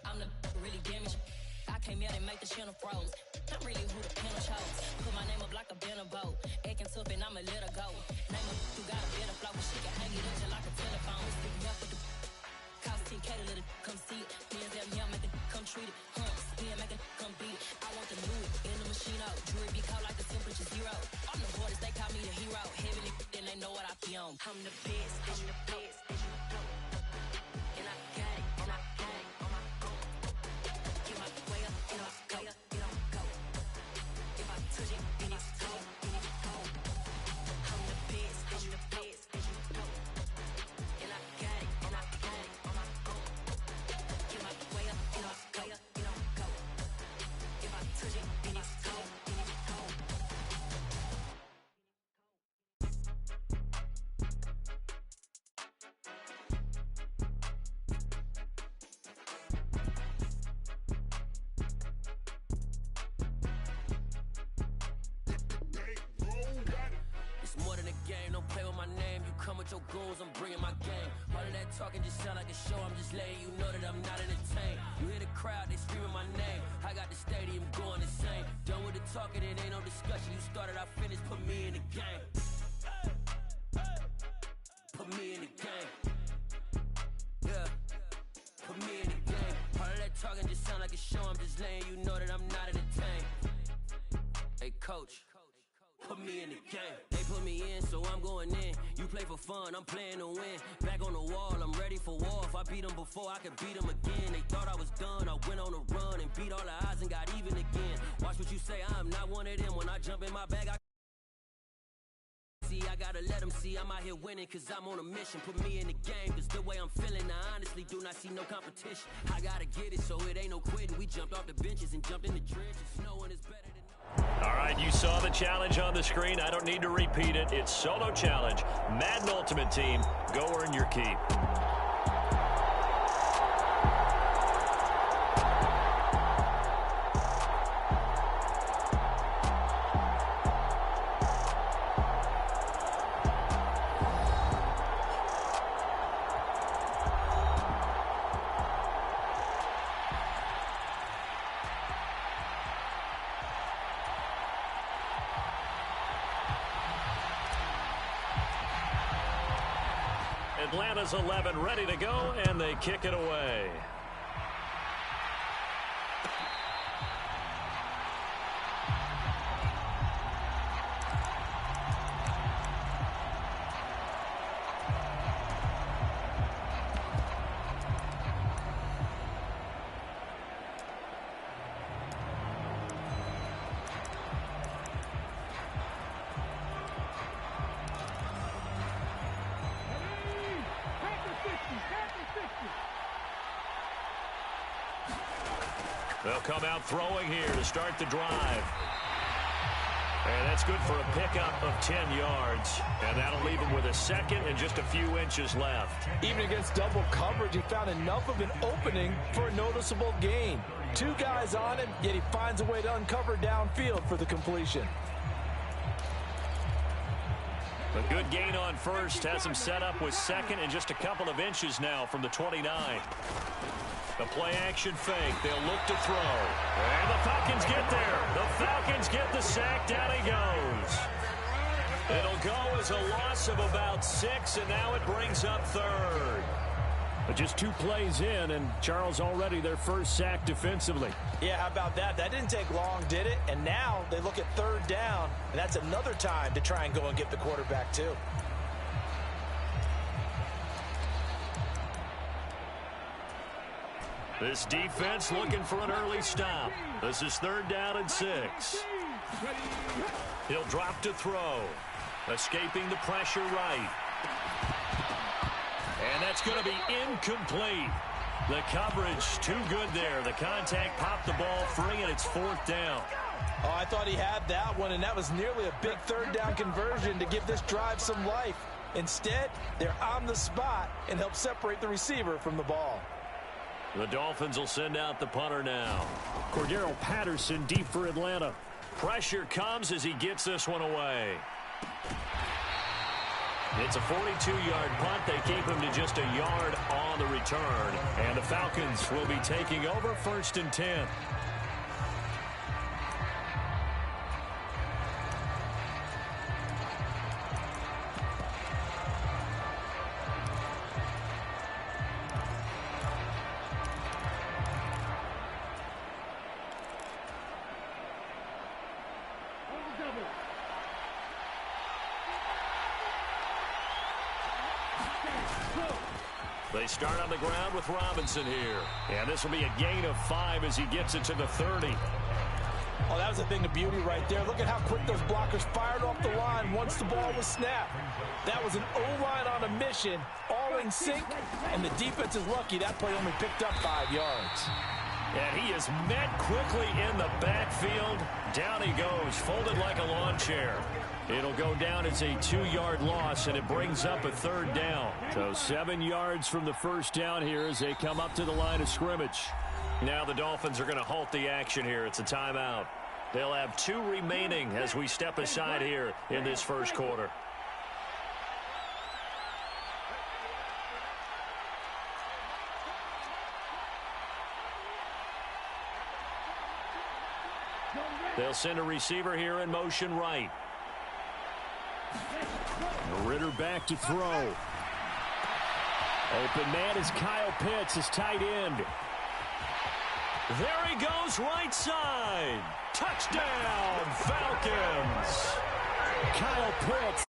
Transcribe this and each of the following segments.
I'm the really damaged. I came out and make the channel froze. I'm really who the panel chose. Put my name up like a banner boat. Acting tough and I'ma let her go. Name her who got a better flow, but she can hang it up just like a telephone. Sticking up with the cost 10K to let it come see it. Hands down here, make it come treat it. Spin, make it come beat it. I want the Louis in the machine out. Jewelry be cold like the temperature 0. I'm the hardest, they call me the hero. Heavily, then they know what I be on. I'm the best, I'm the best. And I got it, and I got it on my own. Get my way up, and I go, it don't go. If I touch it, then it's cold, then it's cold. I'm the best, I'm the best, and you know. And I got it, and I got it on my own. Get my way up, and I go, it don't go. If I touch it, then it's cold, then it's cold. It's more than a game, don't play with my name. You come with your goons, I'm bringing my game. All of that talking just sound like a show, I'm just letting you know that I'm not entertained. You hear the crowd, they screaming my name. I got the stadium going insane. Done with the talking, it ain't no discussion. You started, I finished, put me in the game. Put me in the game. Yeah, put me in the game. All of that talking just sound like a show, I'm just letting you know that I'm not entertained. Hey coach, put me in the game. They put me in, so I'm going in. You play for fun, I'm playing to win. Back on the wall, I'm ready for war. If I beat them before, I could beat them again. They thought I was done, I went on a run and beat all the odds and got even again. Watch what you say, I'm not one of them. When I jump in my bag, I gotta let them see I'm out here winning, cause I'm on a mission. Put me in the game, cause the way I'm feeling, I honestly do not see no competition. I gotta get it, so it ain't no quitting. We jumped off the benches and jumped in the trenches. No one is better than All right, you saw the challenge on the screen. I don't need to repeat it. It's solo challenge. Madden Ultimate Team, go earn your keep. Atlanta's 11 ready to go, and they kick it away. They'll come out throwing here to start the drive. And that's good for a pickup of 10 yards. And that'll leave him with a second and just a few inches left. Even against double coverage, he found enough of an opening for a noticeable gain. Two guys on him, yet he finds a way to uncover downfield for the completion. A good gain on first has him set up with second and just a couple of inches now from the 29. The play-action fake. They'll look to throw. And the Falcons get there. The Falcons get the sack. Down he goes. It'll go as a loss of about 6, and now it brings up third. But just 2 plays in, and Charles already their first sack defensively. Yeah, how about that? That didn't take long, did it? And now they look at third down, and that's another time to try and go and get the quarterback too. This defense looking for an early stop. This is 3rd down and 6. He'll drop to throw. Escaping the pressure right. And that's going to be incomplete. The coverage too good there. The contact popped the ball free, and it's 4th down. Oh, I thought he had that one, and that was nearly a big 3rd down conversion to give this drive some life. Instead, they're on the spot and help separate the receiver from the ball. The Dolphins will send out the punter now. Cordero Patterson deep for Atlanta. Pressure comes as he gets this one away. It's a 42-yard punt. They keep him to just a yard on the return. And the Falcons will be taking over 1st and 10. They start on the ground with Robinson here. And this will be a gain of 5 as he gets it to the 30. Oh, that was a thing of beauty right there. Look at how quick those blockers fired off the line once the ball was snapped. That was an O-line on a mission, all in sync, and the defense is lucky that play only picked up 5 yards. And he is met quickly in the backfield. Down he goes, folded like a lawn chair. It'll go down as a 2-yard loss, and it brings up a 3rd down. So 7 yards from the 1st down here as they come up to the line of scrimmage. Now the Dolphins are going to halt the action here. It's a timeout. They'll have 2 remaining as we step aside here in this 1st quarter. They'll send a receiver here in motion right. Ritter back to throw. Open man is Kyle Pitts, his tight end. There he goes, right side. Touchdown, Falcons. Kyle Pitts.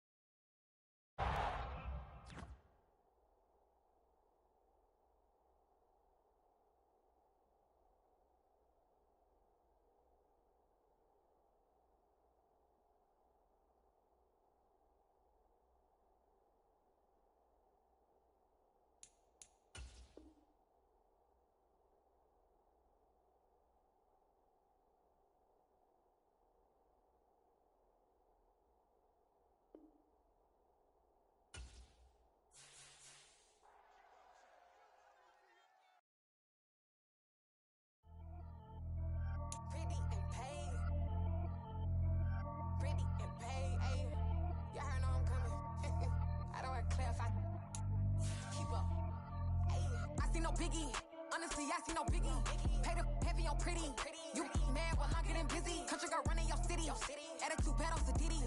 Biggie, honestly, I see no biggie. Pay the heavy on pretty. You mad while I'm getting busy. Country girl running your city. Attitude bad on Diddy.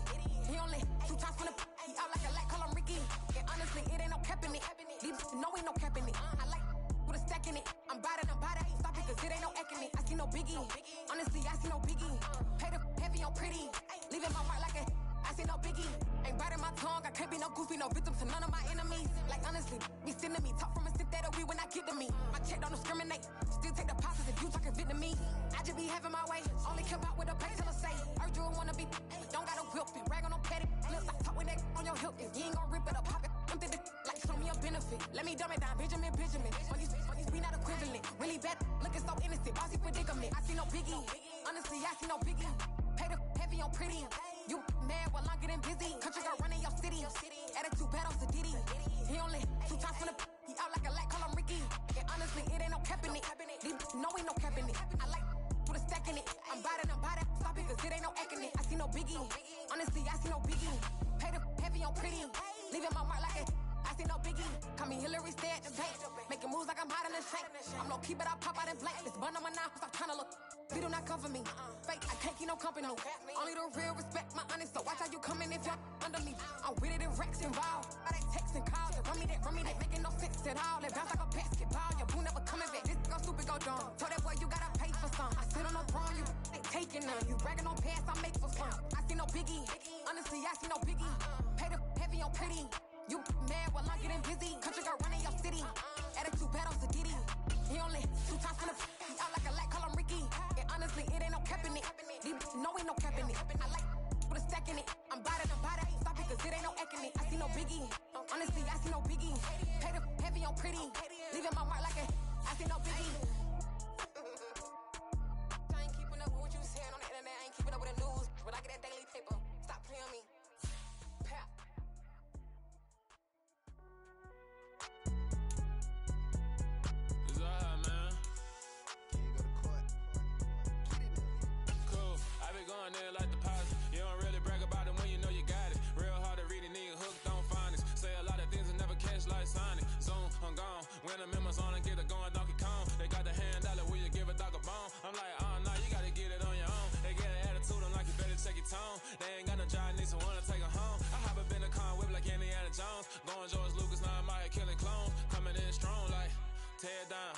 He only 2 times from the he out like a light, call him Ricky. And honestly, it ain't no cap in it. Leave no ain't no cap in it. I like with a stack in it. I'm bad, ain't stop it cause it ain't no eck in it. I see no biggie. Honestly, I see no biggie. Pay the heavy on pretty. Leaving my mark like a I see no biggie. Ain't biting my tongue. I can't be no goofy, no victim to none of my enemies. Like honestly, be sending me talk from a sip that'll be when I get to me. My check don't discriminate. Still take the pauses if you talking Vietnamese. I just be having my way. Only come out with a pay till I say. Urge you wanna be, don't gotta whip it. Rag on no petty. Lips, I talk with that on your hip. If you ain't gon' rip it up, pop it. I'm thinking like show me a benefit. Let me dumb it down, Benjamin. On these we not equivalent. Really bad, looking so innocent. Bossy predicament. I see no biggie. Honestly, I see no biggie. Pay the heavy on pretty. You mad while I'm getting busy. Country girl running your city. Attitude bad on Diddy. He only 2 times from the he out like a light, call him Ricky. And honestly, it ain't no cap in it. No ain't no cap in it. I like with a stack in it. I'm bad, stop it cause it ain't no eck in it. I see no biggie. Honestly, I see no biggie. Pay the heavy on pretty. Leaving my mark like a I see no biggie. Call me Hillary, stay at the bank. Making moves like I'm hot in the shank. I'm low key, but I pop out in blank. This bun on my knife, stop trying to look. They do not come for me. Fake, I can't keep no company. Only the real respect my honest. So watch how you coming if you're under me. I'm with it and Rex involved. I they text and call. They run me that making no sense at all. They bounce like a basketball. Your boo never coming back. This go stupid, go dumb. Told that boy you gotta pay for some. I sit on no throne, you ain't taking none. You bragging on past, I make for fun. I see no biggie. Honestly, I see no biggie. Pay the heavy on pretty. You mad while I'm getting busy. Country girl running your city. Attitude bad on Diddy. He only 2 times from the he out like a light, call him Ricky. And honestly, it ain't no cap in it. No ain't no cap in it. I like with a stack in it. I'm bad, stop it cause it ain't no acne. I see no biggie. Honestly, I see no biggie. Pay the heavy on pretty. Leaving my mark like a, I see no biggie. I ain't keeping up with what you saying on the internet. I ain't keeping up with the news. But I get that daily paper. Stop playing on me. Pap. It's all right, man. Can you go to court? Cool. I be going there like deposit. You don't really brag about it when you know you got it. Real hard to read a nigga hooked on phonics. Say a lot of things and never catch like Sonic. Zoom, I'm gone. When the members on and get it going Donkey Kong. They got the hand dollar, will you give a dog a bone? I'm like, oh no, you gotta get it on your own. They get an attitude, I'm like, you better check your tone. They ain't got no job, need someone to take her home. I hop up in a car whip like Indiana Jones. Going George Lucas, now I'm out here killing clones. Coming in strong like, tear down,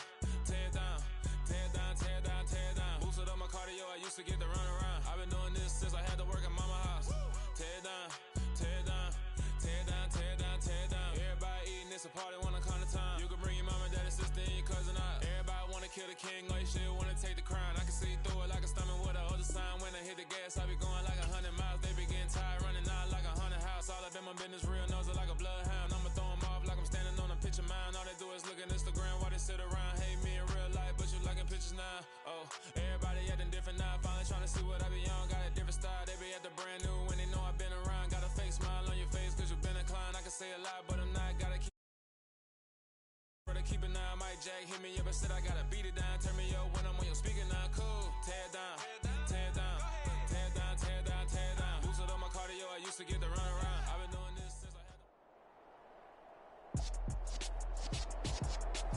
tear down, tear down, tear down, tear down. Boosted up my cardio, I used to get the run around. I've been doing this since I had to work at mama house. Tear down, tear down, tear down, tear down, tear down. Everybody eating, it's a party, wanna come to time. You can bring your mama, daddy, sister, and your cousin out. Everybody wanna kill the king, or you shit wanna take the crown. I can see through it like a stomach with a other sign. When I hit the gas, I be going like 100 miles. They be getting tired, running out like 100 house. All of them, my business real, nose like a bloodhound. I'ma throw them off like I'm standing on a picture mound. All they do is look at Instagram while they sit around. Hate me in real life, but you liking pictures now. Oh, everybody acting different now. Finally trying to see what I be on. Got a different style, they be at the brand new when they know I've been around. Got a fake smile on your face cause you been inclined. I can say a lot, but I'm not. Gotta keep an eye on my jack. Hit me up and said I gotta beat it down. Turn me up when I'm on your speaker now. Cool. Tear down, tear down, tear down, tear down, tear down. Boosted up my cardio, I used to get the run around. I've been doing this since I had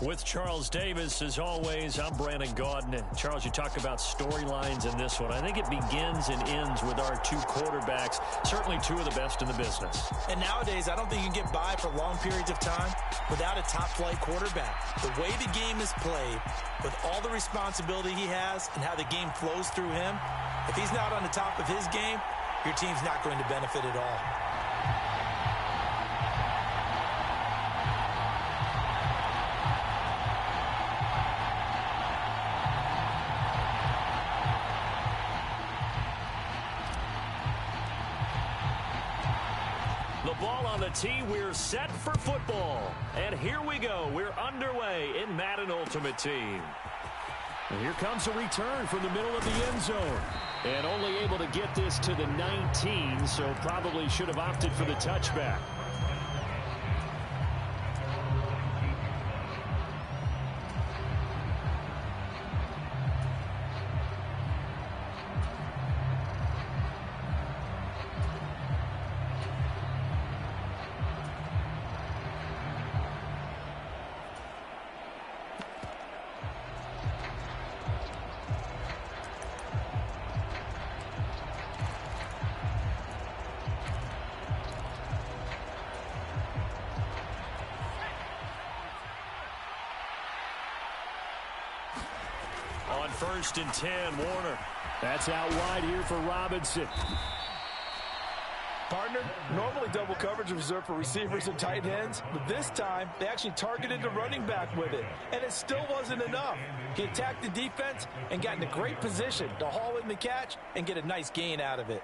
With Charles Davis, as always, I'm Brandon Gaudin. And Charles, you talk about storylines in this one. I think it begins and ends with our two quarterbacks, certainly two of the best in the business. And nowadays, I don't think you can get by for long periods of time without a top-flight quarterback. The way the game is played, with all the responsibility he has and how the game flows through him, if he's not on the top of his game, your team's not going to benefit at all. The ball on the tee, we're set for football. And here we go. We're underway in Madden Ultimate Team. And here comes a return from the middle of the end zone. And only able to get this to the 19, so probably should have opted for the touchback. On 1st and 10, Warner. That's out wide here for Robinson. Partner, normally double coverage is reserved for receivers and tight ends, but this time they actually targeted the running back with it, and it still wasn't enough. He attacked the defense and got in a great position to haul in the catch and get a nice gain out of it.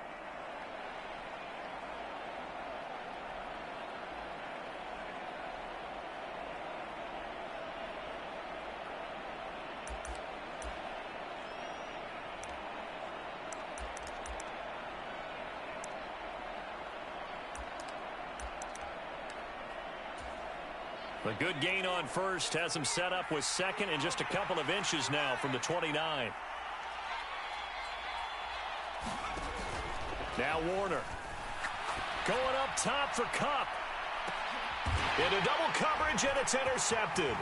A good gain on first has him set up with second and just a couple of inches now from the 29. Now Warner. Going up top for Kupp. Into double coverage, and it's intercepted.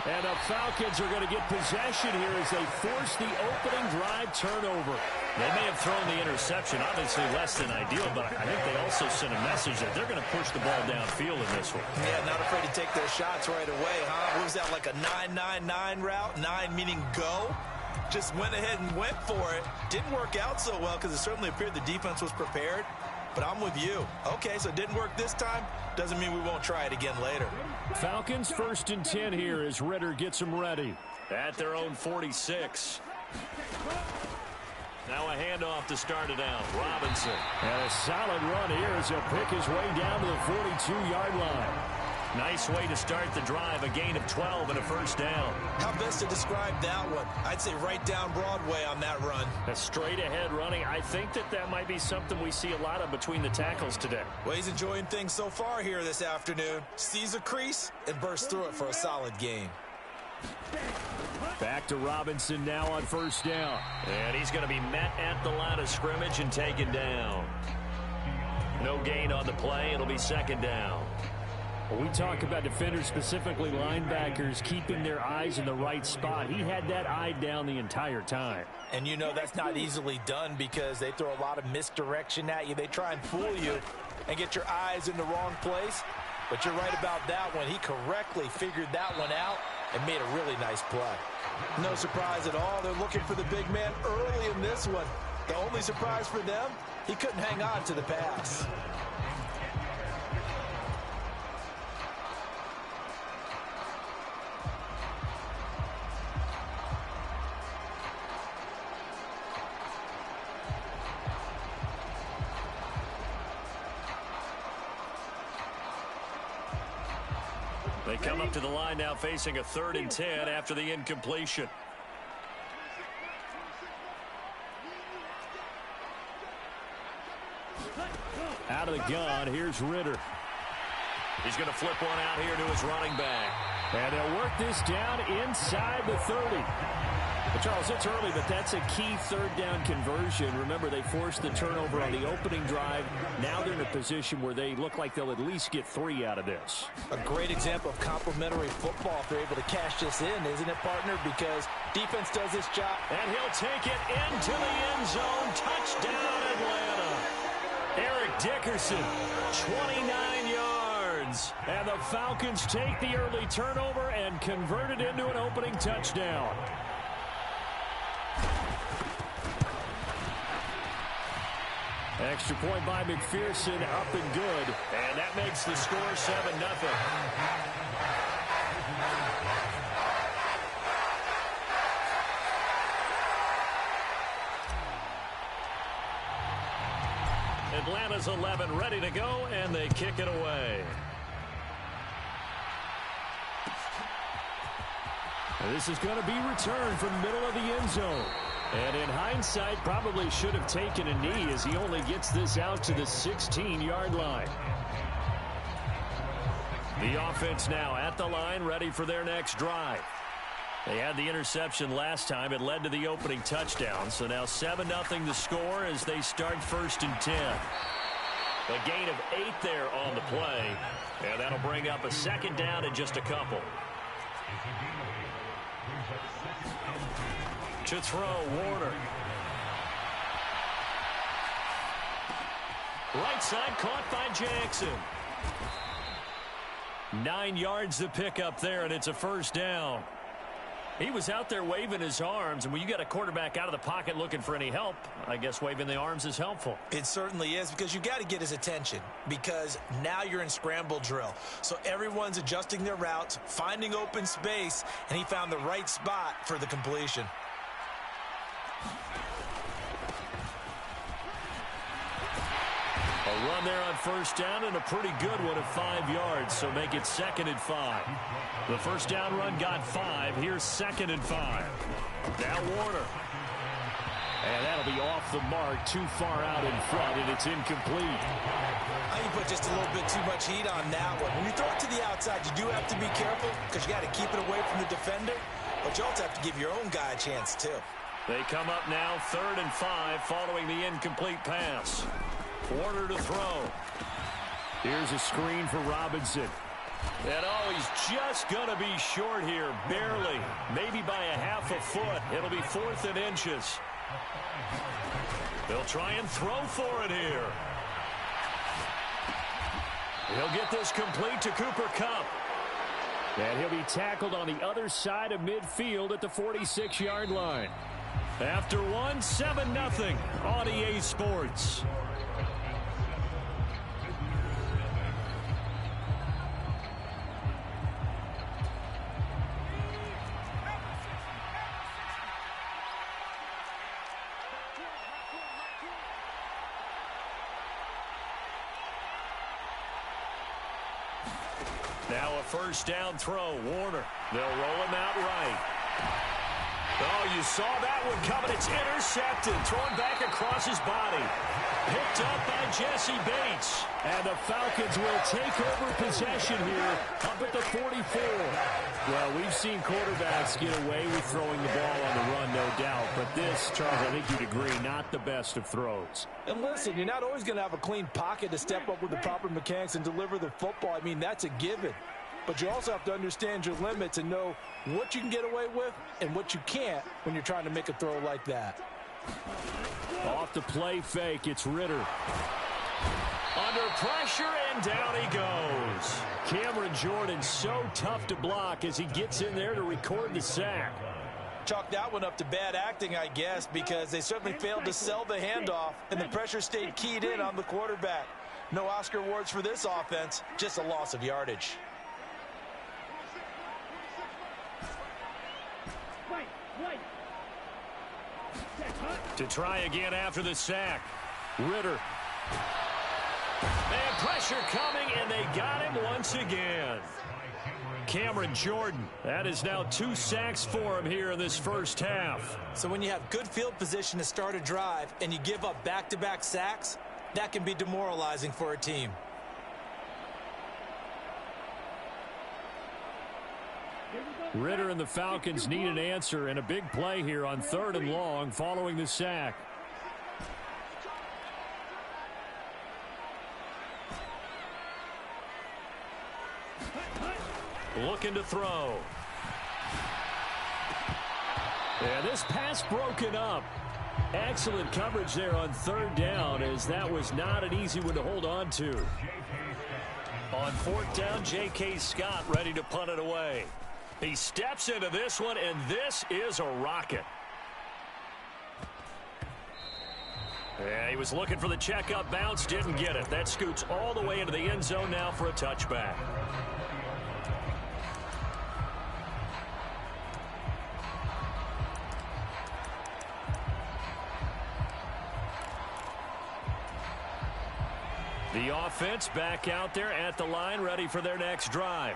And the Falcons are going to get possession here as they force the opening drive turnover. They may have thrown the interception, obviously less than ideal, but I think they also sent a message that they're going to push the ball downfield in this one. Yeah, not afraid to take their shots right away, huh? What was that, like a 9-9-9 route? 9 meaning go? Just went ahead and went for it. Didn't work out so well because it certainly appeared the defense was prepared. But I'm with you. Okay, so it didn't work this time. Doesn't mean we won't try it again later. Falcons 1st and 10 here as Ritter gets them ready. At their own 46. Now a handoff to start it out. Robinson. And a solid run here as he'll pick his way down to the 42-yard line. Nice way to start the drive. A gain of 12 and a first down. How best to describe that one? I'd say right down Broadway on that run. A straight ahead running. I think that might be something we see a lot of between the tackles today. Well, he's enjoying things so far here this afternoon. Sees a crease and bursts through it for a solid gain. Back to Robinson now on first down. And he's going to be met at the line of scrimmage and taken down. No gain on the play. It'll be second down. When we talk about defenders, specifically linebackers, keeping their eyes in the right spot, he had that eye down the entire time. And you know that's not easily done because they throw a lot of misdirection at you. They try and fool you and get your eyes in the wrong place. But you're right about that one. He correctly figured that one out and made a really nice play. No surprise at all. They're looking for the big man early in this one. The only surprise for them, he couldn't hang on to the pass. They come up to the line now facing a 3rd and 10 after the incompletion. Out of the gun, here's Ritter. He's going to flip one out here to his running back. And they'll work this down inside the 30. But Charles, it's early, but that's a key 3rd down conversion. Remember, they forced the turnover on the opening drive. Now they're in a position where they look like they'll at least get 3 out of this. A great example of complementary football if they're able to cash this in, isn't it, partner? Because defense does its job. And he'll take it into the end zone. Touchdown, Atlanta. Eric Dickerson, 29 yards. And the Falcons take the early turnover and convert it into an opening touchdown. Extra point by McPherson, up and good. And that makes the score 7-0. Atlanta's 11 ready to go, and they kick it away. And this is going to be returned from the middle of the end zone. And in hindsight, probably should have taken a knee as he only gets this out to the 16-yard line. The offense now at the line, ready for their next drive. They had the interception last time. It led to the opening touchdown. So now 7-0 the score as they start 1st and 10. A gain of 8 there on the play. And that'll bring up a 2nd down and just a couple. To throw, Warner. Right side caught by Jackson. 9 yards to pick up there, and it's a 1st down. He was out there waving his arms, and when you got a quarterback out of the pocket looking for any help, I guess waving the arms is helpful. It certainly is, because you got to get his attention, because now you're in scramble drill. So everyone's adjusting their routes, finding open space, and he found the right spot for the completion. A run there on 1st down and a pretty good one of 5 yards, so make it 2nd and 5. The 1st down run got 5. Here's 2nd and 5. Now Warner. And that'll be off the mark, too far out in front, and it's incomplete. I think you put just a little bit too much heat on that one. When you throw it to the outside, you do have to be careful because you got to keep it away from the defender, but you also have to give your own guy a chance too. They come up now 3rd and 5 following the incomplete pass. Warner to throw. Here's a screen for Robinson. And oh, he's just going to be short here, barely. Maybe by a half a foot. It'll be 4th and inches. They'll try and throw for it here. He'll get this complete to Cooper Kupp. And he'll be tackled on the other side of midfield at the 46-yard line. After 7-0 on EA Sports. Now a first down throw. Warner. They'll roll him out right. Oh, you saw that one coming. It's intercepted. Thrown back across his body. Picked up by Jesse Bates. And the Falcons will take over possession here up at the 44. Well, we've seen quarterbacks get away with throwing the ball on the run, no doubt. But this, Charles, I think you'd agree, not the best of throws. And listen, you're not always going to have a clean pocket to step up with the proper mechanics and deliver the football. I mean, that's a given. But you also have to understand your limits and know what you can get away with and what you can't when you're trying to make a throw like that. Off the play fake, it's Ritter. Under pressure, and down he goes. Cameron Jordan so tough to block as he gets in there to record the sack. Chalk that one up to bad acting, I guess, because they certainly failed to sell the handoff, and the pressure stayed keyed in on the quarterback. No Oscar awards for this offense, just a loss of yardage. To try again after the sack. Ritter. And pressure coming, and they got him once again. Cameron Jordan. That is now 2 sacks for him here in this first half. So when you have good field position to start a drive and you give up back-to-back sacks, that can be demoralizing for a team. Ritter and the Falcons need an answer, and a big play here on 3rd and long following the sack. Looking to throw. And this pass broken up. Excellent coverage there on 3rd down, as that was not an easy one to hold on to. On 4th down, J.K. Scott ready to punt it away. He steps into this one, and this is a rocket. Yeah, he was looking for the checkup bounce, didn't get it. That scoots all the way into the end zone now for a touchback. The offense back out there at the line, ready for their next drive.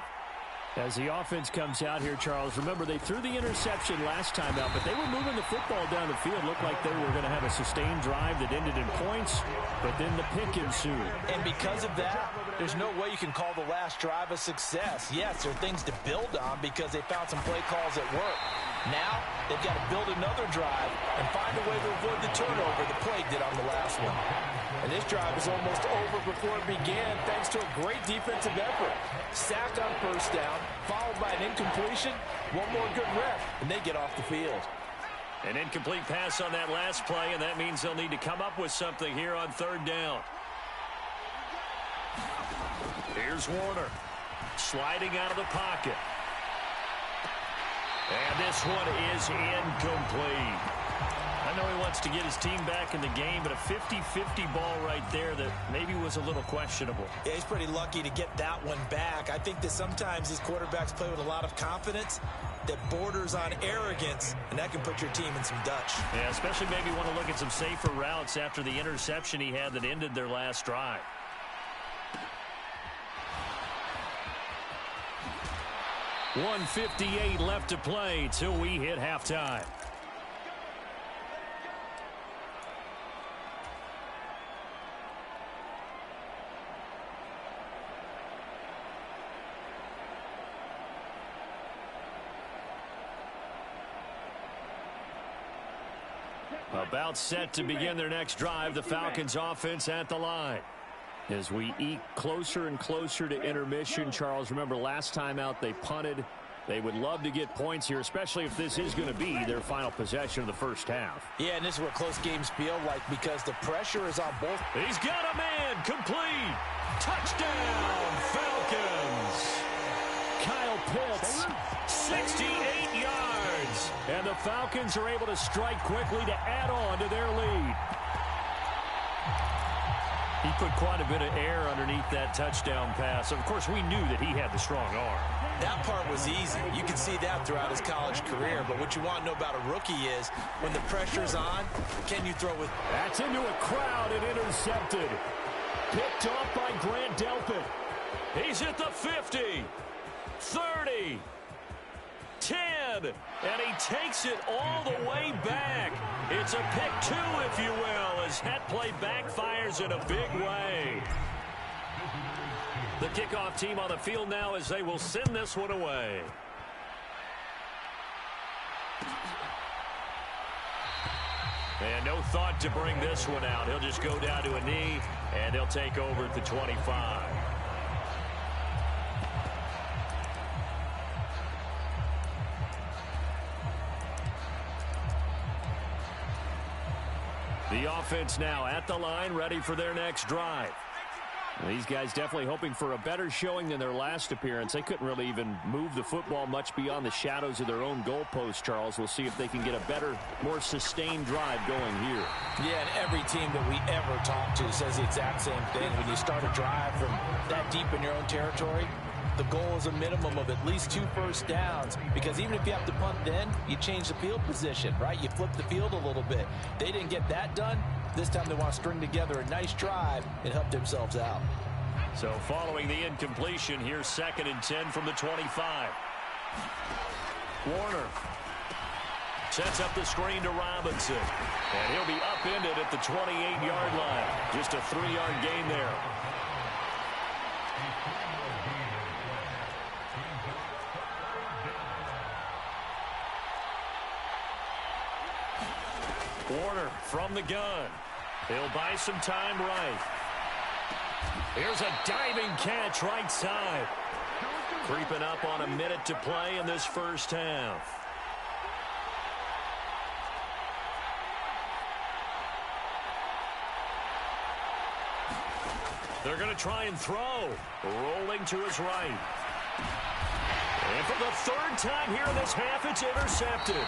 As the offense comes out here, Charles, remember they threw the interception last time out, but they were moving the football down the field. Looked like they were going to have a sustained drive that ended in points, but then the pick ensued. And because of that, there's no way you can call the last drive a success. Yes, there are things to build on because they found some play calls that work. Now, they've got to build another drive and find a way to avoid the turnover the Plague did on the last one. And this drive is almost over before it began thanks to a great defensive effort. Sack on 1st down, followed by an incompletion. One more good rep, and they get off the field. An incomplete pass on that last play, and that means they'll need to come up with something here on 3rd down. Here's Warner, sliding out of the pocket. And this one is incomplete. I know he wants to get his team back in the game, but a 50-50 ball right there that maybe was a little questionable. Yeah, he's pretty lucky to get that one back. I think that sometimes these quarterbacks play with a lot of confidence that borders on arrogance, and that can put your team in some Dutch. Yeah, especially maybe want to look at some safer routes after the interception he had that ended their last drive. .158 left to play till we hit halftime. About set to begin their next drive, the Falcons offense at the line. As we eke closer and closer to intermission, Charles, remember last time out they punted. They would love to get points here, especially if this is going to be their final possession of the first half. Yeah, and this is what close games feel like because the pressure is on both. He's got a man, complete. Touchdown, Falcons. Kyle Pitts, 68 yards. And the Falcons are able to strike quickly to add on to their lead. He put quite a bit of air underneath that touchdown pass. Of course, we knew that he had the strong arm. That part was easy. You can see that throughout his college career. But what you want to know about a rookie is when the pressure's on, can you throw with... That's into a crowd and intercepted. Picked off by Grant Delpit. He's at the 50, 30, 10, and he takes it all the way back. It's a pick 2, if you will, as that play backfires in a big way. The kickoff team on the field now as they will send this one away. And no thought to bring this one out. He'll just go down to a knee, and they'll take over at the 25. The offense now at the line, ready for their next drive. These guys definitely hoping for a better showing than their last appearance. They couldn't really even move the football much beyond the shadows of their own goalpost, Charles. We'll see if they can get a better, more sustained drive going here. Yeah, and every team that we ever talk to says the exact same thing. When you start a drive from that deep in your own territory, the goal is a minimum of at least 2 first downs, because even if you have to punt then, you change the field position, right? You flip the field a little bit. They didn't get that done. This time they want to string together a nice drive and help themselves out. So following the incompletion, here's 2nd and 10 from the 25. Warner sets up the screen to Robinson, and he'll be upended at the 28-yard line. Just a 3-yard gain there. Warner from the gun. He'll buy some time right. Here's a diving catch right side. Creeping up on a minute to play in this first half. They're going to try and throw. Rolling to his right. And for the 3rd time here in this half, it's intercepted.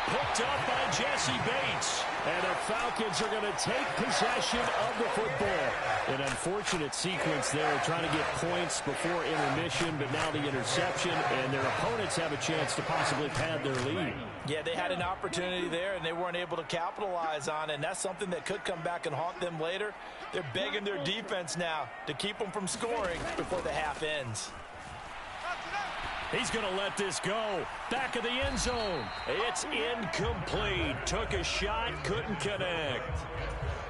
Picked up by Jesse Bates. And the Falcons are going to take possession of the football. An unfortunate sequence there, trying to get points before intermission, but now the interception, and their opponents have a chance to possibly pad their lead. Yeah, they had an opportunity there, and they weren't able to capitalize on it, and that's something that could come back and haunt them later. They're begging their defense now to keep them from scoring before the half ends. He's going to let this go. Back of the end zone. It's incomplete. Took a shot, couldn't connect.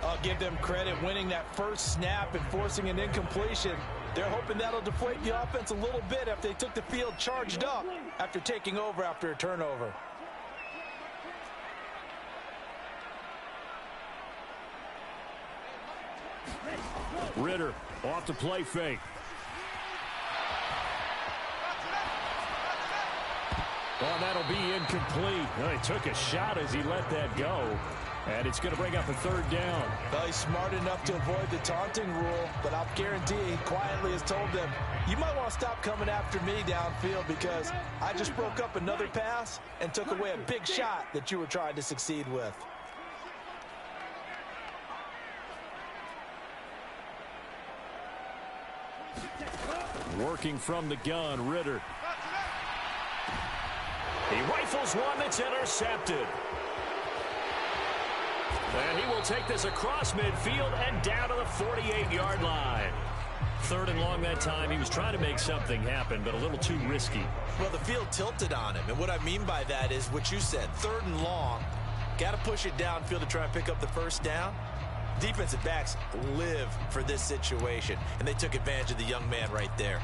I'll give them credit winning that first snap and forcing an incompletion. They're hoping that'll deflate the offense a little bit after they took the field charged up after taking over after a turnover. Ritter off the play fake. Oh, that'll be incomplete. Oh, he took a shot as he let that go. And it's going to bring up a 3rd down. Well, he's smart enough to avoid the taunting rule, but I'll guarantee he quietly has told them, you might want to stop coming after me downfield because I just broke up another pass and took away a big shot that you were trying to succeed with. Working from the gun, Ritter. He rifles one that's intercepted. And he will take this across midfield and down to the 48-yard line. 3rd and long that time. He was trying to make something happen, but a little too risky. Well, the field tilted on him, and what I mean by that is what you said. 3rd and long, got to push it downfield to try and pick up the first down. Defensive backs live for this situation, and they took advantage of the young man right there.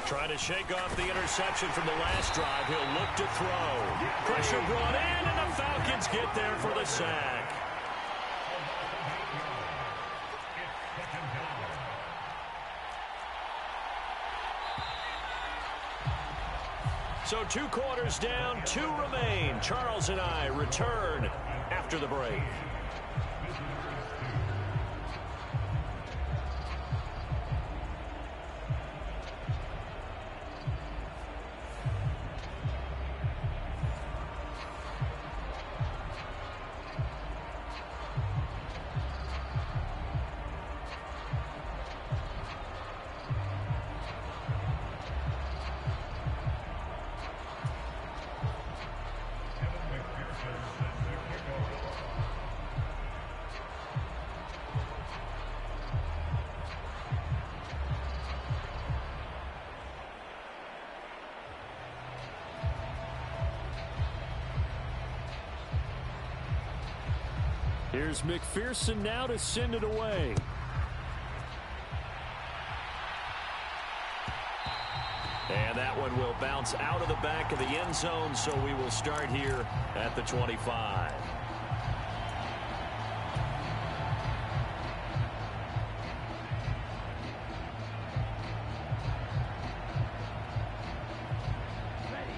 Trying to shake off the interception from the last drive. He'll look to throw. Pressure brought in, and the Falcons get there for the sack. So 2 quarters down, 2 remain. Charles and I return after the break. Here's McPherson now to send it away. And that one will bounce out of the back of the end zone, so we will start here at the 25.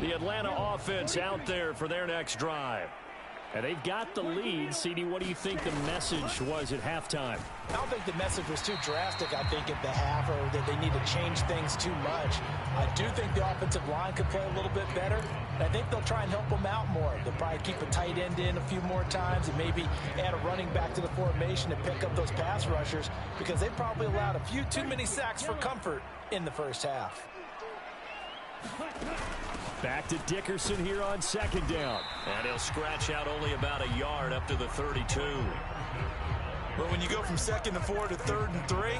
The Atlanta offense out there for their next drive. And they've got the lead. CD, what do you think the message was at halftime? I don't think the message was too drastic, I think, at the half, or that they need to change things too much. I do think the offensive line could play a little bit better. And I think they'll try and help them out more. They'll probably keep a tight end in a few more times and maybe add a running back to the formation to pick up those pass rushers, because they probably allowed a few too many sacks for comfort in the first half. Back to Dickerson here on second down. And he'll scratch out only about a yard up to the 32. But when you go from 2nd and 4 to 3rd and 3,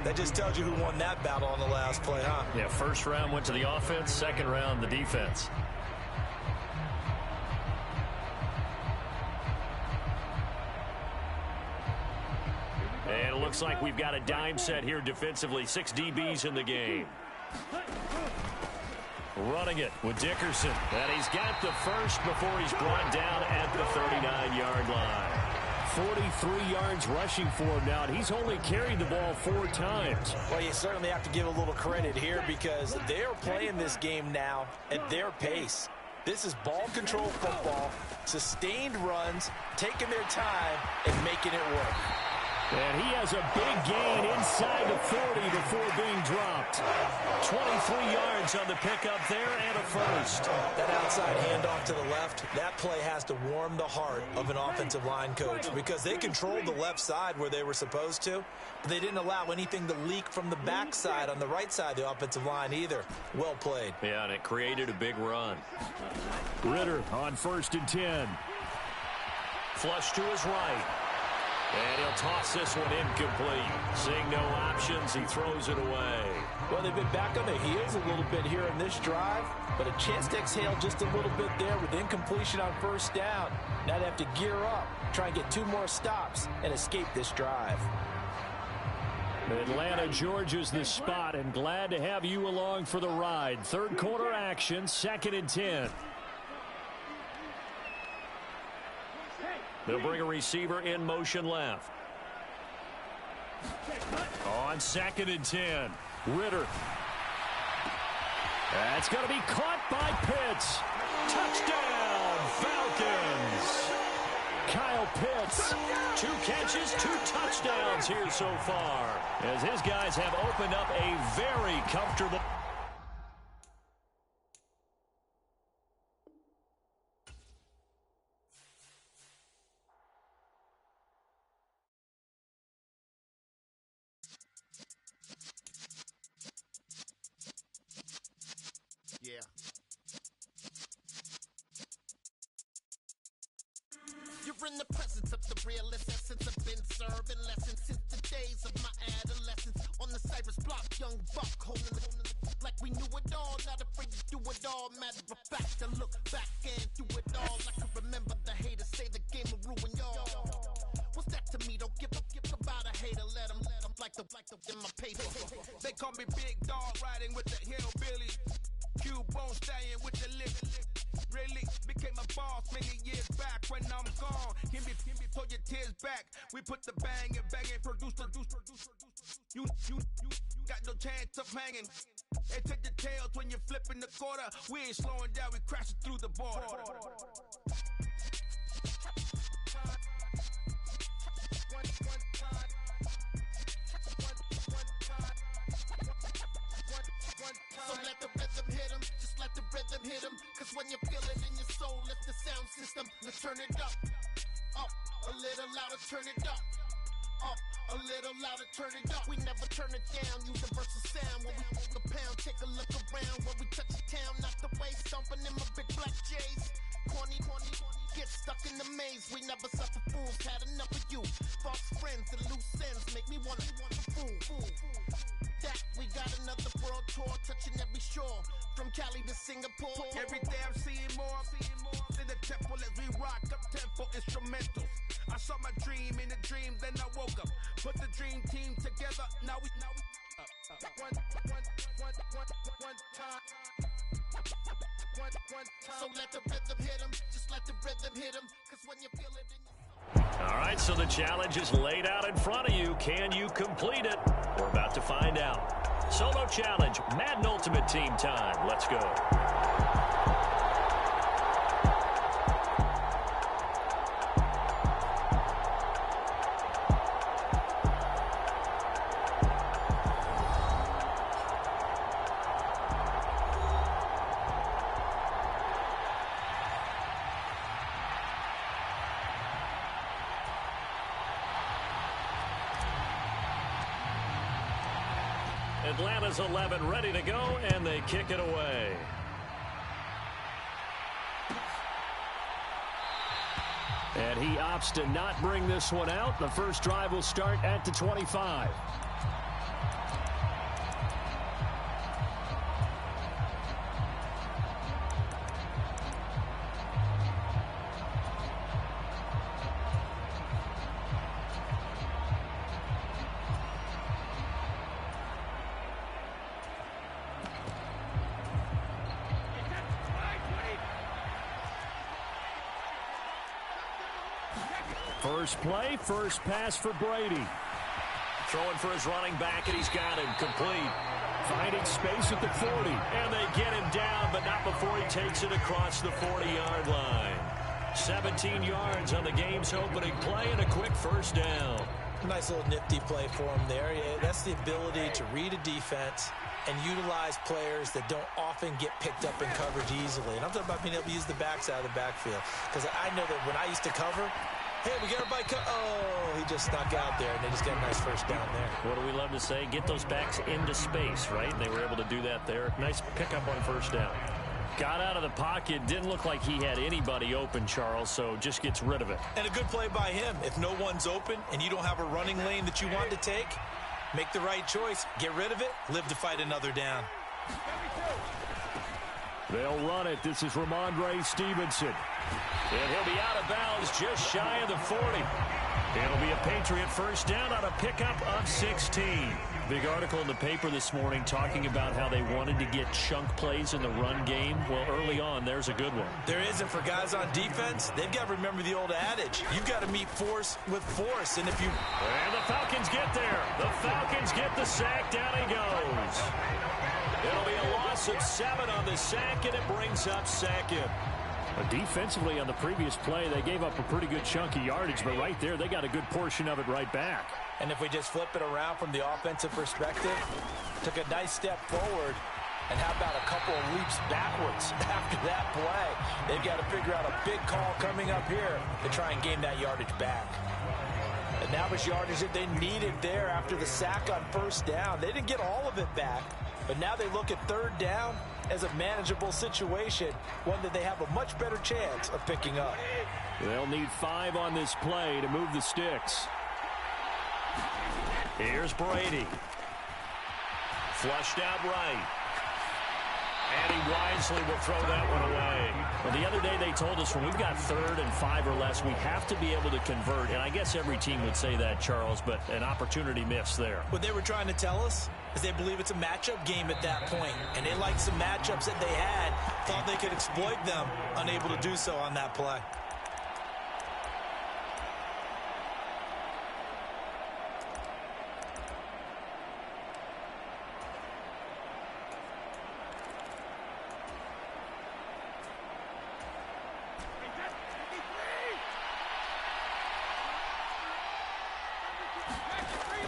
that just tells you who won that battle on the last play, huh? Yeah, first round went to the offense, second round the defense. And it looks like we've got a dime set here defensively. 6 DBs in the game. Running it with Dickerson. And he's got the first before he's brought down at the 39-yard line. 43 yards rushing for him now, and he's only carried the ball 4 times. Well, you certainly have to give a little credit here, because they're playing this game now at their pace. This is ball control football, sustained runs, taking their time, and making it work. And he has a big gain inside the 40 before being dropped. 23 yards on the pickup there and a first. That outside handoff to the left, that play has to warm the heart of an offensive line coach, because they controlled the left side where they were supposed to, but they didn't allow anything to leak from the backside on the right side of the offensive line either. Well played. Yeah, and it created a big run. Ritter on 1st and 10. Flush to his right. And he'll toss this one incomplete. Seeing no options, he throws it away. Well, they've been back on their heels a little bit here in this drive, but a chance to exhale just a little bit there with incompletion on 1st down. Now they have to gear up, try and get 2 more stops, and escape this drive. Atlanta, Georgia's the spot, and glad to have you along for the ride. 3rd quarter action, 2nd and 10. They'll bring a receiver in motion left. On 2nd and 10. Ritter. That's going to be caught by Pitts. Touchdown, Falcons. Kyle Pitts. 2 catches, 2 touchdowns here so far, as his guys have opened up a very comfortable... Yeah. You're in the presence of the realest essence. I've been serving lessons since the days of my adolescence. On the Cyrus block, young buck holding the like we knew it all, not afraid to do it all. Matter of fact, I look back and do it all. I can remember the haters say the game will ruin y'all. What's that to me? Don't give about a hater. Let them like the in my paper. They call me Big Dog, riding with the hillbilly. Cubone staying with the lip. Really became a boss many years back. When I'm gone, give me pull your tears back. We put the bang and produce. You got no chance of hanging. They take the tails when you're flipping the quarter. We ain't slowing down, we crashing through the border. So let the rhythm hit him, just let the rhythm hit him. Cause when you feel it in your soul, lift the sound system. Let's turn it up, a little louder, turn it up, a little louder, turn it up. We never turn it down, universal sound. When we hold the pound, take a look around. When we touch the town, not the way, stomping in my big black J's. Corny, get stuck in the maze. We never suffer fools, had enough of you. False friends and loose ends make me wanna fool. That we got another world tour, touching every shore, from Cali to Singapore. Every day I'm seeing more. the temple as we rock up tempo instrumentals. I saw my dream in a dream, then I woke up. Put the dream team together, now we one time. So let the rhythm hit him, just let the rhythm hit him, cause when you feel it in your... All right, so the challenge is laid out in front of you. Can you complete it? We're about to find out. Solo challenge, Madden Ultimate Team time. Let's go. Atlanta's 11 ready to go, and they kick it away. And he opts to not bring this one out. The first drive will start at the 25. First play, first pass for Brady. Throwing for his running back, and he's got him complete. Finding space at the 40. And they get him down, but not before he takes it across the 40-yard line. 17 yards on the game's opening play and a quick first down. Nice little nifty play for him there. Yeah, that's the ability to read a defense and utilize players that don't often get picked up in coverage easily. And I'm talking about being able to use the backs out of the backfield. Because I know that when I used to cover, hey, we get everybody oh, he just snuck out there, and they just got a nice first down there. What do we love to say? Get those backs into space, right? They were able to do that there. Nice pickup on first down. Got out of the pocket. Didn't look like he had anybody open, Charles, so just gets rid of it. And a good play by him. If no one's open and you don't have a running lane that you want to take, make the right choice. Get rid of it. Live to fight another down. They'll run it. This is Ramondre Stevenson. And he'll be out of bounds just shy of the 40. It'll be a Patriot first down on a pickup of 16. Big article in the paper this morning talking about how they wanted to get chunk plays in the run game. Well, early on, there's a good one. There isn't for guys on defense. They've got to remember the old adage. You've got to meet force with force. And if you... And the Falcons get there. The Falcons get the sack. Down he goes. It'll be a loss of 7 on the sack, and it brings up second. Defensively on the previous play, they gave up a pretty good chunk of yardage, but right there, they got a good portion of it right back. And if we just flip it around from the offensive perspective, took a nice step forward, and how about a couple of leaps backwards after that play? They've got to figure out a big call coming up here to try and gain that yardage back. And that was yardage that they needed there after the sack on first down. They didn't get all of it back, but now they look at third down as a manageable situation, one that they have a much better chance of picking up. They'll need 5 on this play to move the sticks. Here's Brady. Flushed out right. And he wisely will throw that one away. Well, the other day they told us when we've got 3rd and 5 or less, we have to be able to convert. And I guess every team would say that, Charles, but an opportunity missed there. What they were trying to tell us is they believe it's a matchup game at that point. And they liked some matchups that they had, thought they could exploit them, unable to do so on that play.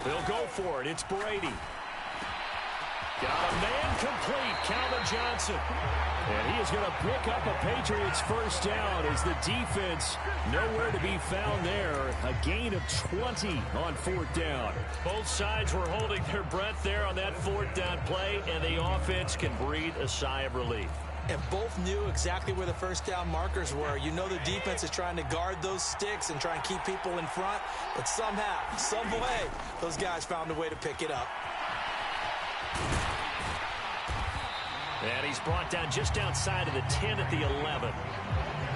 They'll go for it. It's Brady. Got a man complete, Calvin Johnson. And he is going to pick up a Patriots first down as the defense nowhere to be found there. A gain of 20 on 4th down. Both sides were holding their breath there on that 4th down play, and the offense can breathe a sigh of relief. And both knew exactly where the first down markers were. You know the defense is trying to guard those sticks and try and keep people in front. But somehow, some way, those guys found a way to pick it up. And he's brought down just outside of the 10 at the 11.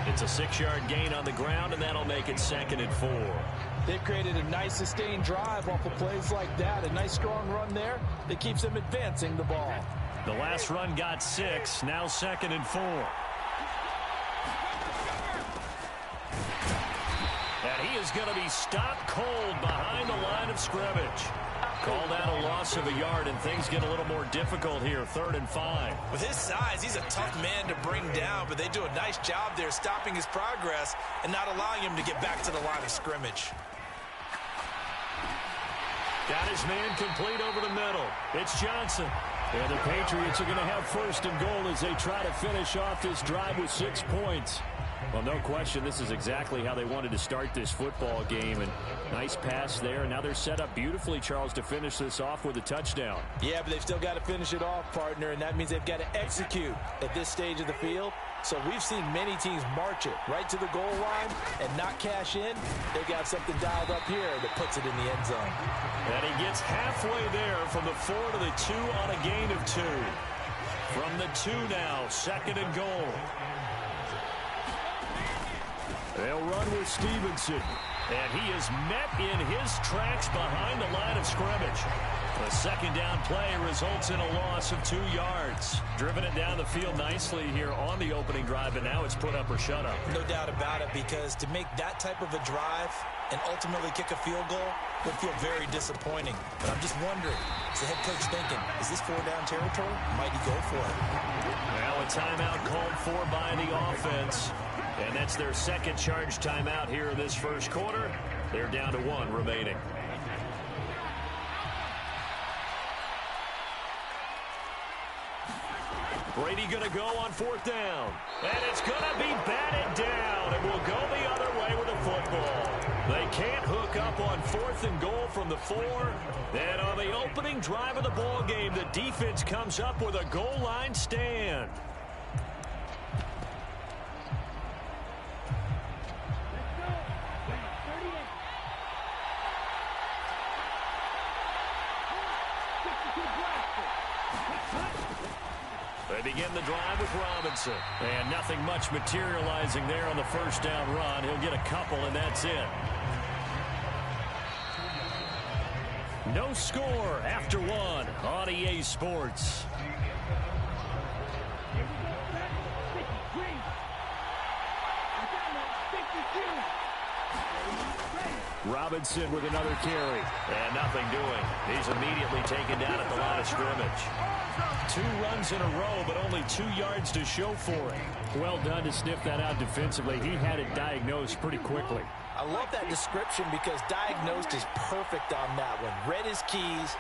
It's a 6-yard gain on the ground, and that'll make it 2nd and 4. They've created a nice sustained drive off of plays like that. A nice strong run there that keeps them advancing the ball. The last run got 6, now 2nd and 4. And he is going to be stopped cold behind the line of scrimmage. Called out a loss of a yard, and things get a little more difficult here, 3rd and 5. With his size, he's a tough man to bring down, but they do a nice job there stopping his progress and not allowing him to get back to the line of scrimmage. Got his man complete over the middle. It's Johnson. And the Patriots are going to have 1st and goal as they try to finish off this drive with 6 points. Well, no question, this is exactly how they wanted to start this football game. And nice pass there. Now they're set up beautifully, Charles, to finish this off with a touchdown. Yeah, but they've still got to finish it off, partner, and that means they've got to execute at this stage of the field. So we've seen many teams march it right to the goal line and not cash in. They've got something dialed up here that puts it in the end zone. And he gets halfway there from the 4 to the 2 on a gain of 2. From the 2 now, 2nd and goal. They'll run with Stevenson. And he is met in his tracks behind the line of scrimmage. The 2nd down play results in a loss of 2 yards. Driven it down the field nicely here on the opening drive, but now it's put up or shut up. No doubt about it, because to make that type of a drive and ultimately kick a field goal would feel very disappointing. But I'm just wondering, is the head coach thinking, is this 4-down territory? Might he go for it? Now a timeout called for by the offense. And that's their 2nd charge timeout here in this 1st quarter. They're down to 1 remaining. Brady going to go on 4th down. And it's going to be batted down. And will go the other way with the football. They can't hook up on 4th and goal from the 4. And on the opening drive of the ball game, the defense comes up with a goal line stand. They begin the drive with Robinson. And nothing much materializing there on the 1st down run. He'll get a couple, and that's it. No score after 1 on EA Sports. Robinson with another carry. And nothing doing. He's immediately taken down at the line of scrimmage. 2 runs in a row, but only 2 yards to show for it. Well done to sniff that out defensively. He had it diagnosed pretty quickly. I love that description because diagnosed is perfect on that one. Read his keys,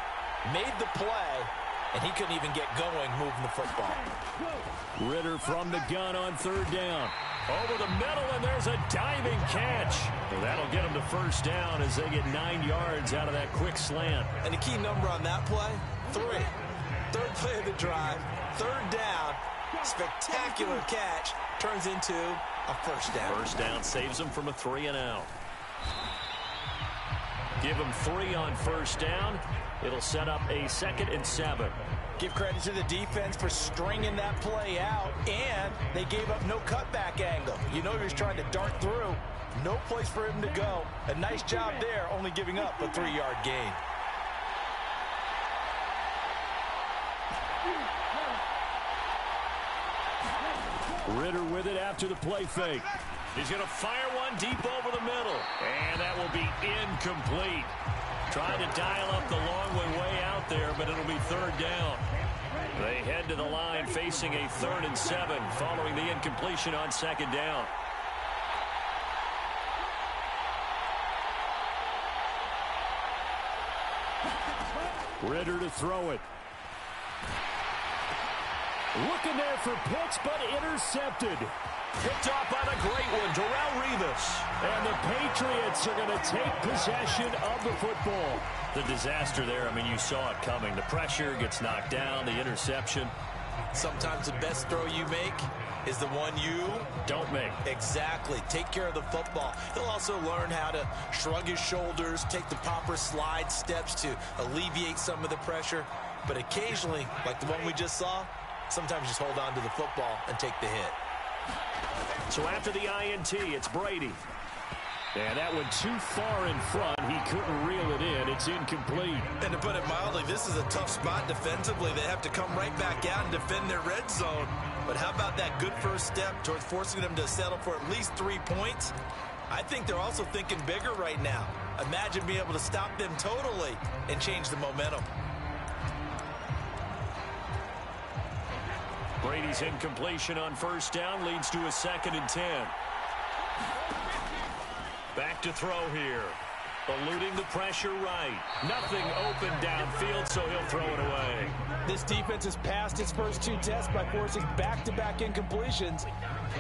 made the play, and he couldn't even get going moving the football. Ritter from the gun on 3rd down. Over the middle, and there's a diving catch. Well, that'll get them to 1st down as they get 9 yards out of that quick slant. And the key number on that play, 3. 3rd play of the drive, 3rd down, spectacular catch, turns into a 1st down. 1st down saves them from a 3 and out. Give them 3 on 1st down. It'll set up a 2nd and 7. Give credit to the defense for stringing that play out, and they gave up no cutback angle. You know he was trying to dart through. No place for him to go. A nice job there, only giving up a 3-yard gain. Ritter with it after the play fake. He's going to fire one deep over the middle. And that will be incomplete. Trying to dial up the long one way out there, but it'll be 3rd down. They head to the line facing a 3rd and 7 following the incompletion on 2nd down. Ritter to throw it. Looking there for Pitts, but intercepted. Picked off by the great one, Darrelle Revis. And the Patriots are going to take possession of the football. The disaster there, I mean, you saw it coming. The pressure gets knocked down, the interception. Sometimes the best throw you make is the one you don't make. Exactly. Take care of the football. He'll also learn how to shrug his shoulders, take the proper slide steps to alleviate some of the pressure. But occasionally, like the one we just saw, sometimes just hold on to the football and take the hit. So after the INT, it's Brady. And that went too far in front. He couldn't reel it in. It's incomplete. And to put it mildly, this is a tough spot defensively. They have to come right back out and defend their red zone. But how about that good first step towards forcing them to settle for at least 3 points? I think they're also thinking bigger right now. Imagine being able to stop them totally and change the momentum. Brady's incompletion on first down leads to a 2nd and 10. Back to throw here. Eluding the pressure right. Nothing open downfield, so he'll throw it away. This defense has passed its first 2 tests by forcing back-to-back incompletions.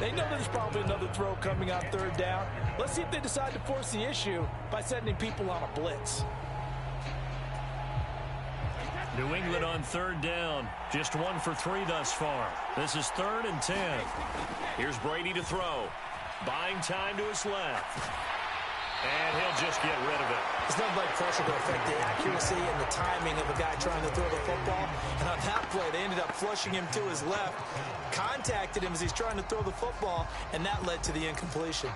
They know there's probably another throw coming on 3rd down. Let's see if they decide to force the issue by sending people on a blitz. New England on 3rd down. Just 1 for 3 thus far. This is 3rd and 10. Here's Brady to throw. Buying time to his left. And he'll just get rid of it. It's nothing like pressure to affect the accuracy and the timing of a guy trying to throw the football. And on that play, they ended up flushing him to his left, contacted him as he's trying to throw the football, and that led to the incompletion.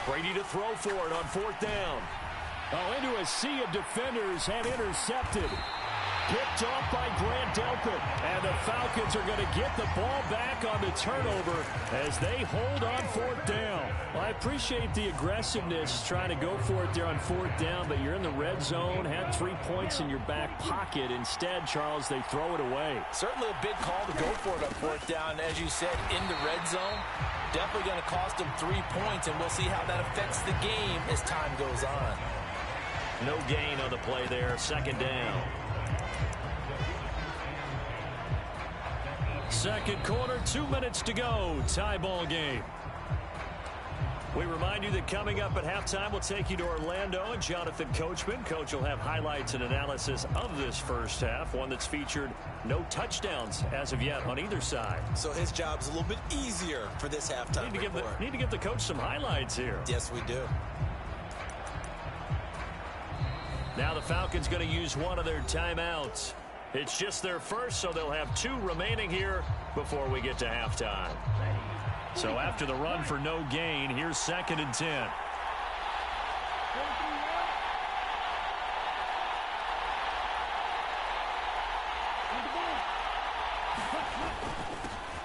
Brady to throw for it on 4th down. Oh, into a sea of defenders and intercepted. Picked off by Grant Delpit. And the Falcons are going to get the ball back on the turnover as they hold on 4th down. Well, I appreciate the aggressiveness trying to go for it there on 4th down, but you're in the red zone, had 3 points in your back pocket. Instead, Charles, they throw it away. Certainly a big call to go for it on 4th down. As you said, in the red zone, definitely going to cost them 3 points, and we'll see how that affects the game as time goes on. No gain on the play there. 2nd down. 2nd quarter, 2 minutes to go. Tie ball game. We remind you that coming up at halftime, we'll take you to Orlando and Jonathan Coachman. Coach will have highlights and analysis of this first half, one that's featured no touchdowns as of yet on either side. So his job's a little bit easier for this halftime report. Need to give the coach some highlights here. Yes, we do. Now the Falcons going to use one of their timeouts. It's just their first, so they'll have 2 remaining here before we get to halftime. So after the run for no gain, here's 2nd and 10.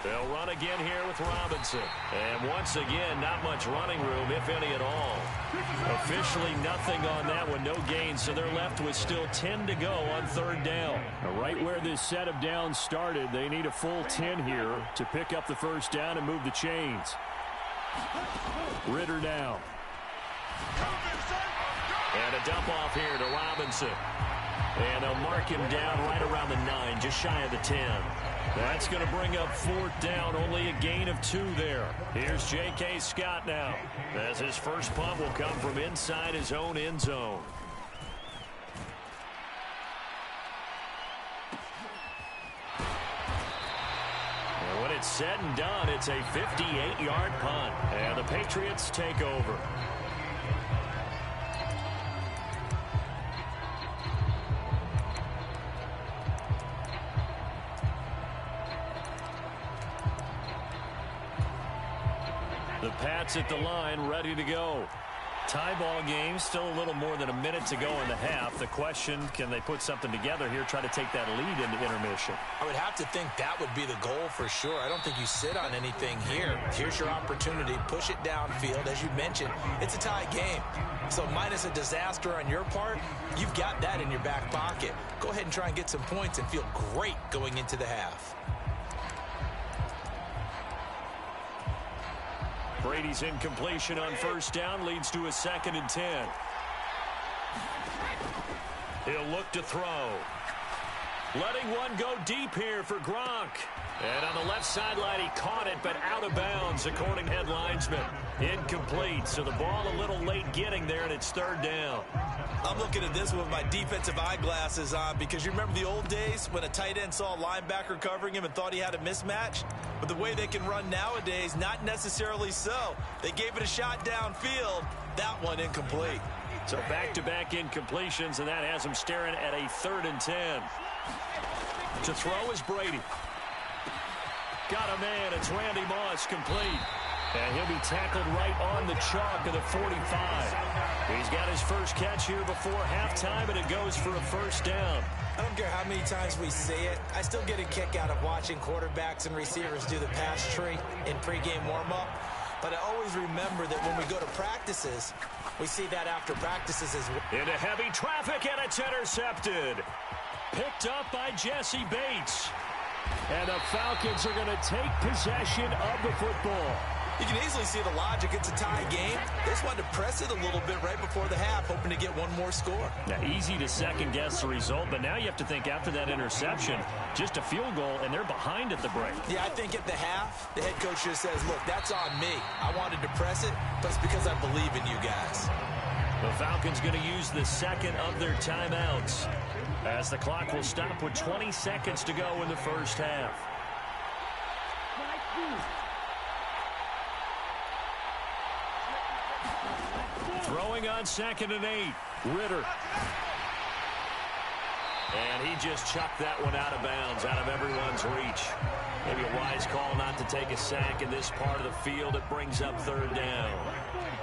They'll run again here with Robinson. And once again, not much running room, if any at all. Officially nothing on that one, no gain, so they're left with still 10 to go on 3rd down. Right where this set of downs started, they need a full 10 here to pick up the first down and move the chains. Ritter down. And a dump off here to Robinson. And they'll mark him down right around the 9, just shy of the 10. That's going to bring up 4th down, only a gain of 2 there. Here's J.K. Scott now, as his first punt will come from inside his own end zone. And when it's said and done, it's a 58-yard punt, and the Patriots take over. The Pats at the line, ready to go. Tie ball game, still a little more than a minute to go in the half. The question, can they put something together here, try to take that lead into intermission? I would have to think that would be the goal for sure. I don't think you sit on anything here. Here's your opportunity. Push it downfield. As you mentioned, it's a tie game. So minus a disaster on your part, you've got that in your back pocket. Go ahead and try and get some points and feel great going into the half. Brady's incompletion on first down leads to a 2nd and 10. He'll look to throw. Letting one go deep here for Gronk. And on the left sideline, he caught it, but out of bounds, according to head linesman. Incomplete, so the ball a little late getting there, and it's third down. I'm looking at this with my defensive eyeglasses on because you remember the old days when a tight end saw a linebacker covering him and thought he had a mismatch? But the way they can run nowadays, not necessarily so. They gave it a shot downfield. That one incomplete. So back-to-back incompletions, and that has him staring at a 3rd and 10. To throw is Brady. Got a man. It's Randy Moss, complete. And he'll be tackled right on the chalk of the 45. He's got his first catch here before halftime, and it goes for a first down. I don't care how many times we say it. I still get a kick out of watching quarterbacks and receivers do the pass tree in pregame warm-up. But I always remember that when we go to practices, we see that after practices as well. Into heavy traffic, and it's intercepted. Picked up by Jesse Bates. And the Falcons are going to take possession of the football. You can easily see the logic. It's a tie game. They just wanted to press it a little bit right before the half, hoping to get one more score. Now, easy to second-guess the result, but now you have to think after that interception, just a field goal, and they're behind at the break. Yeah, I think at the half, the head coach just says, look, that's on me. I wanted to press it, but it's because I believe in you guys. The Falcons going to use the second of their timeouts as the clock will stop with 20 seconds to go in the first half. Throwing on 2nd and 8, Ritter. And he just chucked that one out of bounds, out of everyone's reach. Maybe a wise call not to take a sack in this part of the field. It brings up 3rd down.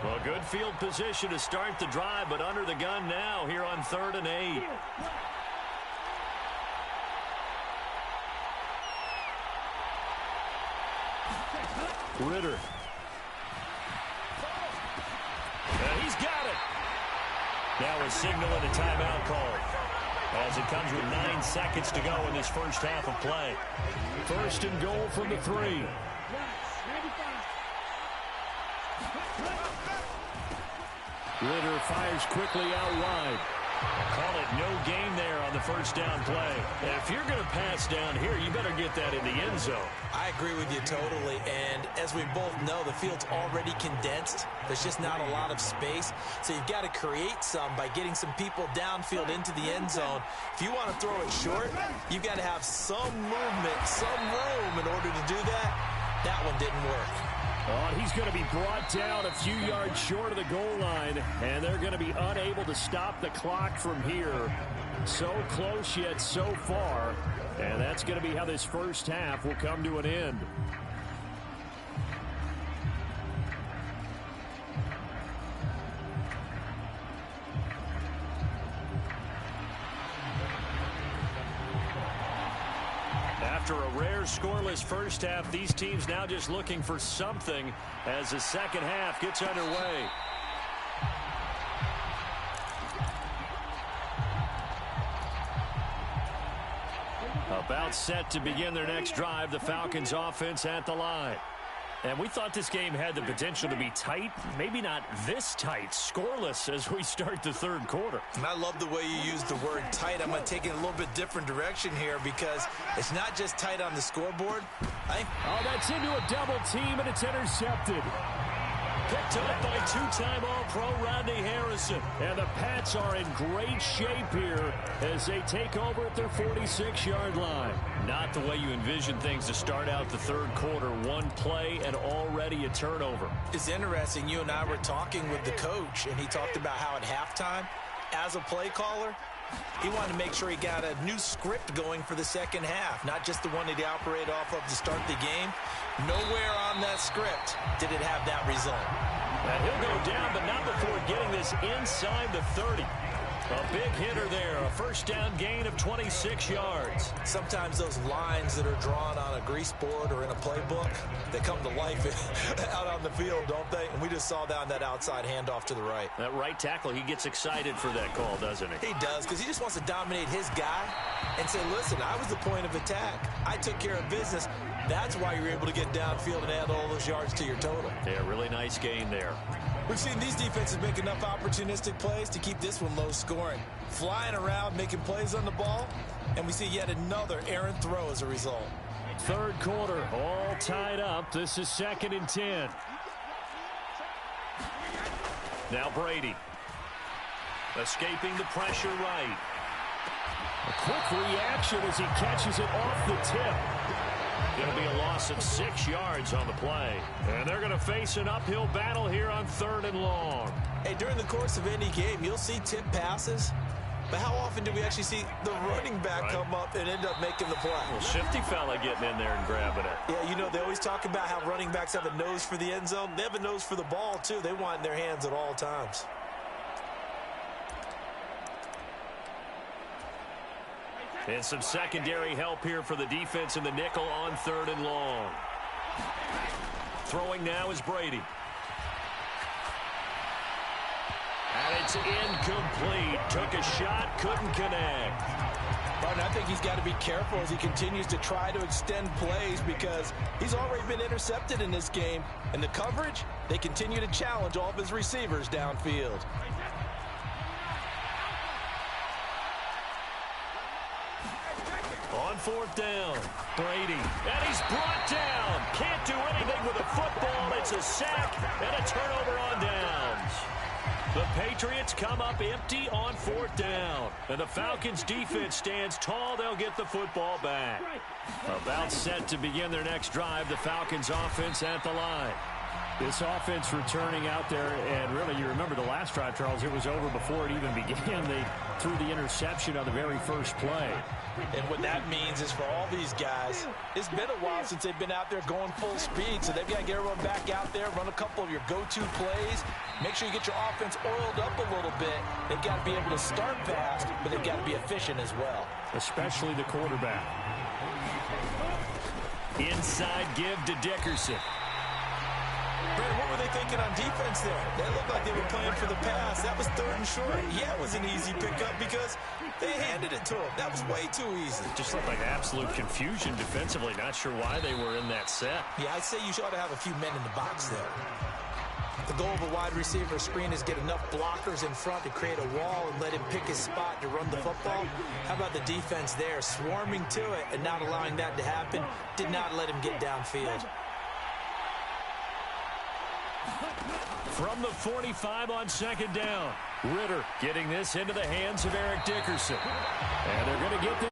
Well, good field position to start the drive, but under the gun now here on 3rd and 8. Ritter. And he's got it. Now a signal and a timeout call as it comes with 9 seconds to go in this first half of play. 1st and goal from the 3. Ritter fires quickly out wide. Call it no gain there on the first down play. And if you're going to pass down here, you better get that in the end zone. I agree with you totally, and as we both know, the field's already condensed. There's just not a lot of space, so you've got to create some by getting some people downfield into the end zone. If you want to throw it short, you've got to have some movement, some room in order to do that. That one didn't work. Oh, he's going to be brought down a few yards short of the goal line, and they're going to be unable to stop the clock from here. So close yet so far, and that's going to be how this first half will come to an end. After a rare scoreless first half, these teams now just looking for something as the second half gets underway. About set to begin their next drive, the Falcons offense at the line. And we thought this game had the potential to be tight, maybe not this tight, scoreless as we start the 3rd quarter. And I love the way you use the word tight. I'm going to take it a little bit different direction here because it's not just tight on the scoreboard. Oh, that's into a double team, and it's intercepted. Picked up by 2-time All-Pro Rodney Harrison. And the Pats are in great shape here as they take over at their 46-yard line. Not the way you envision things to start out the 3rd quarter. One play and already a turnover. It's interesting. You and I were talking with the coach, and he talked about how at halftime, as a play caller, he wanted to make sure he got a new script going for the second half, not just the one that he operated off of to start the game. Nowhere on that script did it have that result. And he'll go down, but not before getting this inside the 30. A big hitter there, a first down gain of 26 yards. Sometimes those lines that are drawn on a grease board or in a playbook, they come to life out on the field, don't they? And we just saw down that outside handoff to the right. That right tackle, he gets excited for that call, doesn't he? He does, because he just wants to dominate his guy and say, listen, I was the point of attack. I took care of business. That's why you're able to get downfield and add all those yards to your total. Yeah, really nice gain there. We've seen these defenses make enough opportunistic plays to keep this one low scoring. Flying around, making plays on the ball, and we see yet another errant throw as a result. Third quarter, all tied up. This is 2nd and 10. Now Brady. Escaping the pressure right. A quick reaction as he catches it off the tip. It'll be a loss of 6 yards on the play. And they're going to face an uphill battle here on 3rd and long. Hey, during the course of any game, you'll see tip passes. But how often do we actually see the running back come up and end up making the play? Well, shifty fella getting in there and grabbing it. Yeah, you know, they always talk about how running backs have a nose for the end zone. They have a nose for the ball, too. They want it in their hands at all times. And some secondary help here for the defense in the nickel on 3rd and long. Throwing now is Brady. And it's incomplete. Took a shot, couldn't connect. Martin, I think he's got to be careful as he continues to try to extend plays because he's already been intercepted in this game. And the coverage, they continue to challenge all of his receivers downfield. On 4th down, Brady. And he's brought down. Can't do anything with a football. It's a sack and a turnover on downs. The Patriots come up empty on 4th down. And the Falcons defense stands tall. They'll get the football back. About set to begin their next drive. The Falcons offense at the line. This offense returning out there, and really, you remember the last drive, Charles, it was over before it even began. They threw the interception on the very first play. And what that means is for all these guys, it's been a while since they've been out there going full speed, so they've got to get everyone back out there, run a couple of your go-to plays, make sure you get your offense oiled up a little bit. They've got to be able to start fast, but they've got to be efficient as well. Especially the quarterback. Inside give to Dickerson. Brandon, what were they thinking on defense there? They looked like they were playing for the pass. That was 3rd and short. Yeah, it was an easy pickup because they handed it to him. That was way too easy. Just looked like absolute confusion defensively. Not sure why they were in that set. Yeah, I'd say you ought to have a few men in the box there. The goal of a wide receiver screen is get enough blockers in front to create a wall and let him pick his spot to run the football. How about the defense there, swarming to it and not allowing that to happen? Did not let him get downfield. From the 45 on 2nd down. Ritter getting this into the hands of Eric Dickerson. And they're going to get this.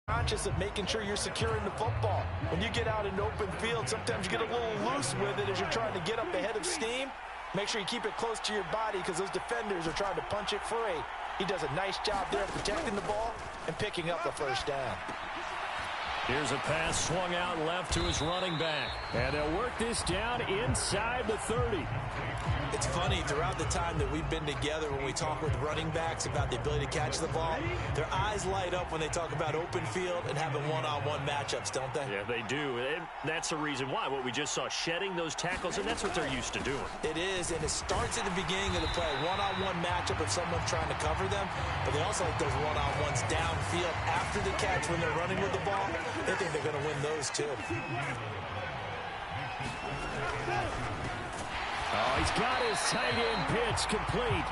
Conscious of making sure you're securing the football. When you get out in open field, sometimes you get a little loose with it as you're trying to get up ahead of steam. Make sure you keep it close to your body because those defenders are trying to punch it free. He does a nice job there protecting the ball and picking up the 1st down. Here's a pass swung out left to his running back. And they'll work this down inside the 30. It's funny, throughout the time that we've been together, when we talk with running backs about the ability to catch the ball, their eyes light up when they talk about open field and having one-on-one matchups, don't they? Yeah, they do. And that's the reason why. What we just saw, shedding those tackles, and that's what they're used to doing. It is, and it starts at the beginning of the play. One-on-one matchup if someone's trying to cover them, but they also like those one-on-ones downfield after the catch when they're running with the ball. They think they're going to win those, too. Oh, he's got his tight end pitch complete.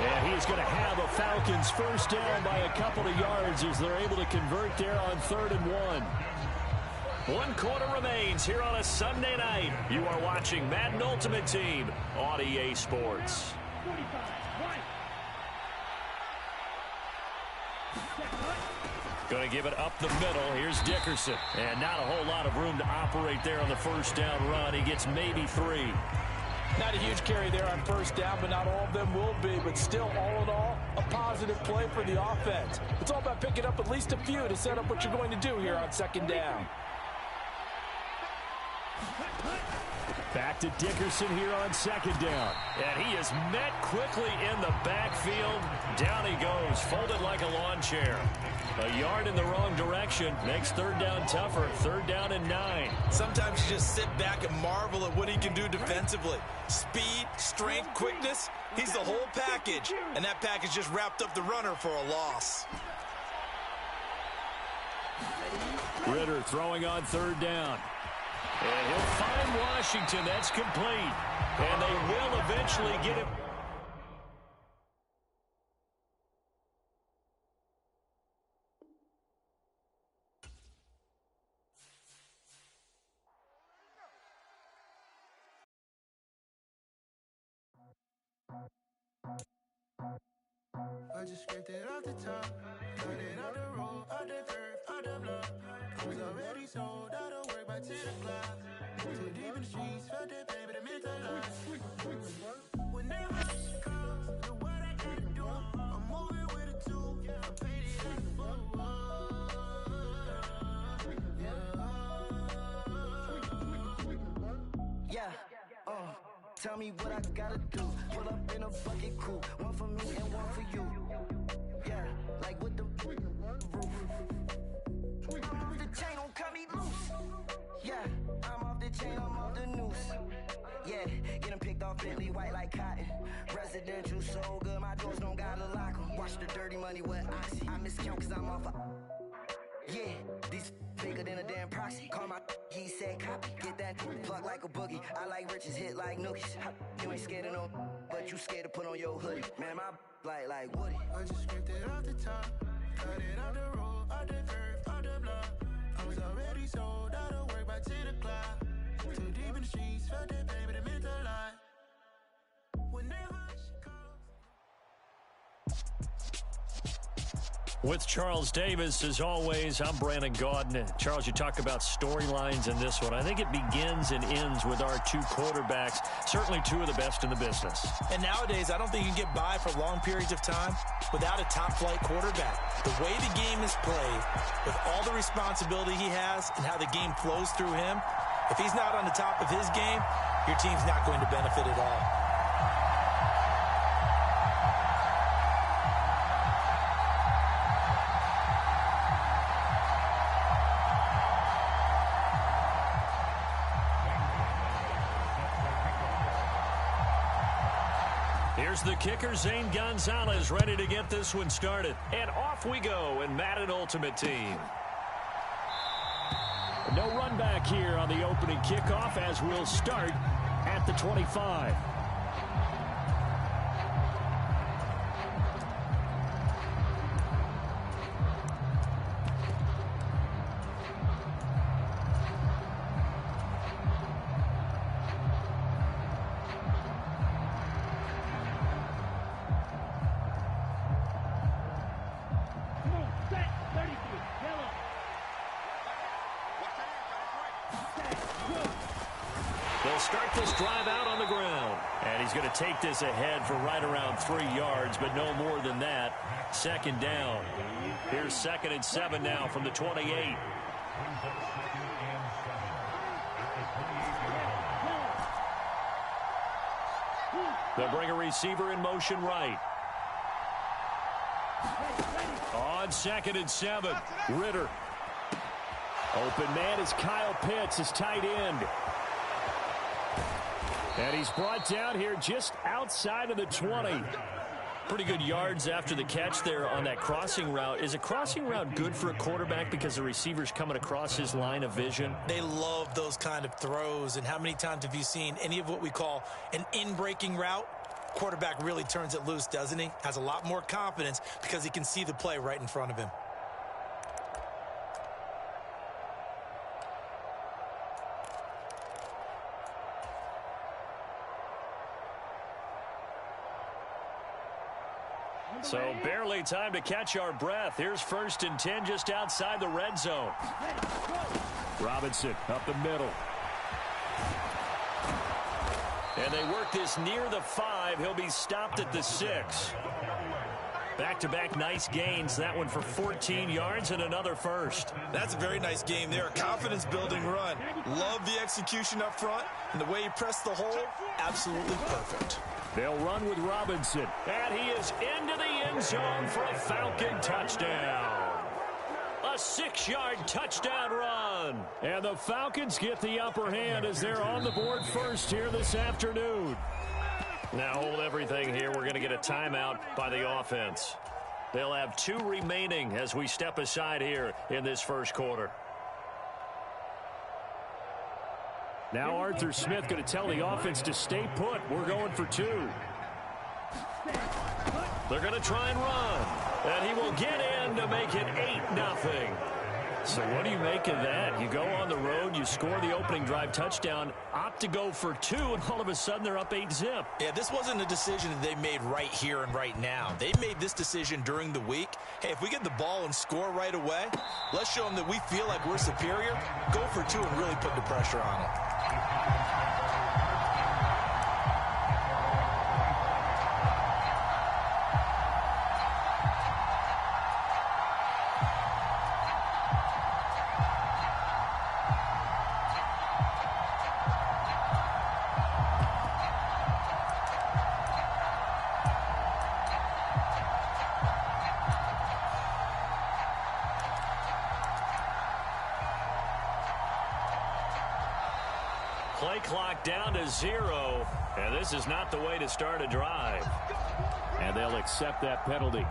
And he's going to have a Falcons 1st down by a couple of yards as they're able to convert there on 3rd and 1. 1 quarter remains here on a Sunday night. You are watching Madden Ultimate Team on EA Sports. Going to give it up the middle. Here's Dickerson. And not a whole lot of room to operate there on the 1st down run. He gets maybe 3. Not a huge carry there on 1st down, but not all of them will be. But still, all in all, a positive play for the offense. It's all about picking up at least a few to set up what you're going to do here on 2nd down. Back to Dickerson here on second down. And he is met quickly in the backfield. Down he goes, folded like a lawn chair. A yard in the wrong direction makes third down tougher. Third down and 9. Sometimes you just sit back and marvel at what he can do defensively. Speed, strength, quickness. He's the whole package. And that package just wrapped up the runner for a loss. Ritter throwing on third down. And he'll find Washington. That's complete. And they will eventually get him. I just scraped it off the top, cut it off the road, off the curve, off the block. I was already sold out of work by 10 o'clock. Too deep in the streets, felt that pain, but it meant a lot. Whenever she calls, know what I gotta do. I'm moving with a tool, I'm painted like a fool. Yeah, tell me what I gotta do. Pull up in a bucket coupe, one for me and one for you. Yeah, like with the roof. I'm off the chain, don't cut me loose. Yeah, I'm off the chain, I'm off the noose. Yeah, getting picked off Bentley white like cotton. Residential so good, my doors don't gotta lock 'em. Watch the dirty money with Oxy. I miscount cause I'm off yeah, these bigger than a damn proxy. Call my he said copy. Get that plug like a boogie. I like riches, hit like nookies. You ain't scared of no, but you scared to put on your hoodie. Man, my like Woody. I just scraped it off the top, cut it off the road, off the curve, off the block. I was already sold out of work by 10 o'clock. Too deep in the streets, felt that pain, but it meant a lot. Whenever she calls. With Charles Davis, as always, I'm Brandon Gaudin. Charles, you talk about storylines in this one. I think it begins and ends with our two quarterbacks, certainly two of the best in the business. And nowadays, I don't think you can get by for long periods of time without a top-flight quarterback. The way the game is played, with all the responsibility he has and how the game flows through him, if he's not on the top of his game, your team's not going to benefit at all. Here's the kicker, Zane Gonzalez, ready to get this one started. And off we go in Madden Ultimate Team. No run back here on the opening kickoff as we'll start at the 25. They'll start this drive out on the ground. And he's going to take this ahead for right around 3 yards, but no more than that. Second down. Here's 2nd and 7 now from the 28. They'll bring a receiver in motion right. On 2nd and 7, Ritter. Open man is Kyle Pitts, his tight end. And he's brought down here just outside of the 20. Pretty good yards after the catch there on that crossing route. Is a crossing route good for a quarterback because the receiver's coming across his line of vision? They love those kind of throws. And how many times have you seen any of what we call an in-breaking route? Quarterback really turns it loose, doesn't he? Has a lot more confidence because he can see the play right in front of him. So barely time to catch our breath. Here's 1st and 10 just outside the red zone. Robinson up the middle. And they work this near the 5. He'll be stopped at the 6. Back-to-back nice gains. That one for 14 yards and another first. That's a very nice game there. A confidence-building run. Love the execution up front, and the way he pressed the hole, absolutely perfect. They'll run with Robinson. And he is into the end zone for a Falcon touchdown. A 6-yard touchdown run. And the Falcons get the upper hand as they're on the board first here this afternoon. Now hold everything here. We're going to get a timeout by the offense. They'll have 2 remaining as we step aside here in this first quarter. Now Arthur Smith going to tell the offense to stay put. We're going for 2. They're going to try and run. And he will get in to make it 8-0. So what do you make of that? You go on the road, you score the opening drive touchdown, opt to go for 2, and all of a sudden they're up 8-zip. Yeah, this wasn't a decision that they made right here and right now. They made this decision during the week. Hey, if we get the ball and score right away, let's show them that we feel like we're superior. Go for 2 and really put the pressure on them. Play clock down to 0, and this is not the way to start a drive. And they'll accept that penalty.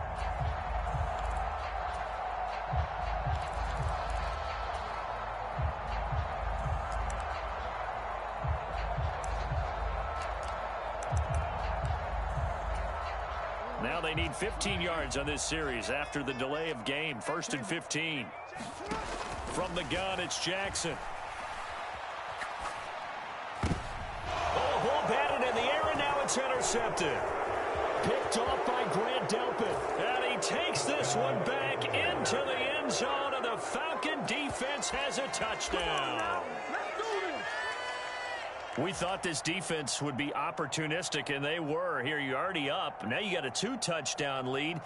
Now they need 15 yards on this series after the delay of game. 1st and 15. From the gun, it's Jackson. Intercepted. Picked off by Grant Delpit. And he takes this one back into the end zone, and the Falcon defense has a touchdown. We thought this defense would be opportunistic, and they were. Here, you're already up. Now you got a 2-touchdown lead.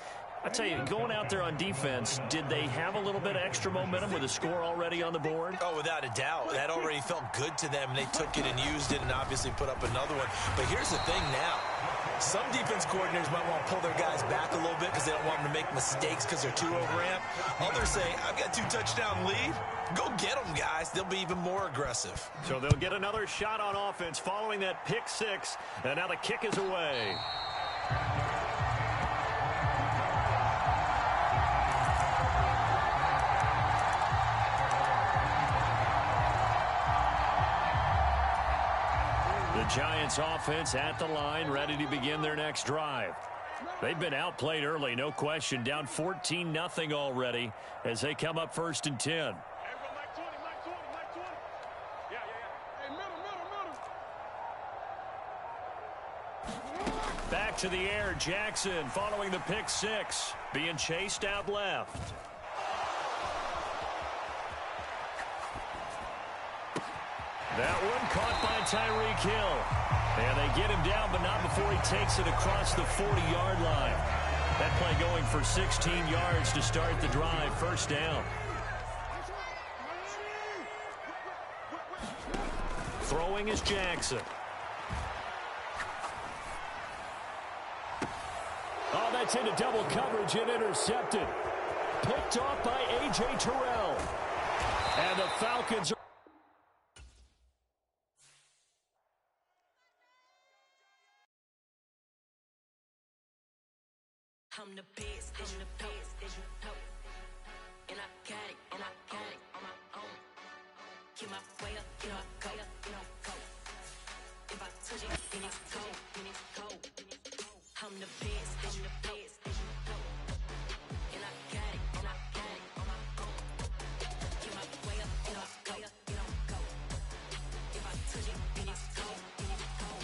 I tell you, going out there on defense, did they have a little bit of extra momentum with a score already on the board? Oh, without a doubt. That already felt good to them. They took it and used it and obviously put up another one. But here's the thing now. Some defense coordinators might want to pull their guys back a little bit because they don't want them to make mistakes because they're too overamped. Others say, I've got 2-touchdown lead. Go get them, guys. They'll be even more aggressive. So they'll get another shot on offense following that pick 6. And now the kick is away. The Giants offense at the line, ready to begin their next drive. They've been outplayed early, no question. Down 14-0 already as they come up 1st and 10. Back to the air, Jackson following the pick 6, being chased out left. That one caught by Tyreek Hill. And they get him down, but not before he takes it across the 40-yard line. That play going for 16 yards to start the drive. 1st down. Throwing is Jackson. Oh, that's into double coverage and intercepted. Picked off by A.J. Terrell. And the Falcons are... I'm the best, I'm the best, as you know. And I got it, and I got it on my own. Get my way up, you know I go, you know go. If I touch it, then it's cold, then it's cold. I'm the best, I'm the best, as you know. And I got it, and I got it on my own. Get my way up, you know I go, you know go. If I touch it, then it's cold, then it's cold.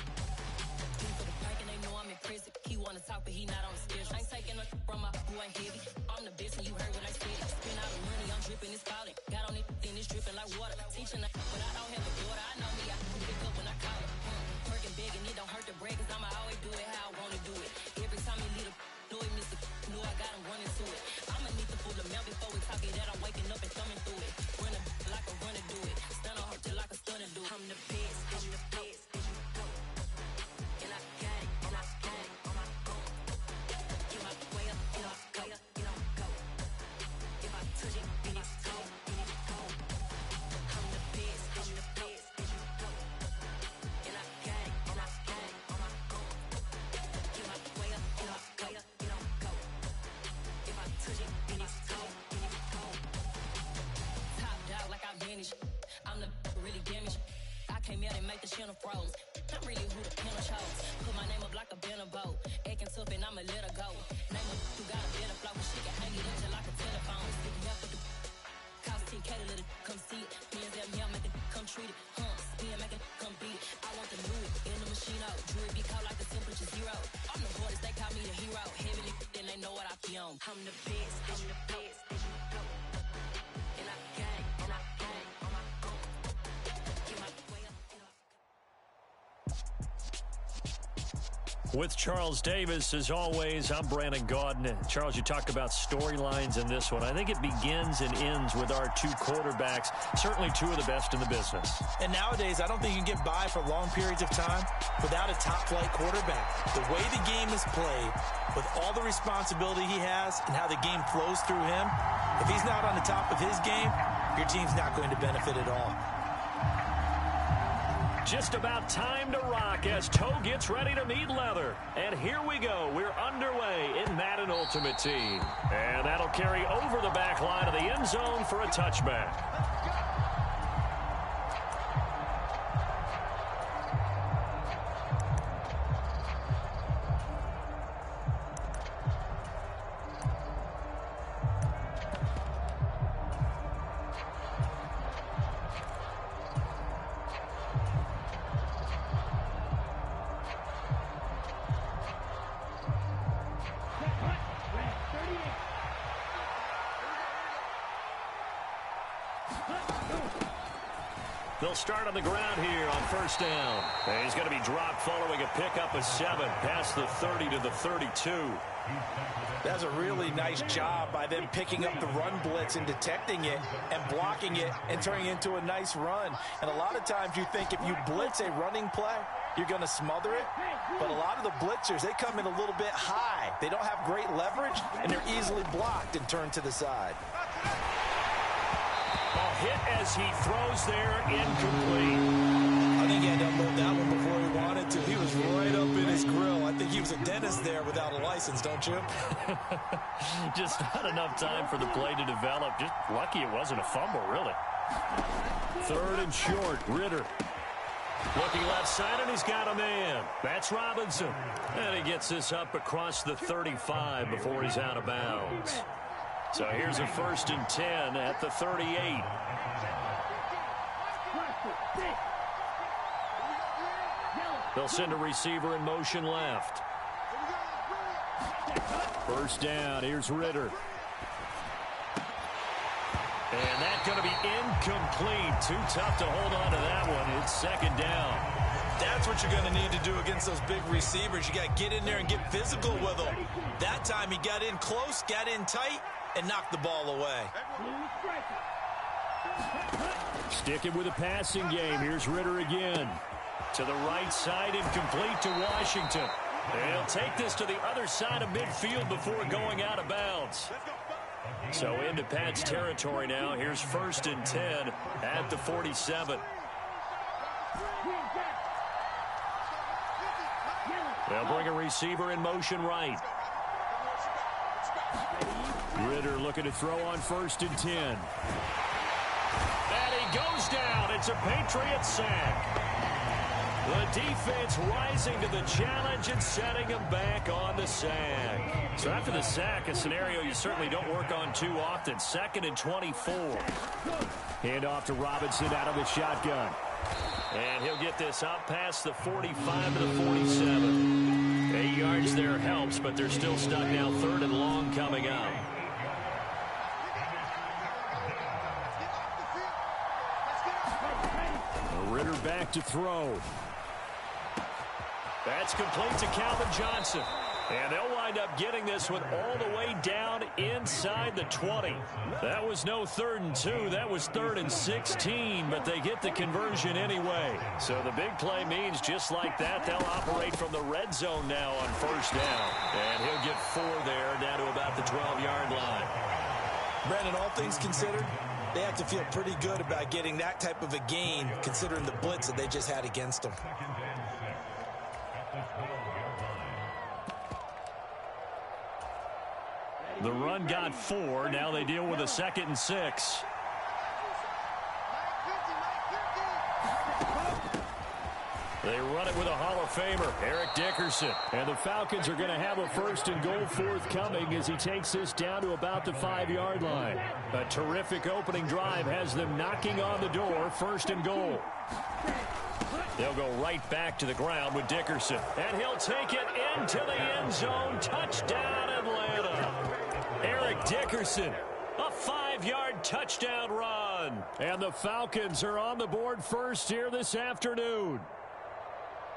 He for the prank and they know I'm in prison. He wanna talk, but he not on the schedule. I ain't taking a from my who ain't heavy. I'm the best and you make the channel froze. I'm really who the panel chose. Put my name up like a banner boat. Acting tough and I'ma let her go. Name her who got a better flow. She can hang it up just like a telephone. Stick up with the cost TK to let it come see it. Me and them here make it come treat it. Spin make it come beat it. I want the new in the machine out. Jewelry be cold like the temperature 0. I'm the hardest, they call me the hero. Heavily, then they know what I be on. I'm the best, I'm the best. And I gang on my own. Get my way up. With Charles Davis, as always, I'm Brandon Gaudin. Charles, you talked about storylines in this one. I think it begins and ends with our two quarterbacks, certainly two of the best in the business. And nowadays, I don't think you can get by for long periods of time without a top-flight quarterback. The way the game is played, with all the responsibility he has and how the game flows through him, if he's not on the top of his game, your team's not going to benefit at all. Just about time to rock as Toe gets ready to meet leather. And here we go. We're underway in Madden Ultimate Team. And that'll carry over the back line of the end zone for a touchback. They'll start on the ground here on first down. And he's going to be dropped following a pickup of 7 past the 30 to the 32. That's a really nice job by them picking up the run blitz and detecting it and blocking it and turning it into a nice run. And a lot of times you think if you blitz a running play, you're going to smother it. But a lot of the blitzers, they come in a little bit high. They don't have great leverage, and they're easily blocked and turned to the side. Hit as he throws there, incomplete. I think he had to unload that one before he wanted to. He was right up in his grill. I think he was a dentist there without a license, don't you? Just not enough time for the play to develop. Just lucky it wasn't a fumble, really. 3rd and short, Ritter. Looking left side, and he's got a man. That's Robinson. And he gets this up across the 35 before he's out of bounds. So here's a 1st and 10 at the 38. They'll send a receiver in motion left. 1st down. Here's Ritter. And that's going to be incomplete. Too tough to hold on to that one. It's 2nd down. That's what you're going to need to do against those big receivers. You got to get in there and get physical with them. That time he got in close, got in tight, and knocked the ball away. Sticking with a passing game. Here's Ritter again. To the right side, incomplete to Washington. They'll take this to the other side of midfield before going out of bounds. So into Pat's territory now. Here's 1st and 10 at the 47. They'll bring a receiver in motion right. Ritter looking to throw on 1st and 10. And he goes down. It's a Patriot sack. The defense rising to the challenge and setting him back on the sack. So after the sack, a scenario you certainly don't work on too often. 2nd and 24. Hand off to Robinson out of the shotgun. And he'll get this up past the 45 to the 47. 8 yards there helps, but they're still stuck now. 3rd and long coming up. Ritter back to throw. That's complete to Calvin Johnson. And they'll wind up getting this one all the way down inside the 20. That was no 3rd and 2. That was 3rd and 16, but they get the conversion anyway. So the big play means just like that, they'll operate from the red zone now on 1st down. And he'll get 4 there, down to about the 12-yard line. Brandon, all things considered, they have to feel pretty good about getting that type of a gain, considering the blitz that they just had against them. The run got 4. Now they deal with a 2nd and 6. They run it with a Hall of Famer, Eric Dickerson. And the Falcons are going to have a 1st and goal forthcoming as he takes this down to about the 5-yard line. A terrific opening drive has them knocking on the door, 1st and goal. They'll go right back to the ground with Dickerson. And he'll take it into the end zone. Touchdown, Atlanta. Eric Dickerson, a 5-yard touchdown run. And the Falcons are on the board first here this afternoon.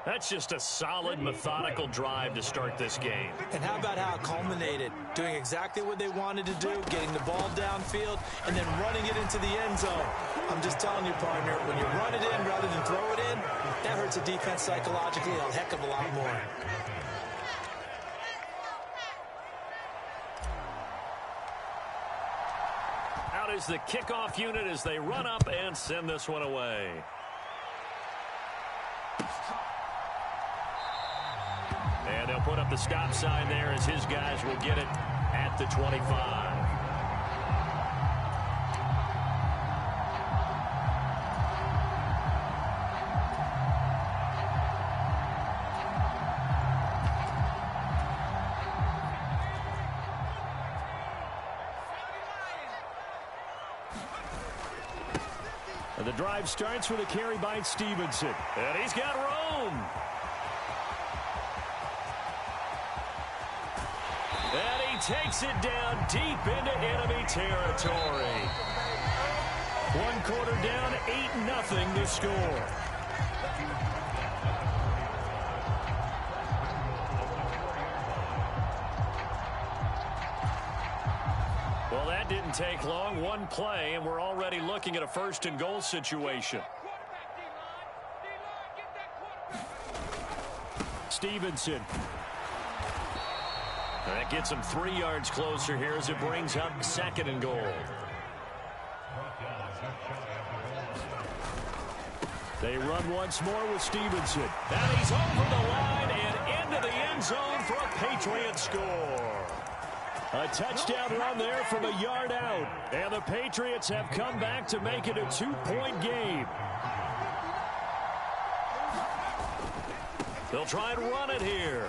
That's just a solid, methodical drive to start this game. And how about how it culminated? Doing exactly what they wanted to do, getting the ball downfield, and then running it into the end zone. I'm just telling you, partner, when you run it in rather than throw it in, that hurts a defense psychologically a heck of a lot more. Out is the kickoff unit as they run up and send this one away. And they'll put up the stop sign there as his guys will get it at the 25. And the drive starts with a carry by Stevenson. And he's got room. And he takes it down deep into enemy territory. 1 quarter down, 8-0 to score. Well, that didn't take long. 1 play, and we're already looking at a 1st and goal situation. Stevenson. That gets him 3 yards closer here as it brings up 2nd and goal. They run once more with Stevenson. And he's over the line and into the end zone for a Patriot score. A touchdown run there from a yard out. And the Patriots have come back to make it a 2-point game. They'll try and run it here.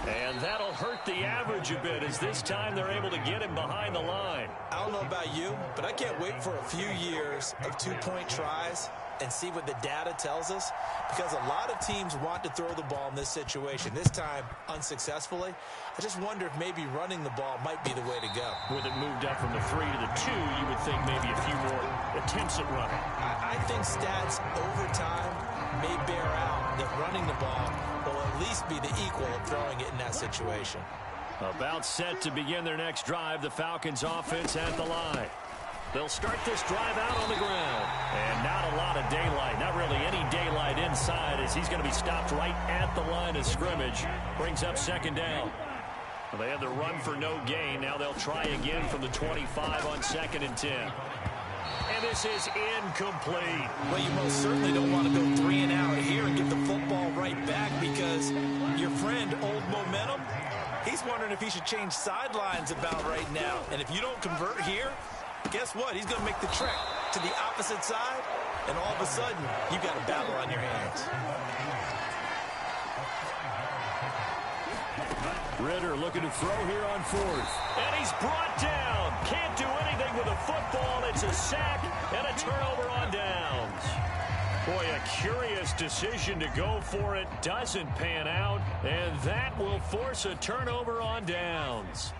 And that'll hurt the average a bit as this time they're able to get him behind the line. I don't know about you, but I can't wait for a few years of 2-point tries and see what the data tells us, because a lot of teams want to throw the ball in this situation. This time, unsuccessfully. I just wonder if maybe running the ball might be the way to go. With it moved up from the 3 to the 2, you would think maybe a few more attempts at running. I think stats over time may bear out that running the ball will at least be the equal of throwing it in that situation. About set to begin their next drive, the Falcons offense at the line. They'll start this drive out on the ground. And not a lot of daylight, not really any daylight inside as he's going to be stopped right at the line of scrimmage. Brings up 2nd down. Well, they had the run for no gain. Now they'll try again from the 25 on 2nd and 10. And this is incomplete. Well, you most certainly don't want to go 3 and out here and get the football right back, because your friend, Old Momentum, he's wondering if he should change sidelines about right now. And if you don't convert here, guess what? He's going to make the trek to the opposite side, and all of a sudden, you've got a battle on your hands. Ritter looking to throw here on 4th. And he's brought down. Can't do anything with the football. It's a sack and a turnover on downs. Boy, a curious decision to go for it. Doesn't pan out, and that will force a turnover on downs.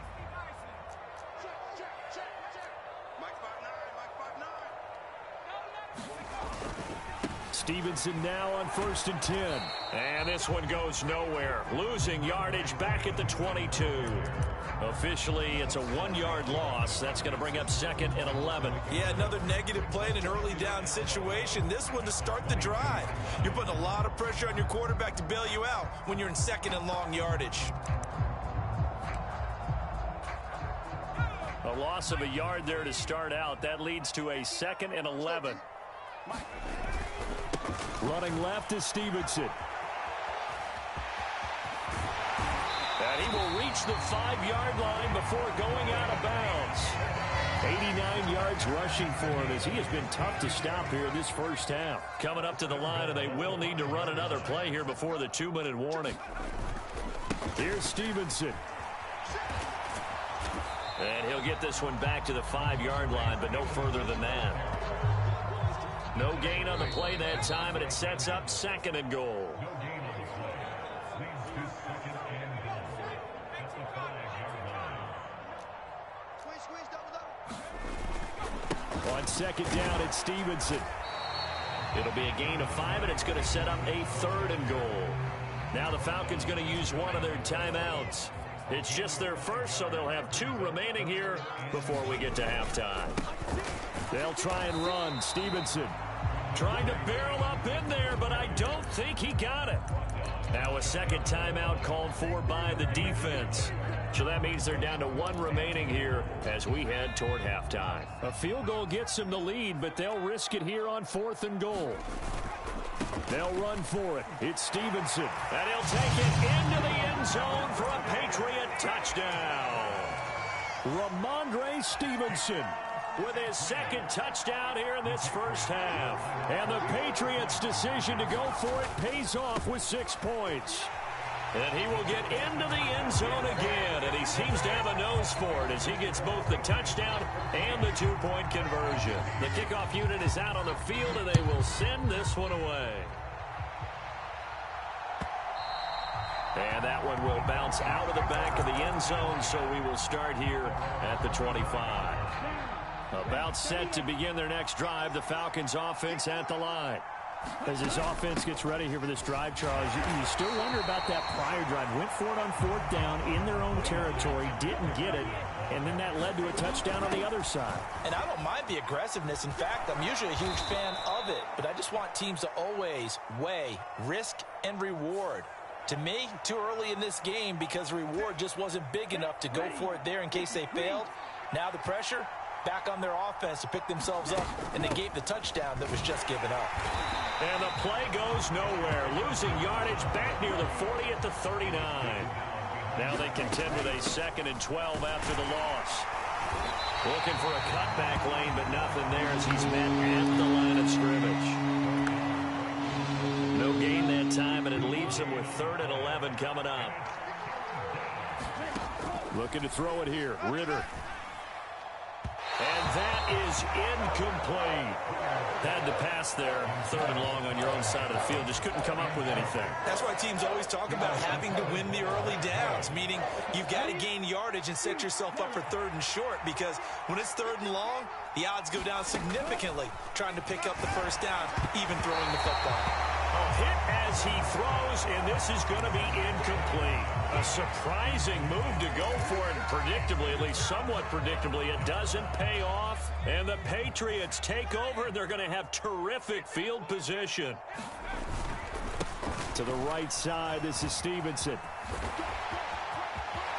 Stevenson now on 1st and 10. And this one goes nowhere. Losing yardage back at the 22. Officially, it's a 1-yard loss. That's going to bring up 2nd and 11. Yeah, another negative play in an early down situation. This one to start the drive. You're putting a lot of pressure on your quarterback to bail you out when you're in 2nd and long yardage. A loss of a yard there to start out. That leads to a 2nd and 11. Running left is Stevenson. And he will reach the 5-yard line before going out of bounds. 89 yards rushing for him as he has been tough to stop here in this first half. Coming up to the line, and they will need to run another play here before the 2-minute warning. Here's Stevenson. And he'll get this one back to the 5-yard line, but no further than that. No gain on the play that time, and it sets up 2nd and goal. On 2nd down, it's Stevenson. It'll be a gain of 5, and it's going to set up a 3rd and goal. Now the Falcons going to use one of their timeouts. It's just their first, so they'll have 2 remaining here before we get to halftime. They'll try and run. Stevenson trying to barrel up in there, but I don't think he got it. Now a 2nd timeout called for by the defense. So that means they're down to 1 remaining here as we head toward halftime. A field goal gets them the lead, but they'll risk it here on 4th and goal. They'll run for it. It's Stevenson. And he'll take it into the end zone for a Patriot touchdown. Ramondre Stevenson with his 2nd touchdown here in this first half. And the Patriots' decision to go for it pays off with 6 points. And he will get into the end zone again, and he seems to have a nose for it as he gets both the touchdown and the 2-point conversion. The kickoff unit is out on the field, and they will send this one away. And that one will bounce out of the back of the end zone, so we will start here at the 25. About set to begin their next drive, the Falcons offense at the line. As this offense gets ready here for this drive, Charles, you still wonder about that prior drive. Went for it on 4th down in their own territory, didn't get it, and then that led to a touchdown on the other side. And I don't mind the aggressiveness. In fact, I'm usually a huge fan of it, but I just want teams to always weigh risk and reward. To me, too early in this game because the reward just wasn't big enough to go for it there in case they failed. Now the pressure back on their offense to pick themselves up and negate the touchdown that was just given up. And the play goes nowhere. Losing yardage back near the 40 at the 39. Now they contend with a 2nd and 12 after the loss. Looking for a cutback lane, but nothing there as he's met at the line of scrimmage. No gain that time, and it leaves him with 3rd and 11 coming up. Looking to throw it here. Ritter. And that is incomplete. Had to pass there, 3rd and long on your own side of the field. Just couldn't come up with anything. That's why teams always talk about having to win the early downs, meaning you've got to gain yardage and set yourself up for 3rd and short, because when it's 3rd and long, the odds go down significantly trying to pick up the first down, even throwing the football. A hit as he throws, and this is going to be incomplete. A surprising move to go for it, and predictably, at least somewhat predictably, it doesn't pay off. And the Patriots take over, and they're going to have terrific field position. To the right side, this is Stevenson.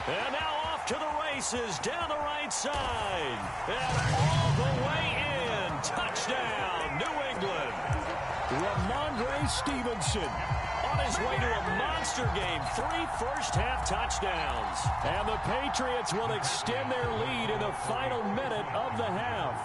And now off to the races, down the right side. And all the way in. Touchdown, New England. Ramondre Stevenson on his way to a monster game. 3 first-half touchdowns. And the Patriots will extend their lead in the final minute of the half.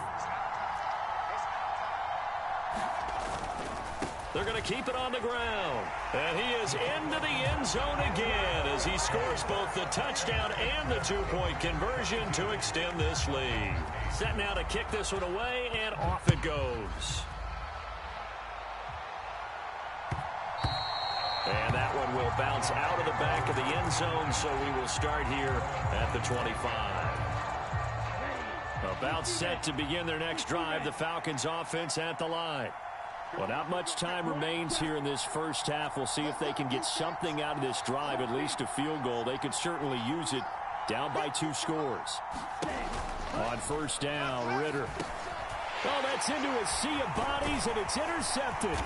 They're going to keep it on the ground. And he is into the end zone again as he scores both the touchdown and the 2-point conversion to extend this lead. Set now to kick this one away, and off it goes. And that one will bounce out of the back of the end zone, so we will start here at the 25. About set to begin their next drive, the Falcons offense at the line. Well, not much time remains here in this first half. We'll see if they can get something out of this drive, at least a field goal. They could certainly use it, down by 2 scores. On first down, Ritter. Oh, that's into a sea of bodies, and it's intercepted.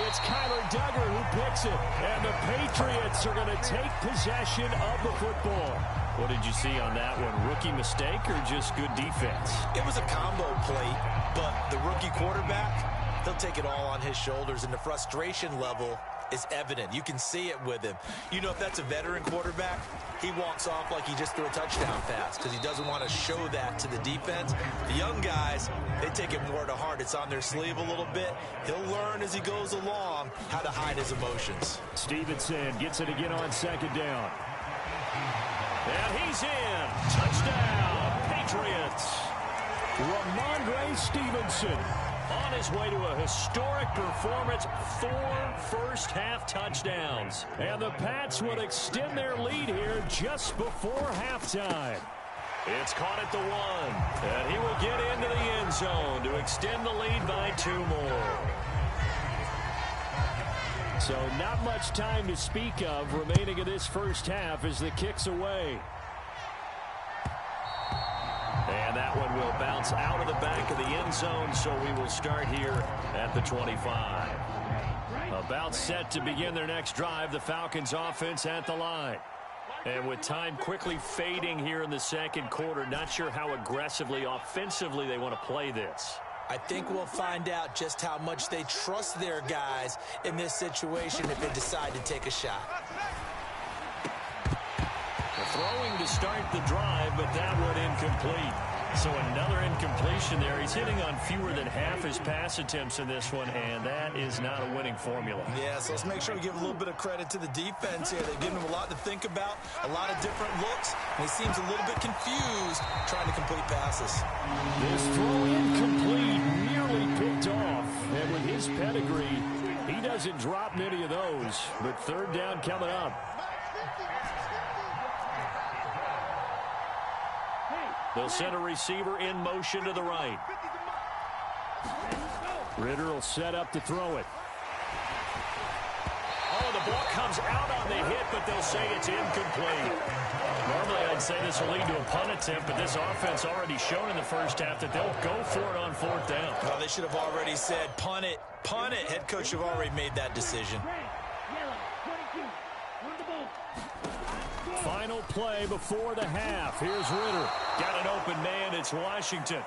It's Kyler Duggar who picks it, and the Patriots are going to take possession of the football. What did you see on that one? Rookie mistake or just good defense? It was a combo play, but the rookie quarterback, he'll take it all on his shoulders, and the frustration level is evident. You can see it with him. You know, if that's a veteran quarterback, he walks off like he just threw a touchdown pass because he doesn't want to show that to the defense. The young guys, they take it more to heart. It's on their sleeve a little bit. He'll learn as he goes along how to hide his emotions. Stevenson gets it again on second down. And he's in. Touchdown, Patriots. Ramondre Stevenson on his way to a historic performance, 4 first-half touchdowns. And the Pats would extend their lead here just before halftime. It's caught at the 1, and he will get into the end zone to extend the lead by 2 more. So not much time to speak of remaining in this first half as the kick's away. And that one will bounce out of the back of the end zone, so we will start here at the 25. About set to begin their next drive, the Falcons offense at the line. And with time quickly fading here in the second quarter, not sure how aggressively, offensively they want to play this. I think we'll find out just how much they trust their guys in this situation if they decide to take a shot. Throwing to start the drive, but that one incomplete. So another incompletion there. He's hitting on fewer than half his pass attempts in this one, and that is not a winning formula. Yeah, so let's make sure we give a little bit of credit to the defense here. They've given him a lot to think about, a lot of different looks, and he seems a little bit confused trying to complete passes. This throw incomplete, nearly picked off. And with his pedigree, he doesn't drop many of those. But third down coming up. They'll send a receiver in motion to the right. Ritter will set up to throw it. Oh, the ball comes out on the hit, but they'll say it's incomplete. Normally, I'd say this will lead to a punt attempt, but this offense already shown in the first half that they'll go for it on 4th down. Well, they should have already said, punt it, punt it. Head coach have already made that decision. Final play before the half. Here's Ritter. Got an open man. It's Washington.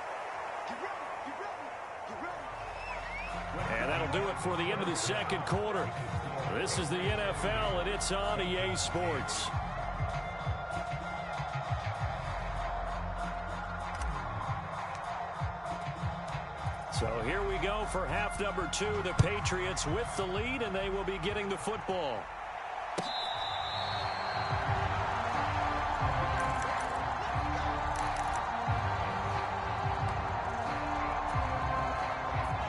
And that'll do it for the end of the second quarter. This is the NFL, and it's on EA Sports. So here we go for half number 2. The Patriots with the lead, and they will be getting the football.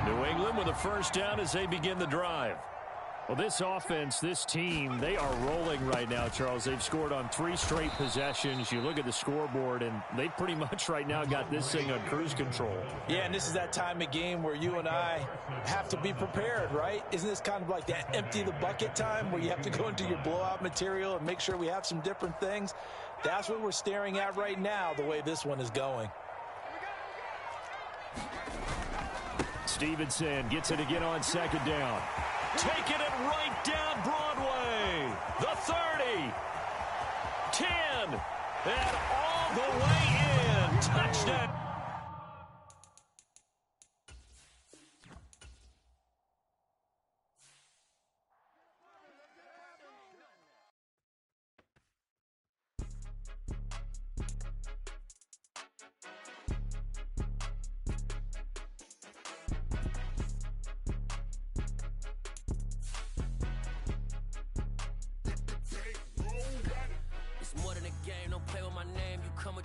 New England with a first down as they begin the drive. Well, this offense, this team, they are rolling right now, Charles. They've scored on 3 straight possessions. You look at the scoreboard, and they pretty much right now got this thing on cruise control. Yeah, and this is that time of game where you and I have to be prepared, right? Isn't this kind of like that empty the bucket time where you have to go into your blowout material and make sure we have some different things? That's what we're staring at right now, the way this one is going. Stevenson gets it again on second down. Taking it right down Broadway. The 30. 10. And all the way in. Touchdown.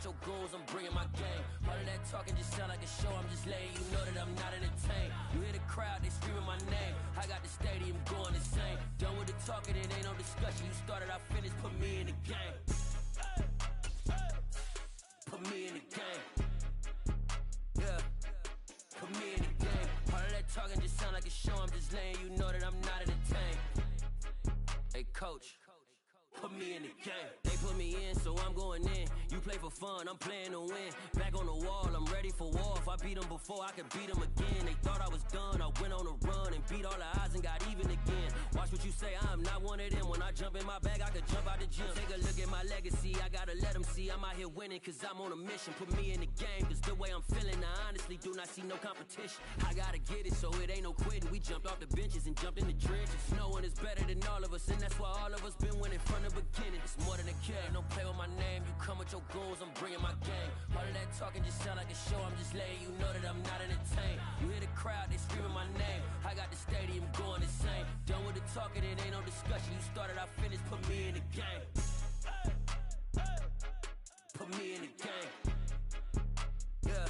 Your goals, I'm bringing my game. All of that talking just sound like a show. I'm just letting you know that I'm not entertained. You hear the crowd, they screaming my name. I got the stadium going insane. Done with the talking, it ain't no discussion. You started, I finished, put me in the game. Put me in the game. Yeah. Put me in the game. All of that talking just sound like a show. I'm just letting you know that I'm not entertained. Hey, coach. Put me in the game. They put me in, so I'm going in. You play for fun, I'm playing to win. Back on the wall, I'm ready for war. If I beat them before, I could beat them again. They thought I was done, I went on a run and beat all the odds and got even again. Watch what you say, I'm not one of them. When I jump in my bag, I could jump out the gym. Take a look at my legacy, I gotta let them see I'm out here winning, cause I'm on a mission. Put me in the game, cause the way I'm feeling, I honestly do not see no competition. I gotta get it, so it ain't no quitting. We jumped off the benches and jumped in the trenches. No one is better than all of us, and that's why all of us been winning from the beginning. It's more than a game, don't play with my name. You come with your goons, I'm bringing my game. All of that talking just sound like a show, I'm just letting you know that I'm not entertained. You hear the crowd, they screaming my name. I got the stadium going insane. Done with the talking, it ain't no discussion. You started, I finished, put me in the game. Put me in the game. Yeah,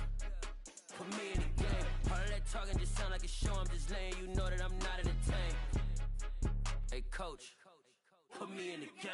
put me in the game. All of that talking just sound like a show, I'm just letting you know that I'm not entertained. Hey coach, put me in the game.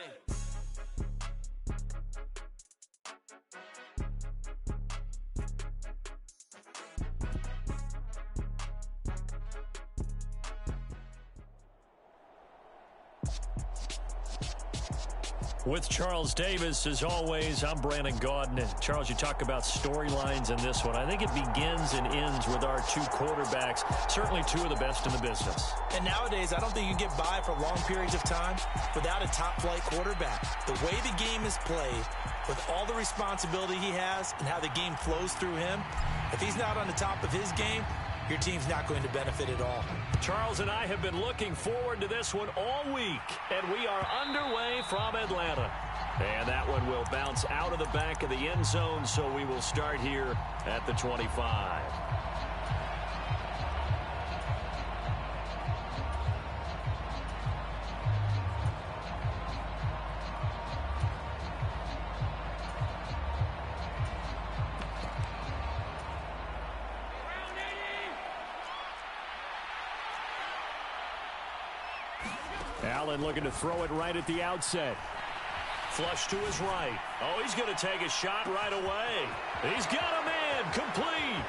With Charles Davis, as always, I'm Brandon Gaudin. And Charles, you talk about storylines in this one. I think it begins and ends with our two quarterbacks, certainly two of the best in the business. And nowadays, I don't think you can get by for long periods of time without a top-flight quarterback. The way the game is played, with all the responsibility he has and how the game flows through him, if he's not on the top of his game, your team's not going to benefit at all. Charles and I have been looking forward to this one all week, and we are underway from Atlanta. And that one will bounce out of the back of the end zone, so we will start here at the 25. Allen looking to throw it right at the outset. Flush to his right. Oh, he's going to take a shot right away. He's got a man. Complete.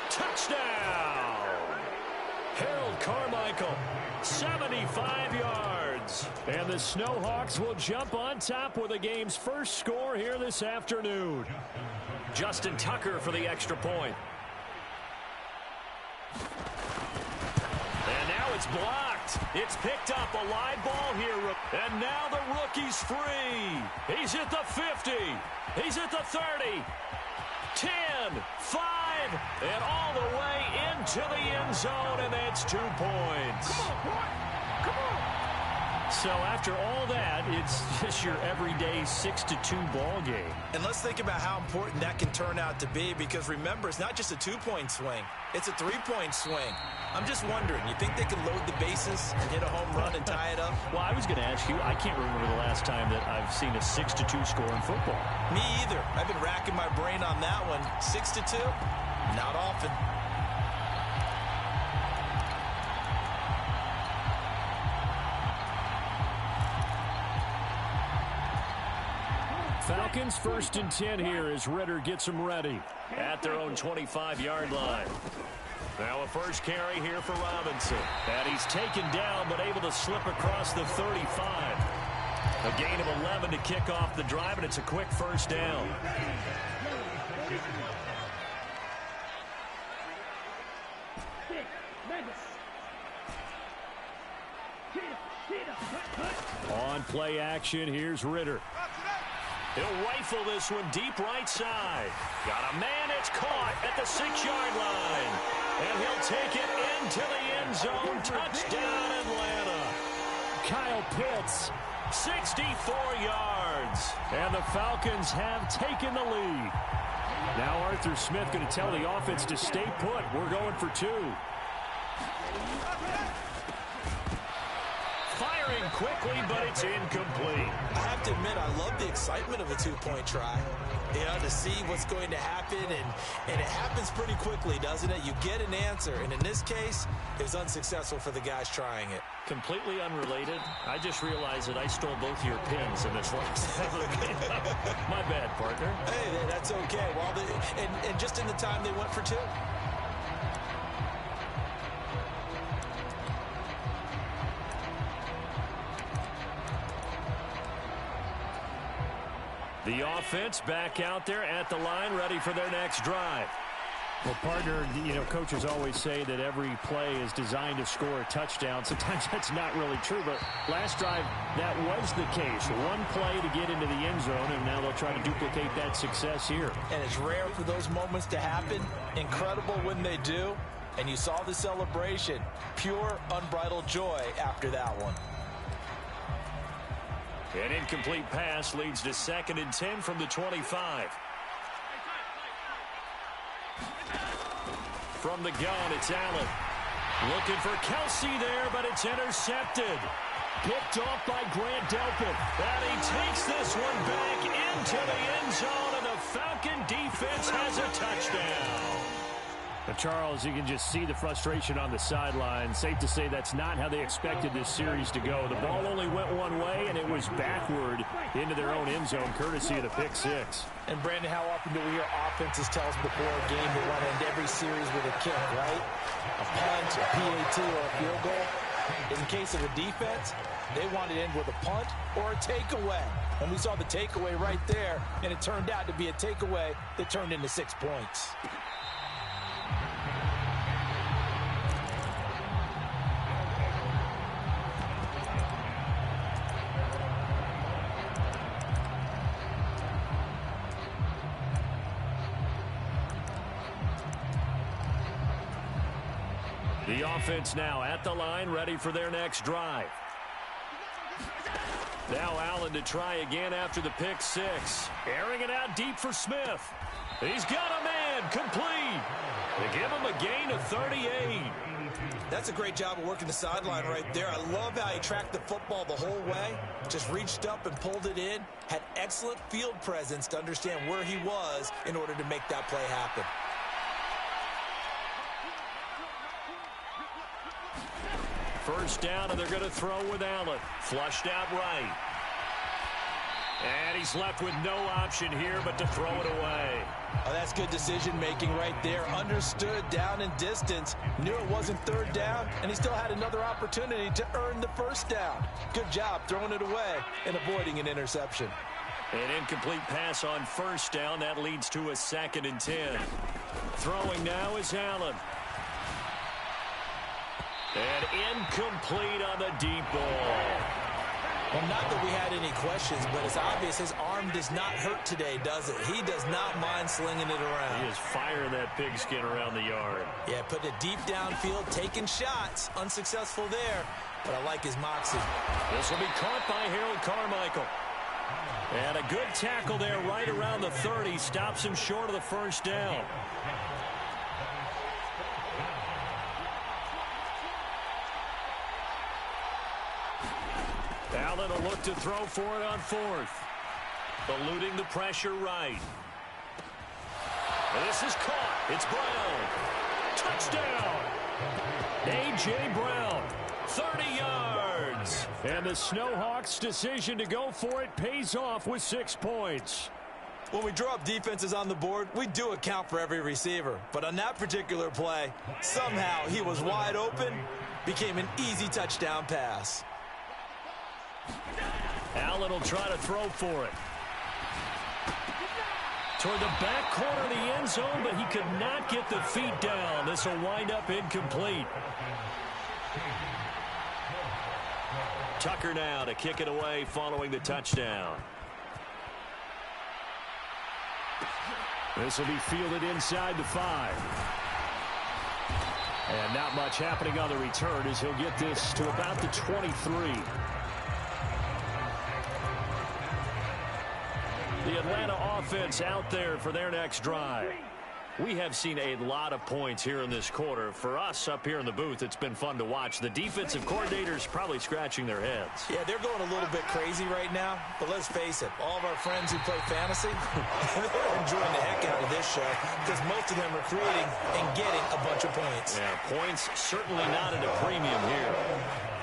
Touchdown. Harold Carmichael, 75 yards. And the Snowhawks will jump on top with the game's first score here this afternoon. Justin Tucker for the extra point. And now it's blocked. It's picked up, a live ball here. And now the rookie's free. He's at the 50. He's at the 30. 10, 5, and all the way into the end zone, and that's 2 points. Come on, boy. Come on. So after all that, it's just your everyday 6-2 ball game. And let's think about how important that can turn out to be, because remember, it's not just a 2-point swing. It's a 3-point swing. I'm just wondering, you think they can load the bases and hit a home run and tie it up? Well, I was going to ask you, I can't remember the last time that I've seen a 6-2 score in football. Me either. I've been racking my brain on that one. 6-2? Not often. Falcons 1st and 10 here as Ritter gets them ready. At their own 25-yard line. Now a first carry here for Robinson. And he's taken down but able to slip across the 35. A gain of 11 to kick off the drive, and it's a quick first down. On play action, here's Ritter. He'll rifle this one deep right side. Got a man, it's caught at the 6-yard line. And he'll take it into the end zone. Touchdown, Atlanta. Kyle Pitts. 64 yards. And the Falcons have taken the lead. Now Arthur Smith going to tell the offense to stay put. We're going for 2. Firing quickly, but it's incomplete. I have to admit, I love the excitement of a 2-point try. You know, to see what's going to happen, and it happens pretty quickly, doesn't it? You get an answer, and in this case, it was unsuccessful for the guys trying it. Completely unrelated. I just realized that I stole both of your pins in this last game. My bad, partner. Hey, that's okay. Well, and just in the time they went for 2. The offense back out there at the line, ready for their next drive. Well, partner, coaches always say that every play is designed to score a touchdown. Sometimes that's not really true, but last drive, that was the case. One play to get into the end zone, and now they'll try to duplicate that success here. And it's rare for those moments to happen. Incredible when they do. And you saw the celebration. Pure, unbridled joy after that one. An incomplete pass leads to 2nd and 10 from the 25. From the gun, it's Allen. Looking for Kelsey there, but it's intercepted. Picked off by Grant Delpit. And he takes this one back into the end zone, and the Falcon defense has a touchdown. But Charles, you can just see the frustration on the sideline. Safe to say that's not how they expected this series to go. The ball only went one way, and it was backward into their own end zone, courtesy of the pick six. And, Brandon, how often do we hear offenses tell us before a game they want to end every series with a kick, right? A punt, a PAT, or a field goal. In case of a defense, they want to end with a punt or a takeaway. And we saw the takeaway right there, and it turned out to be a takeaway that turned into 6 points. The offense now at the line, ready for their next drive. Now Allen to try again after the pick six. Airing it out deep for Smith. He's got a man, complete. They give him a gain of 38. That's a great job of working the sideline right there. I love how he tracked the football the whole way. Just reached up and pulled it in. Had excellent field presence to understand where he was in order to make that play happen. First down, and they're going to throw with Allen. Flushed out right. And he's left with no option here but to throw it away. Oh, that's good decision-making right there. Understood down and distance. Knew it wasn't third down, and he still had another opportunity to earn the first down. Good job throwing it away and avoiding an interception. An incomplete pass on first down. That leads to a 2nd and 10. Throwing now is Allen. And incomplete on the deep ball. Well, not that we had any questions, but it's obvious his arm does not hurt today, does it? He does not mind slinging it around. He is firing that pigskin around the yard. Yeah, putting it deep downfield, taking shots. Unsuccessful there, but I like his moxie. This will be caught by Harold Carmichael. And a good tackle there right around the 30. Stops him short of the first down. Allen will look to throw for it on 4th. Eluding the pressure right. This is caught. It's Brown. Touchdown. A.J. Brown. 30 yards. And the Snowhawks' decision to go for it pays off with 6 points. When we draw up defenses on the board, we do account for every receiver. But on that particular play, somehow he was wide open, became an easy touchdown pass. Allen will try to throw for it. Toward the back corner of the end zone, but he could not get the feet down. This will wind up incomplete. Tucker now to kick it away following the touchdown. This will be fielded inside the 5. And not much happening on the return as he'll get this to about the 23. The Atlanta offense out there for their next drive. We have seen a lot of points here in this quarter. For us up here in the booth, it's been fun to watch. The defensive coordinators probably scratching their heads. Yeah, they're going a little bit crazy right now. But let's face it, all of our friends who play fantasy, they're enjoying the heck out of this show because most of them are creating and getting a bunch of points. Yeah, points certainly not at a premium here.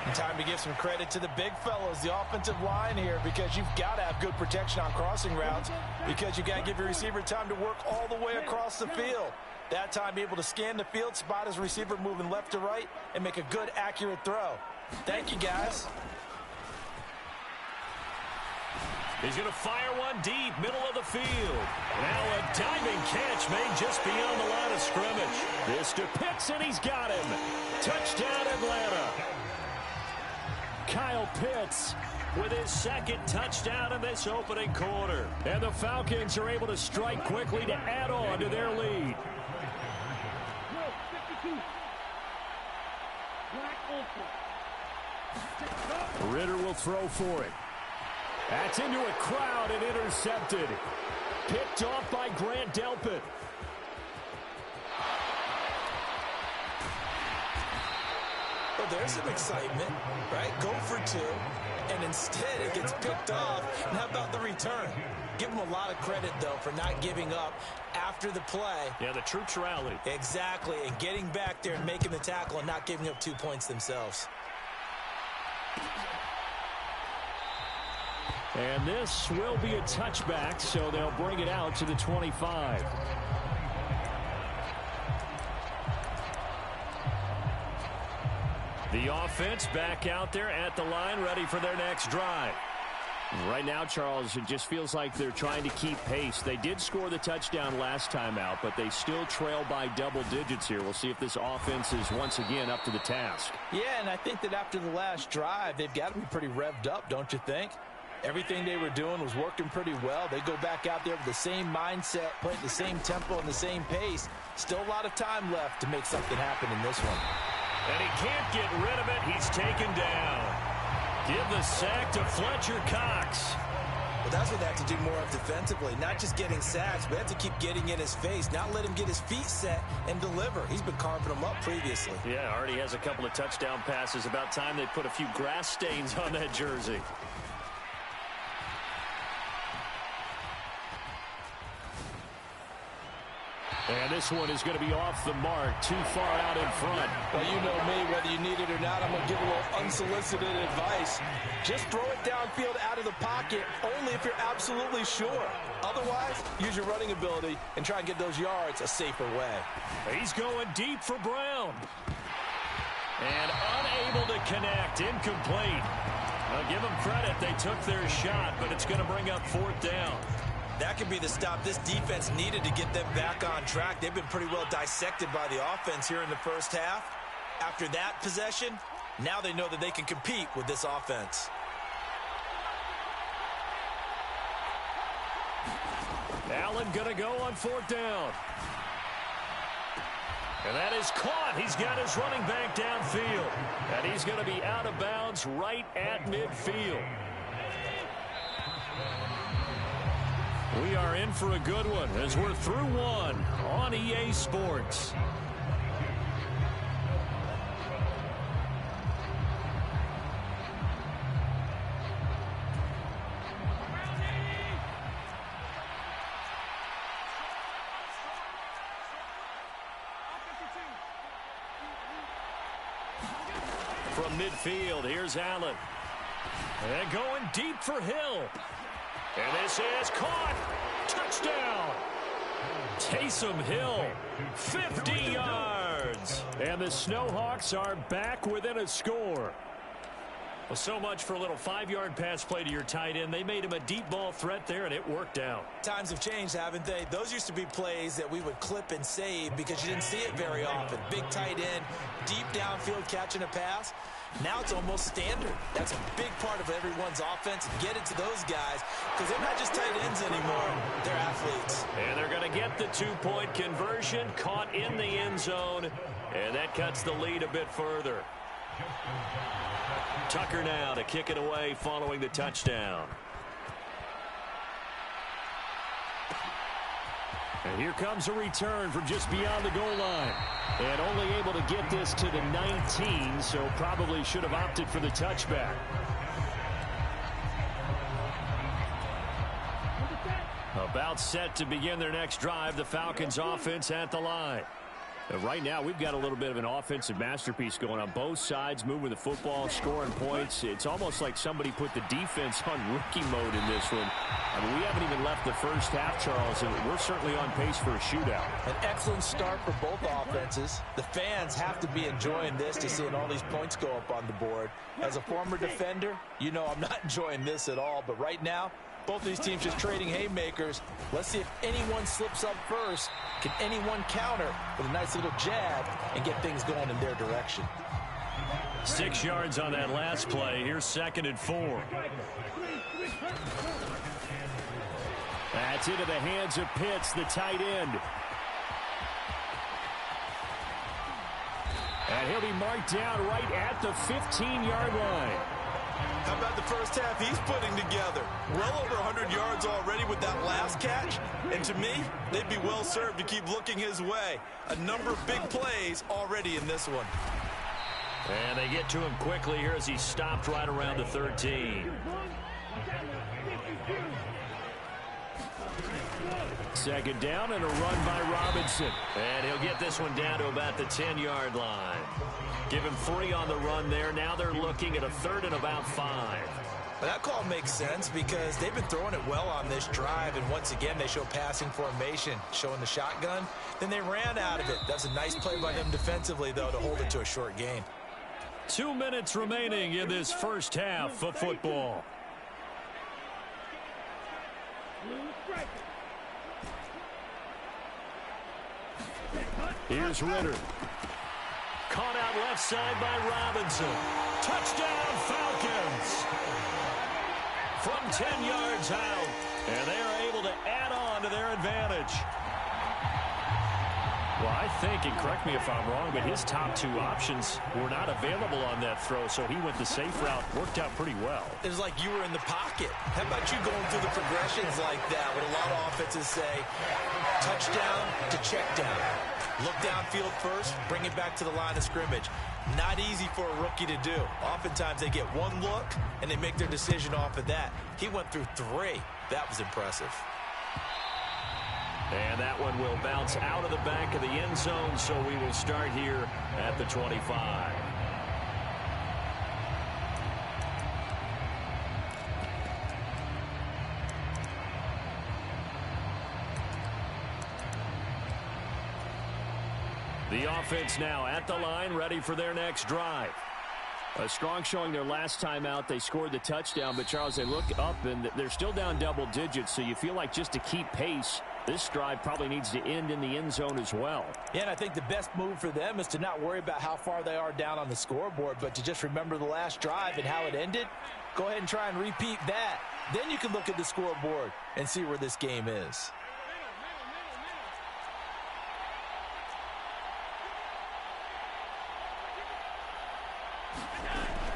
And time to give some credit to the big fellows, the offensive line here, because you've got to have good protection on crossing routes because you've got to give your receiver time to work all the way across the field. That time, able to scan the field, spot his receiver moving left to right, and make a good, accurate throw. Thank you, guys. He's going to fire one deep, middle of the field. Now a diving catch made just beyond the line of scrimmage. This to Pitts, and he's got him. Touchdown, Atlanta. Kyle Pitts with his second touchdown in this opening quarter. And the Falcons are able to strike quickly to add on to their lead. Ritter will throw for it. That's into a crowd and intercepted. Picked off by Grant Delpit. Well, there's some excitement, right? Go for two, and instead it gets picked off. And how about the return? Give them a lot of credit, though, for not giving up after the play. Yeah, the troops rallied. Exactly, and getting back there and making the tackle and not giving up 2 points themselves. And this will be a touchback, so they'll bring it out to the 25. The offense back out there at the line, ready for their next drive. Right now, Charles, it just feels like they're trying to keep pace. They did score the touchdown last time out, but they still trail by double digits here. We'll see if this offense is once again up to the task. Yeah, and I think that after the last drive, they've got to be pretty revved up, don't you think? Everything they were doing was working pretty well. They go back out there with the same mindset, playing the same tempo and the same pace. Still a lot of time left to make something happen in this one. And he can't get rid of it. He's taken down. Give the sack to Fletcher Cox. Well, that's what they have to do more of defensively. Not just getting sacks, but have to keep getting in his face. Not let him get his feet set and deliver. He's been carving them up previously. Yeah, already has a couple of touchdown passes. About time they put a few grass stains on that jersey. And this one is going to be off the mark, too far out in front. Well, you know me, whether you need it or not, I'm going to give a little unsolicited advice. Just throw it downfield out of the pocket, only if you're absolutely sure. Otherwise, use your running ability and try and get those yards a safer way. He's going deep for Brown. And unable to connect, incomplete. I'll give them credit, they took their shot, but it's going to bring up fourth down. That could be the stop this defense needed to get them back on track. They've been pretty well dissected by the offense here in the first half. After that possession, now they know that they can compete with this offense. Allen going to go on fourth down. And that is caught. He's got his running back downfield. And he's going to be out of bounds right at midfield. We are in for a good one as we're through one on EA Sports. From midfield, here's Allen. And going deep for Hill. And this is caught. Touchdown. Taysom Hill, 50 yards. And the Snowhawks are back within a score. Well, so much for a little 5-yard pass play to your tight end. They made him a deep ball threat there, and it worked out. Times have changed, haven't they? Those used to be plays that we would clip and save because you didn't see it very often. Big tight end, deep downfield catching a pass. Now it's almost standard. That's a big part of everyone's offense. Get it to those guys because they're not just tight ends anymore. They're athletes. And they're going to get the 2-point conversion, caught in the end zone, and that cuts the lead a bit further. Tucker now to kick it away following the touchdown. And here comes a return from just beyond the goal line. And only able to get this to the 19, so probably should have opted for the touchback. About set to begin their next drive, the Falcons offense at the line. Right now, we've got a little bit of an offensive masterpiece going on. Both sides moving the football, scoring points. It's almost like somebody put the defense on rookie mode in this one. I mean, we haven't even left the first half, Charles, and we're certainly on pace for a shootout. An excellent start for both offenses. The fans have to be enjoying this to seeing all these points go up on the board. As a former defender, you know I'm not enjoying this at all, but right now, Both of these teams just trading haymakers. Let's see if anyone slips up first. Can anyone counter with a nice little jab and get things going in their direction? 6 yards on that last play. Here's 2nd and 4. That's into the hands of Pitts, the tight end. And he'll be marked down right at the 15-yard line. How about the first half he's putting together? Well over 100 yards already with that last catch. And to me, they'd be well served to keep looking his way. A number of big plays already in this one. And they get to him quickly here as he stopped right around the 13. Second down and a run by Robinson. And he'll get this one down to about the 10-yard line. Give him 3 on the run there. Now they're looking at a 3rd and about 5. But that call makes sense because they've been throwing it well on this drive. And once again, they show passing formation, showing the shotgun. Then they ran out of it. That's a nice play by them defensively, though, to hold it to a short gain. 2 minutes remaining in this first half of football. Here's Ritter. Caught out left side by Robinson. Touchdown, Falcons. From 10 yards out. And they are able to add on to their advantage. Well, I think, and correct me if I'm wrong, but his top 2 options were not available on that throw, so he went the safe route. Worked out pretty well. It was like you were in the pocket. How about you going through the progressions like that? What a lot of offenses say, touchdown to check down. Look downfield first, bring it back to the line of scrimmage. Not easy for a rookie to do. Oftentimes they get one look, and they make their decision off of that. He went through 3. That was impressive. And that one will bounce out of the back of the end zone, so we will start here at the 25. The offense now at the line, ready for their next drive. A strong showing their last time out. They scored the touchdown, but, Charles, they look up, and they're still down double digits, so you feel like just to keep pace, this drive probably needs to end in the end zone as well. Yeah, and I think the best move for them is to not worry about how far they are down on the scoreboard, but to just remember the last drive and how it ended. Go ahead and try and repeat that. Then you can look at the scoreboard and see where this game is.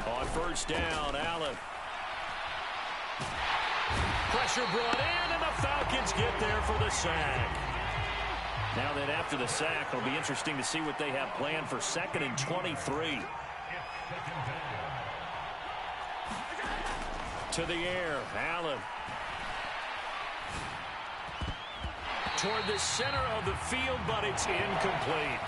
On first down, Allen. Pressure brought in, and the Falcons get there for the sack. Now then, after the sack, it'll be interesting to see what they have planned for 2nd and 23. To the air, Allen. Toward the center of the field, but it's incomplete.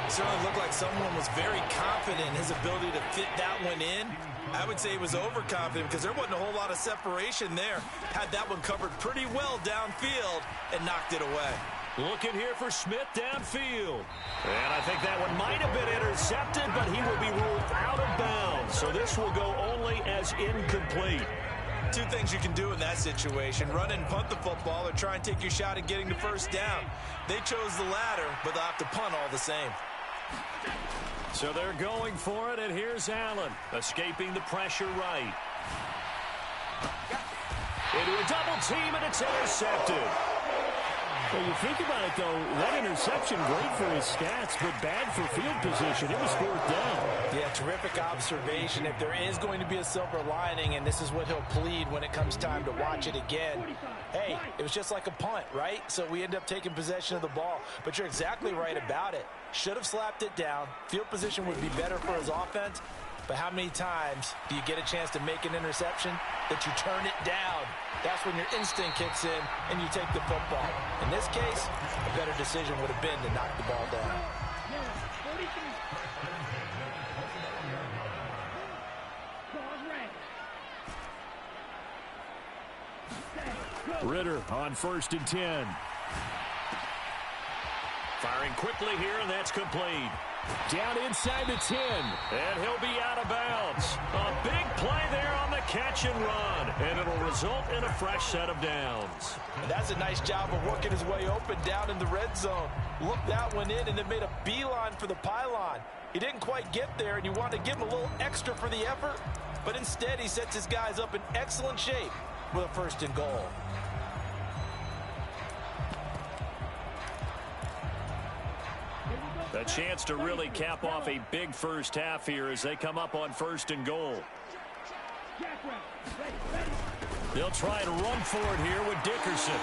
It certainly looked like someone was very confident in his ability to fit that one in. I would say he was overconfident because there wasn't a whole lot of separation there. Had that one covered pretty well downfield and knocked it away. Looking here for Smith downfield. And I think that one might have been intercepted, but he will be ruled out of bounds. So this will go only as incomplete. 2 things you can do in that situation: run and punt the football, or try and take your shot at getting the first down. They chose the latter, but they'll have to punt all the same. So they're going for it, and here's Allen, escaping the pressure right. Into a double team, and it's intercepted. Well, you think about it, though, that interception, great for his stats, but bad for field position. It was 4th down. Yeah, terrific observation. If there is going to be a silver lining, and this is what he'll plead when it comes time to watch it again, hey, it was just like a punt, right? So we end up taking possession of the ball. But you're exactly right about it. Should have slapped it down. Field position would be better for his offense. But how many times do you get a chance to make an interception that you turn it down? That's when your instinct kicks in and you take the football. In this case, a better decision would have been to knock the ball down. Ritter on 1st and 10. Firing quickly here, and that's complete. Down inside the 10. And he'll be out of bounds. A big play there on the catch and run. And it'll result in a fresh set of downs. And that's a nice job of working his way open down in the red zone. Looked that one in and then made a beeline for the pylon. He didn't quite get there, and you want to give him a little extra for the effort. But instead, he sets his guys up in excellent shape with a 1st and goal. A chance to really cap off a big first half here as they come up on 1st and goal. They'll try and run for it here with Dickerson.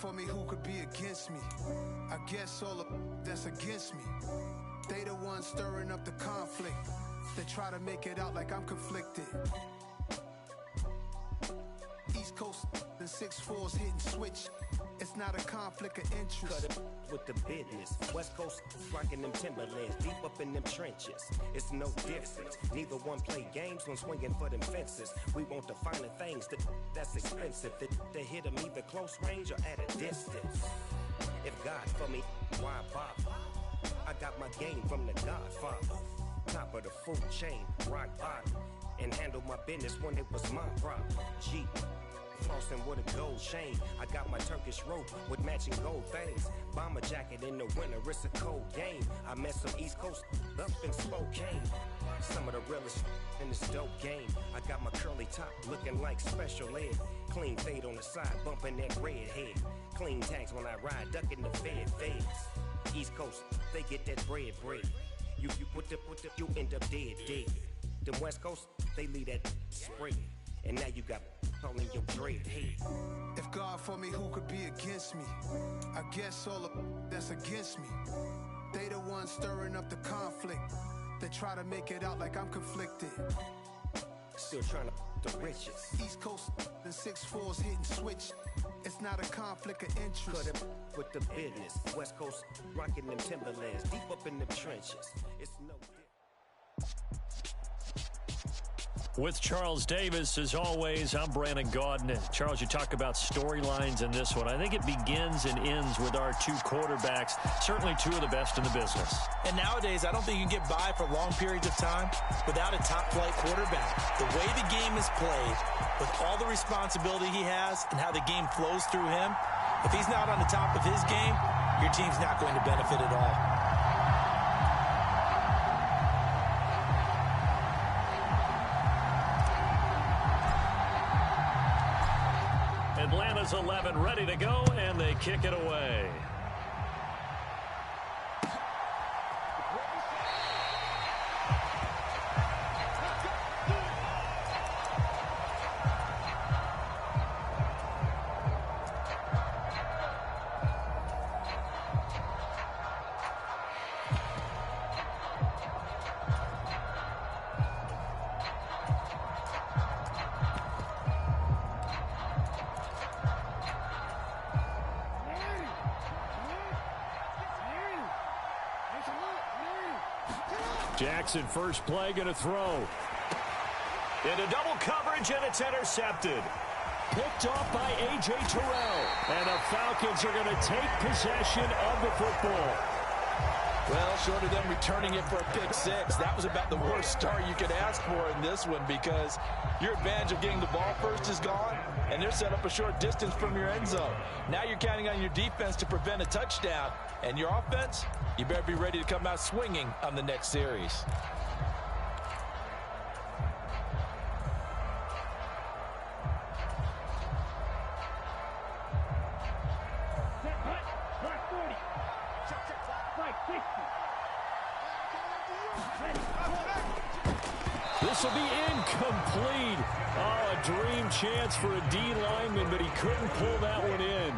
For me, who could be against me? I guess all of that's against me. They the ones stirring up the conflict. They try to make it out like I'm conflicted. East Coast and 6'4s hitting switch. It's not a conflict of interest. Cut it with the business. West Coast rocking them Timberlands, deep up in them trenches. It's no difference. Neither one play games when swinging for them fences. We want the finer things that's expensive. That hit them either close range or at a distance. If God for me, why bother? I got my game from the Godfather. Top of the food chain, rock bottom. And handle my business when it was my problem. G. Flossing with a gold chain. I got my Turkish rope with matching gold things. Bomber jacket in the winter, it's a cold game. I met some East Coast up in Spokane. Some of the realest in this dope game. I got my curly top looking like special ed. Clean fade on the side, bumping that red head. Clean tags when I ride, ducking the feds. East Coast, they get that bread. You you end up dead. Them West Coast, they leave that spray. And now you got all in your dread head. If God for me, who could be against me? I guess all of that's against me. They the ones stirring up the conflict. They try to make it out like I'm conflicted. Still trying to the riches. East Coast and 6'4s hitting switch. It's not a conflict of interest. Cut it with the business. West Coast rocking them Timberlands, deep up in them trenches. It's no different. With Charles Davis, as always, I'm Brandon Gaudin. Charles, you talk about storylines in this one. I think it begins and ends with our two quarterbacks, certainly two of the best in the business. And nowadays, I don't think you can get by for long periods of time without a top-flight quarterback. The way the game is played, with all the responsibility he has and how the game flows through him, if he's not on the top of his game, your team's not going to benefit at all. Atlanta's 11 ready to go, and they kick it away. Jackson, first play, going to throw. Into double coverage, and it's intercepted. Picked off by A.J. Terrell. And the Falcons are going to take possession of the football. Well, short of them returning it for a pick six, that was about the worst start you could ask for in this one, because your advantage of getting the ball first is gone, and they're set up a short distance from your end zone. Now you're counting on your defense to prevent a touchdown, and your offense, you better be ready to come out swinging on the next series. This will be incomplete. Oh, a dream chance for a D lineman, but he couldn't pull that one in.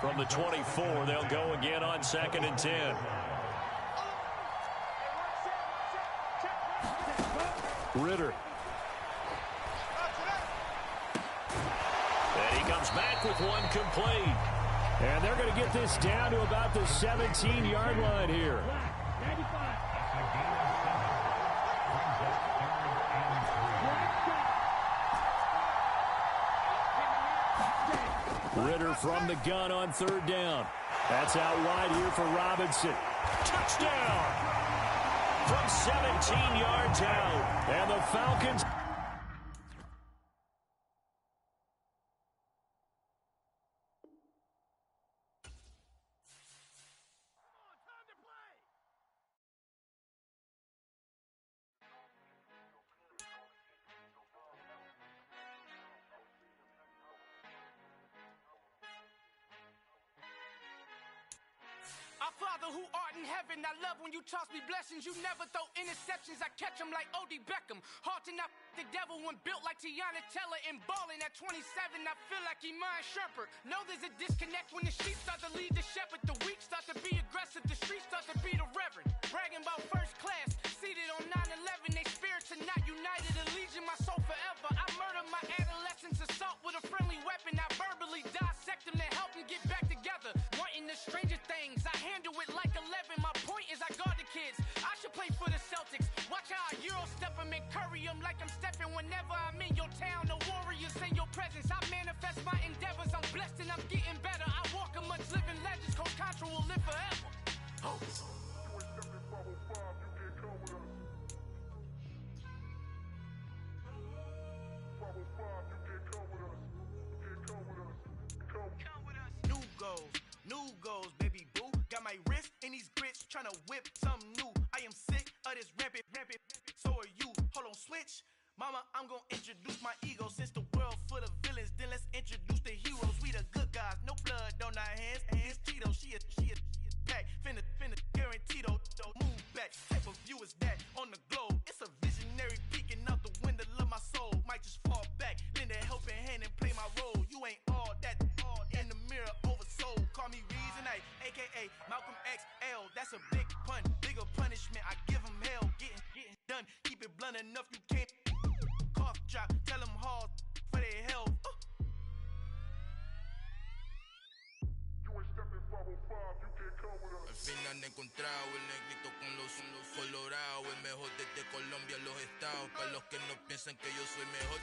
From the 24, they'll go again on 2nd and 10. Ritter comes back with one complete. And they're going to get this down to about the 17-yard line here. Ritter from the gun on third down. That's out wide here for Robinson. Touchdown! From 17 yards out. And the Falcons... Our Father who art in heaven, I love when you toss me blessings. You never throw interceptions, I catch them like O.D. Beckham. Hard to not the devil when built like Tiana Teller and balling at 27. I feel like Iman Shumpert. Know there's a disconnect when the sheep start to lead the shepherd. The weak start to be aggressive, the streets start to be the reverend. Bragging about first class, seated on 9/11. They spirits are not united, allegiance my soul forever. I murder my adolescence, assault with a friendly weapon. I verbally dissect them to help them get back together. Wanting the stranger things, I handle it like 11. My point is I guard the kids. I should play for the Celtics. Watch how I Euro step them and curry them like I'm stepping whenever I'm in your town. The Warriors in your presence. I manifest my endeavors. I'm blessed and I'm getting better. I walk amongst living legends. Coach Contra will live forever. Oh. New goals, new goals, baby boo. Got my wrist in these grits, tryna whip something new. I am sick of this rampant. So are you. Hold on, switch. Mama, I'm gonna introduce my ego. Since the world full of villains, then let's introduce the heroes. We the good guys, no blood on our hands. It's Tito, she a pack. Finna guarantee though. Move back. Type of view is that on the globe? It's a visionary peeking out the window of my soul. Might just fall back, lend a helping hand and play my role. You ain't all that in the mirror oversold. Call me Reason A, aka Malcolm XL. That's a big pun, bigger punishment. I give him hell, getting done. Keep it blunt enough, you can't cough drop. Tell them hard for their health. Al fin han encontrado el negrito con los colorados, el mejor desde Colombia, los estados. Para los que no piensan que yo soy mejor,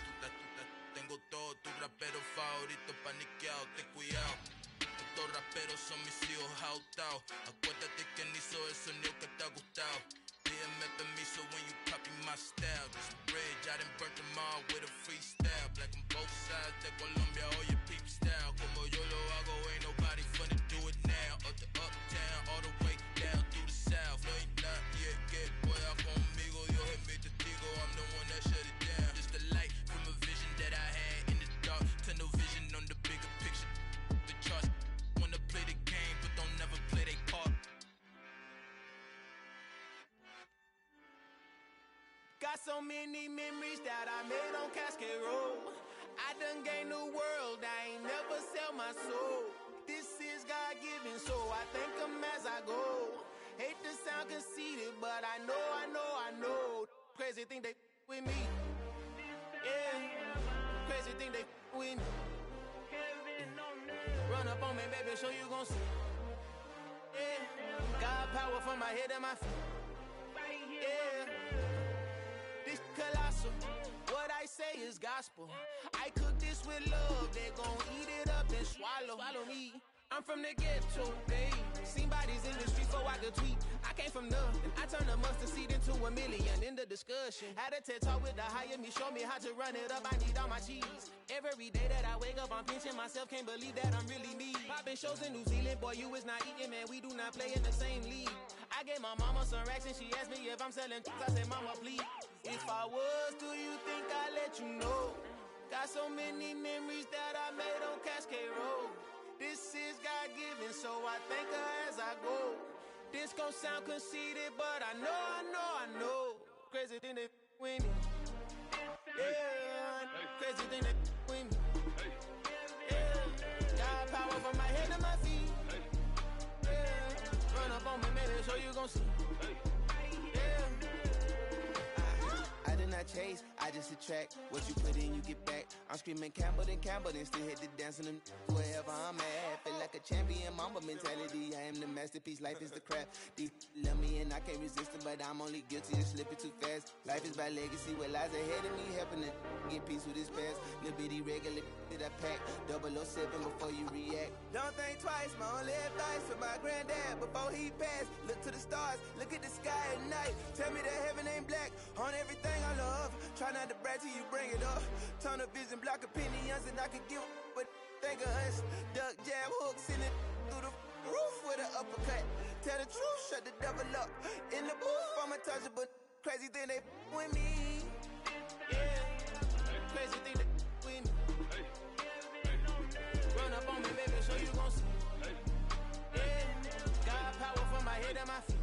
tengo todo, tu rapero favorito paniqueado, ten cuidado. Estos raperos son mis hijos jautados. Acuérdate que ni hizo el sonido que te ha gustado. Pídeme permiso when you copy my style. This bridge, I done burnt them all with a freestyle. Black on both sides de Colombia, oye peep style. Como yo lo hago, ain't nobody finna do it now. Up to uptown, all the way down through the south. No ain't not yet, que pueda conmigo. Dios es mi testigo, I'm the one that shut it down. Just the light from a vision that I had in the dark. Tunnel vision on the bigger picture. The charts wanna play the game, but don't never play their part. Got so many memories that I made on Cascade Road. I done gained the world, I ain't never sell my soul. This is God-given, so I thank him as I go. Hate to sound conceited, but I know. Crazy thing they with me. Yeah, crazy thing they with me. Run up on me, baby, show you gon' see. Yeah, God power from my head and my feet. Yeah. This colossal, what I say is gospel. I cook this with love, they gon' eat it up and swallow me. I'm from the ghetto, babe. Seen bodies in the streets before I could tweet. I came from nothing, I turned a mustard seed into a million. In the discussion, had a TED talk with the higher me, show me how to run it up. I need all my cheese. Every day that I wake up, I'm pinching myself. Can't believe that I'm really me. Popping shows in New Zealand, boy, you is not eating, man. We do not play in the same league. I gave my mama some racks and she asked me if I'm selling. I said, mama, please. If I was, do you think I'd let you know? Got so many memories that I made on Cascade Road. This is God-given, so I thank her as I go. This gon' sound conceited, but I know. Crazy thing they with me. Yeah, crazy thing they with me. Yeah, got power from my head to my feet. Yeah, run up on me, maybe so you gon' see. Yeah, I did not chase, I just attract what you put in, you get back. I'm screaming Campbell, then still hit the dancing them wherever I'm at. Feel like a champion, mamba mentality. I am the masterpiece, life is the crap. These love me and I can't resist it, but I'm only guilty of slipping too fast. Life is by legacy, what lies ahead of me, helping to get peace with this past. Little bitty regular that I pack, 007 before you react. Don't think twice, my only advice for my granddad before he passed. Look to the stars, look at the sky at night. Tell me that heaven ain't black on everything I love. Try not to brag till you bring it up. Tunnel vision, block opinions, and I can give but think of us. Duck jab hooks in it through the roof with an uppercut. Tell the truth, shut the devil up. In the booth, I'm untouchable. Crazy thing they with me. Yeah, crazy thing they with me. Run up on me, baby, so you gon' see. Yeah, got power from my head and my feet.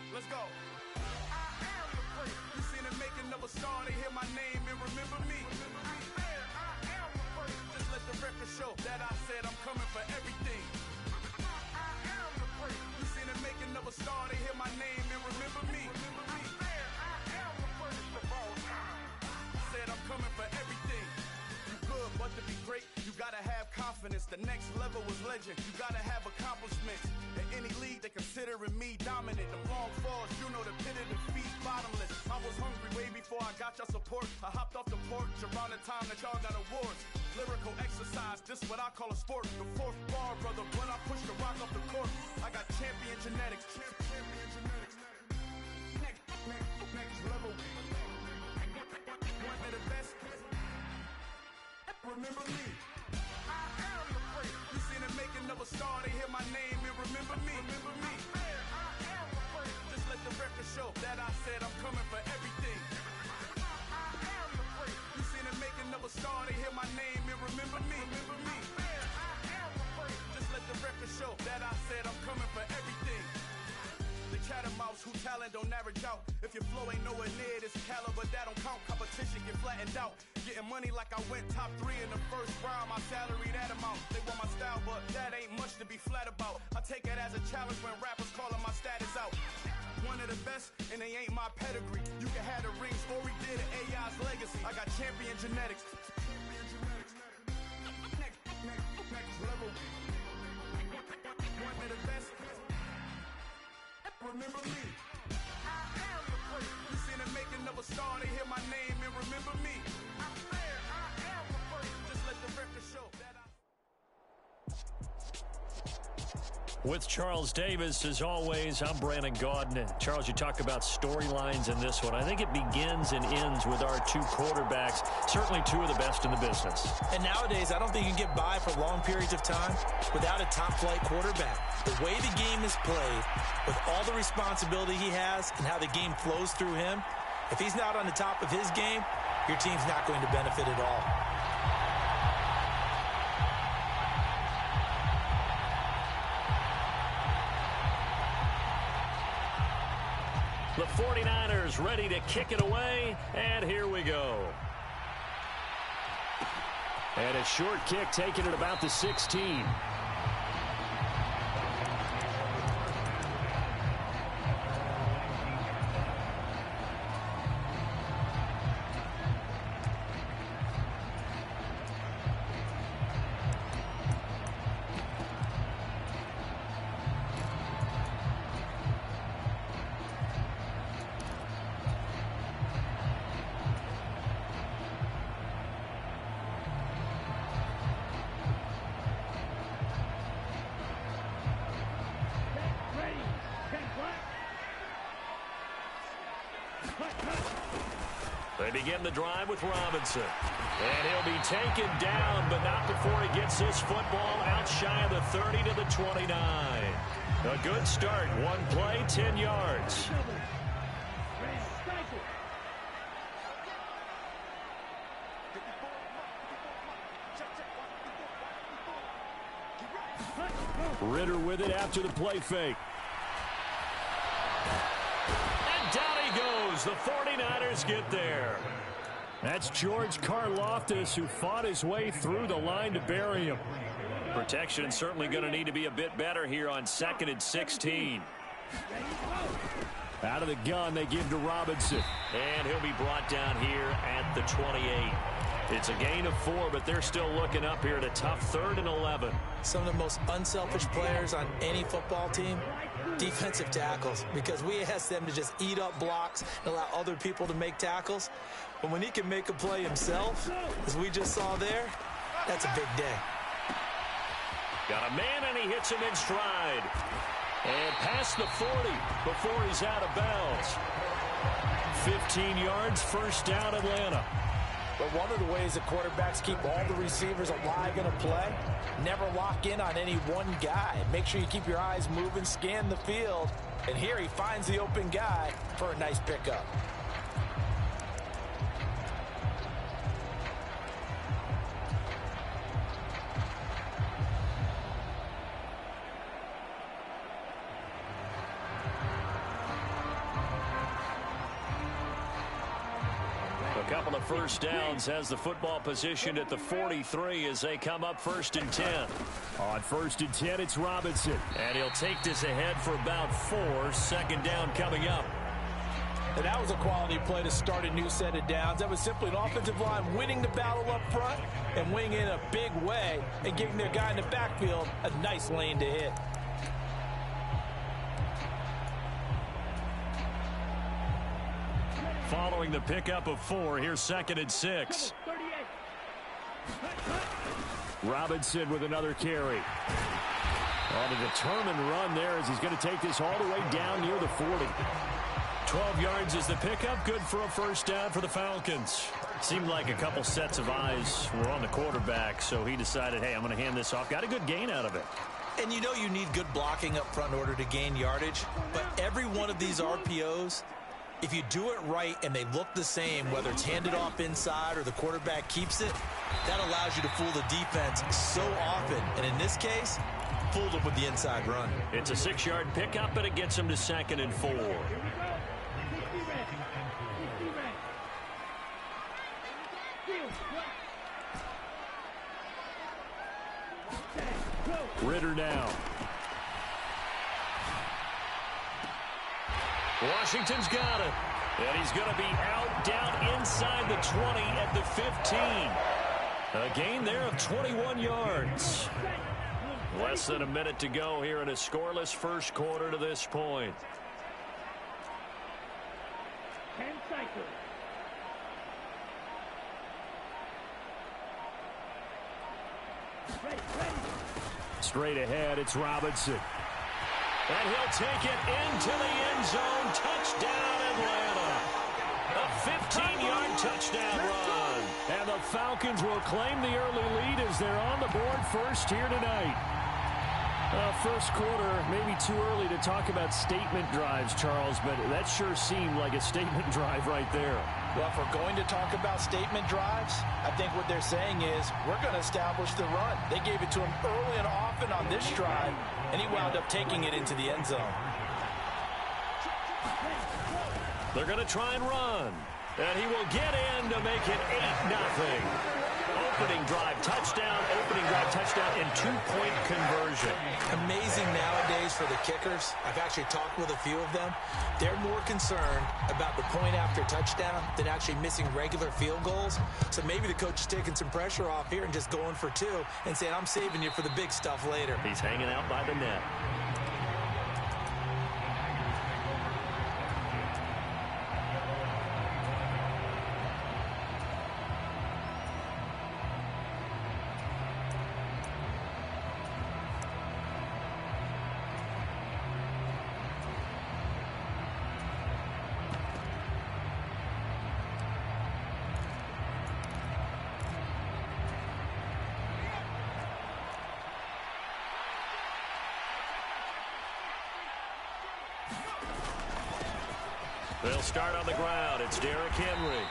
Let's go. I am the prince. You seen the making of a star, they hear my name and remember me. I am the prince. Just let the record show that I said I'm coming for everything. I am the prince. You seen the making of a star, they hear my name and remember me. I am the prince of all time. Said I'm coming for everything. You good, but to be great, you gotta have confidence. The next level was legend. You gotta have accomplishments. In any league, they considering me dominant. The long falls, you know the pit of defeat, bottomless. I was hungry way before I got your support. I hopped off the porch around the time that y'all got awards. Lyrical exercise, this what I call a sport. The fourth bar, brother, when I push the rock off the court. I got champion genetics. Champion genetics. Next level. One of the best. Remember me. I am the prince. You seen the making of a star, they hear my name and remember me. Remember me. I am the prince. Just let the record show that I said I'm coming for everything. I am the prince. You seen the making of a star, they hear my name and remember me. Remember me. I am the prince. Just let the record show that I said I'm coming for everything. The catamounts who talent don't average out. If your flow ain't nowhere near this caliber, that don't count. Competition get flattened out. Getting money like I went top 3 in the first round. My salary that amount. They want my style, but that ain't much to be flat about. I take it as a challenge when rappers calling my status out. One of the best, and they ain't my pedigree. You can have the rings, or we did it, AI's legacy. I got champion genetics. Next level. One of the best. Remember me. I am the prince. You seen the making of a star, they hear my name and remember me. I am the prince. Just let the record show that With Charles Davis, as always, I'm Brandon Gaudin. Charles, you talk about storylines in this one. I think it begins and ends with our two quarterbacks, certainly two of the best in the business. And nowadays, I don't think you can get by for long periods of time without a top-flight quarterback. The way the game is played, with all the responsibility he has and how the game flows through him, if he's not on the top of his game, your team's not going to benefit at all. The 49ers ready to kick it away, and here we go. And a short kick taken at about the 16. They begin the drive with Robinson. And he'll be taken down, but not before he gets his football out shy of the 30 to the 29. A good start. One play, 10 yards. Ritter with it after the play fake. And down he goes. The 49ers get there. That's George Karlaftis, who fought his way through the line to bury him. Protection certainly going to need to be a bit better here on 2nd and 16. Out of the gun, they give to Robinson. And he'll be brought down here at the 28. It's a gain of 4, but they're still looking up here at a tough 3rd and 11. Some of the most unselfish players on any football team, defensive tackles, because we ask them to just eat up blocks and allow other people to make tackles. But when he can make a play himself, as we just saw there, that's a big day. Got a man, and he hits him in stride. And past the 40 before he's out of bounds. 15 yards, first down, Atlanta. But one of the ways that quarterbacks keep all the receivers alive in a play, never lock in on any one guy. Make sure you keep your eyes moving, scan the field. And here he finds the open guy for a nice pickup. Couple of first downs, has the football positioned at the 43 as they come up 1st and 10. On 1st and 10, it's Robinson. And he'll take this ahead for about 4. 2nd down coming up. And that was a quality play to start a new set of downs. That was simply an offensive line winning the battle up front and winning in a big way and giving their guy in the backfield a nice lane to hit. Following the pickup of 4, here's 2nd and 6. Robinson with another carry. On a determined run there as he's going to take this all the way down near the 40. 12 yards is the pickup. Good for a first down for the Falcons. Seemed like a couple sets of eyes were on the quarterback, so he decided, hey, I'm going to hand this off. Got a good gain out of it. And you know you need good blocking up front in order to gain yardage, but every one of these RPOs, if you do it right and they look the same, whether it's handed off inside or the quarterback keeps it, that allows you to fool the defense so often. And in this case, fooled them with the inside run. It's a 6-yard pickup, but it gets them to 2nd and 4. Ritter now. Washington's got it. And he's going to be out down inside the 20 at the 15. A gain there of 21 yards. Less than a minute to go here in a scoreless first quarter to this point. 10 seconds. Straight ahead, it's Robinson. And he'll take it into the end zone. Touchdown, Atlanta. A 15-yard touchdown run. And the Falcons will claim the early lead as they're on the board first here tonight. First quarter, maybe too early to talk about statement drives, Charles, but that sure seemed like a statement drive right there. Well, if we're going to talk about statement drives, I think what they're saying is we're going to establish the run. They gave it to him early and often on this drive, and he wound up taking it into the end zone. They're going to try and run, and he will get in to make it 8-0. Opening drive touchdown, and 2-point conversion. Amazing nowadays for the kickers. I've actually talked with a few of them. They're more concerned about the point after touchdown than actually missing regular field goals. So maybe the coach is taking some pressure off here and just going for 2 and saying, I'm saving you for the big stuff later. He's hanging out by the net. They'll start on the ground. It's Derrick Henry.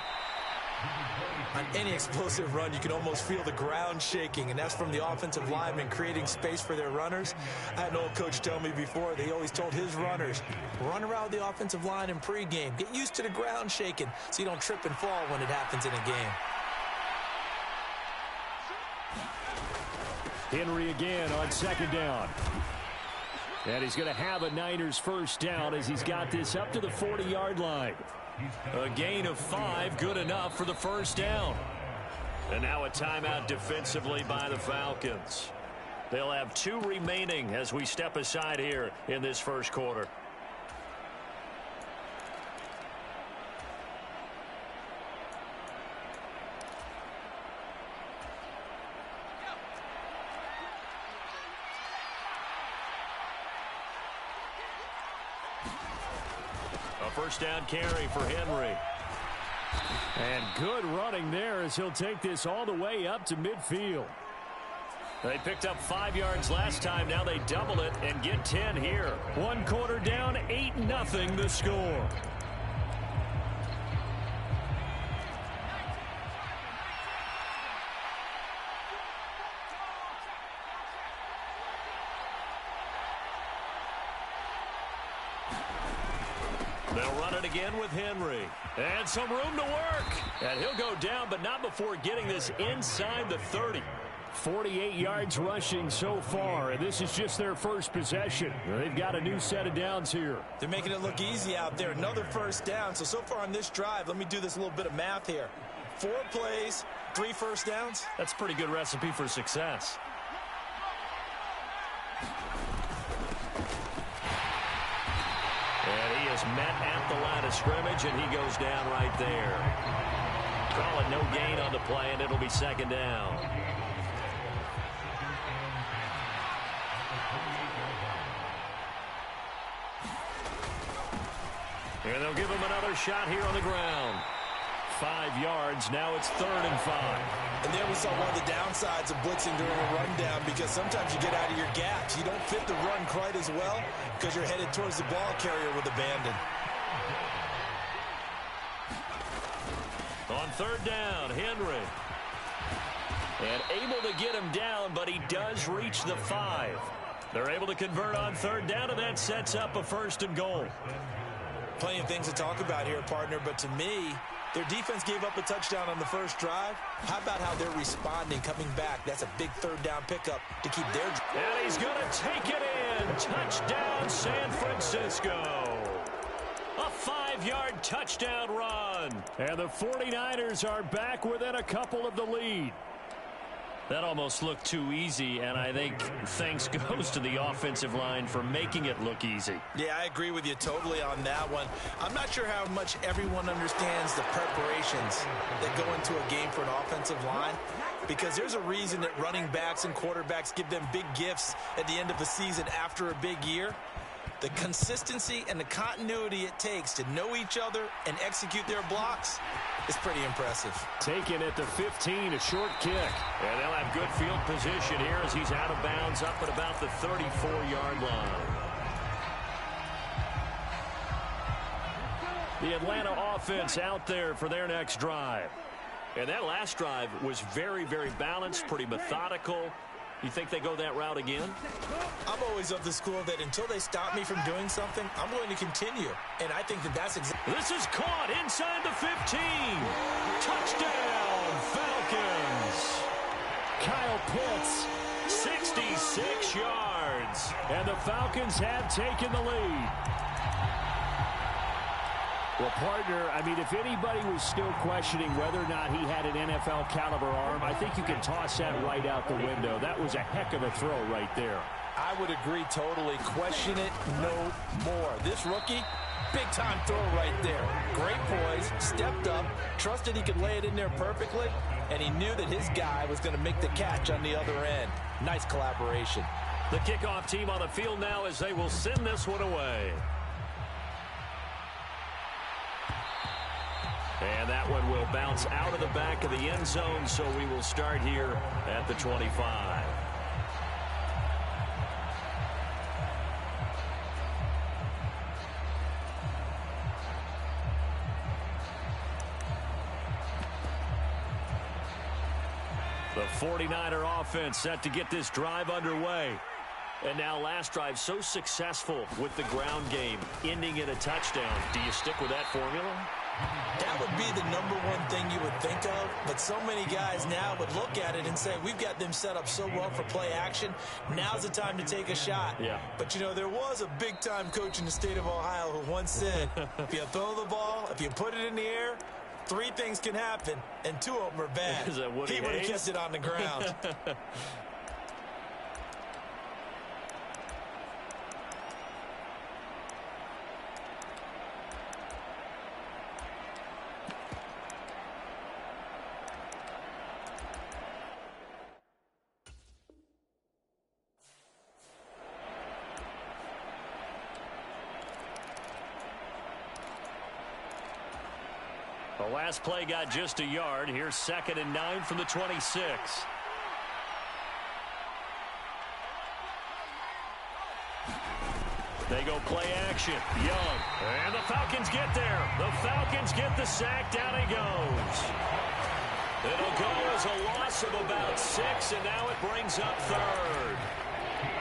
On any explosive run, you can almost feel the ground shaking, and that's from the offensive linemen creating space for their runners. I had an old coach tell me before, they always told his runners, run around the offensive line in pregame. Get used to the ground shaking so you don't trip and fall when it happens in a game. Henry again on second down. And he's going to have a Niners first down as he's got this up to the 40-yard line. A gain of 5, good enough for the first down. And now a timeout defensively by the Falcons. They'll have 2 remaining as we step aside here in this first quarter. First down carry for Henry. And good running there as he'll take this all the way up to midfield. They picked up 5 yards last time. Now they double it and get 10 here. 1 quarter down, 8-0 the score. They'll run it again with Henry. And some room to work. And he'll go down, but not before getting this inside the 30. 48 yards rushing so far, and this is just their first possession. They've got a new set of downs here. They're making it look easy out there. Another first down. So far on this drive, let me do this little bit of math here. 4 plays, 3 first downs. That's a pretty good recipe for success. And he is met at the line of scrimmage, and he goes down right there. Call it no gain on the play, and it'll be second down. And they'll give him another shot here on the ground. 5 yards. Now it's 3rd and 5. And there we saw one of the downsides of blitzing during a rundown, because sometimes you get out of your gaps. You don't fit the run quite as well because you're headed towards the ball carrier with abandon. On 3rd down, Henry. And able to get him down, but he does reach the 5. They're able to convert on 3rd down, and that sets up a 1st and goal. Plenty of things to talk about here, partner, but to me, their defense gave up a touchdown on the first drive. How about how they're responding, coming back? That's a big 3rd down pickup to keep their... And he's going to take it in. Touchdown, San Francisco. A 5-yard touchdown run. And the 49ers are back within a couple of the lead. That almost looked too easy, and I think thanks goes to the offensive line for making it look easy. Yeah, I agree with you totally on that one. I'm not sure how much everyone understands the preparations that go into a game for an offensive line, because there's a reason that running backs and quarterbacks give them big gifts at the end of the season after a big year. The consistency and the continuity it takes to know each other and execute their blocks is pretty impressive. Taken at the 15, a short kick. And they'll have good field position here as he's out of bounds up at about the 34-yard line. The Atlanta offense out there for their next drive. And that last drive was very, very balanced, pretty methodical. You think they go that route again? I'm always of the school that until they stop me from doing something, I'm going to continue. And I think that that's exactly... This is caught inside the 15. Touchdown, Falcons. Kyle Pitts, 66 yards. And the Falcons have taken the lead. Well, partner, I mean, if anybody was still questioning whether or not he had an NFL caliber arm, I think you can toss that right out the window. That was a heck of a throw right there. I would agree totally. Question it no more. This rookie, big-time throw right there. Great poise, stepped up, trusted he could lay it in there perfectly, and he knew that his guy was going to make the catch on the other end. Nice collaboration. The kickoff team on the field now as they will send this one away. And that one will bounce out of the back of the end zone, so we will start here at the 25. The 49er offense set to get this drive underway. And now last drive so successful with the ground game, ending in a touchdown. Do you stick with that formula? That would be the number one thing you would think of, but so many guys now would look at it and say, we've got them set up so well for play action. Now's the time to take a shot. Yeah. But, you know, there was a big-time coach in the state of Ohio who once said, if you throw the ball, if you put it in the air, 3 things can happen, and 2 of them are bad. Is that Woody He would have Hayes? kept it on the ground. The last play got just a yard. Here's 2nd and 9 from the 26. They go play action. Young. And the Falcons get there. The Falcons get the sack. Down he goes. It'll go as a loss of about 6, and now it brings up 3rd.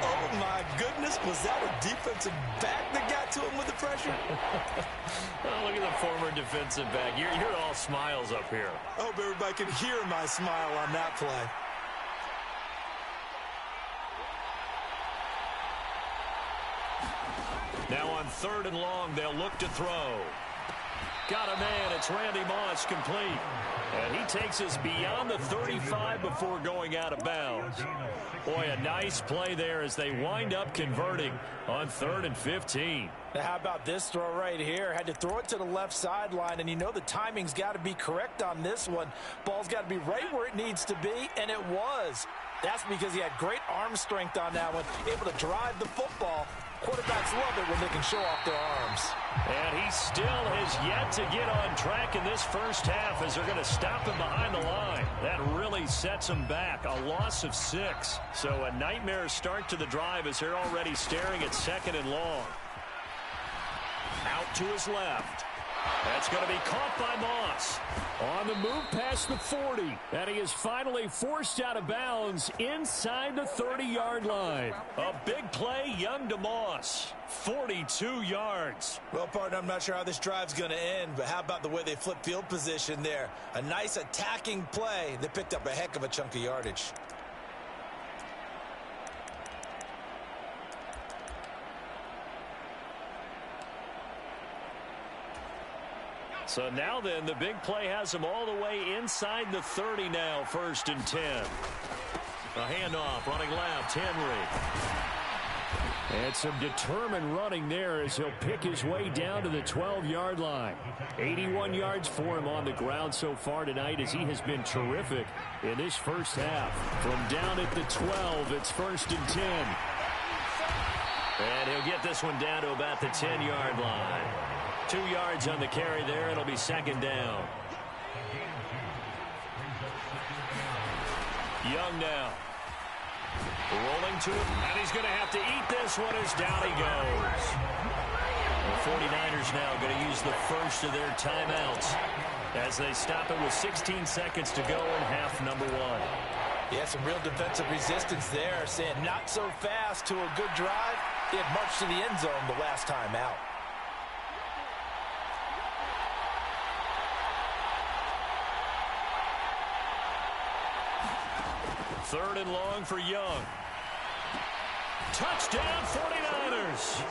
Oh, my goodness. Was that a defensive back that got to him with the pressure? Oh, look at the former defensive back. You're all smiles up here. I hope everybody can hear my smile on that play. Now on 3rd and long, they'll look to throw. Got a man. It's Randy Moss, complete. And he takes us beyond the 35 before going out of bounds. Boy, a nice play there as they wind up converting on 3rd and 15. Now, how about this throw right here? Had to throw it to the left sideline, and you know the timing's got to be correct on this one. Ball's got to be right where it needs to be, and it was. That's because he had great arm strength on that one, able to drive the football. Quarterbacks love it when they can show off their arms. And he still has yet to get on track in this first half as they're going to stop him behind the line. That really sets him back. A loss of 6. So a nightmare start to the drive as they're already staring at 2nd and long. Out to his left. That's going to be caught by Moss. On the move past the 40. And he is finally forced out of bounds inside the 30-yard line. A big play, Young to Moss. 42 yards. Well, partner, I'm not sure how this drive's going to end, but how about the way they flip field position there? A nice attacking play. They picked up a heck of a chunk of yardage. So now then, the big play has them all the way inside the 30 now, 1st and 10. A handoff, running left, Henry. And some determined running there as he'll pick his way down to the 12-yard line. 81 yards for him on the ground so far tonight as he has been terrific in this first half. From down at the 12, it's 1st and 10. And he'll get this one down to about the 10-yard line. 2 yards on the carry there. It'll be 2nd down. Young now. Rolling to him. And he's going to have to eat this one as down he goes. The 49ers now going to use the first of their timeouts as they stop it with 16 seconds to go in half number 1. Yeah, some real defensive resistance there, saying not so fast to a good drive. They had marched to the end zone the last time out. Third and long for Young. Touchdown 49ers.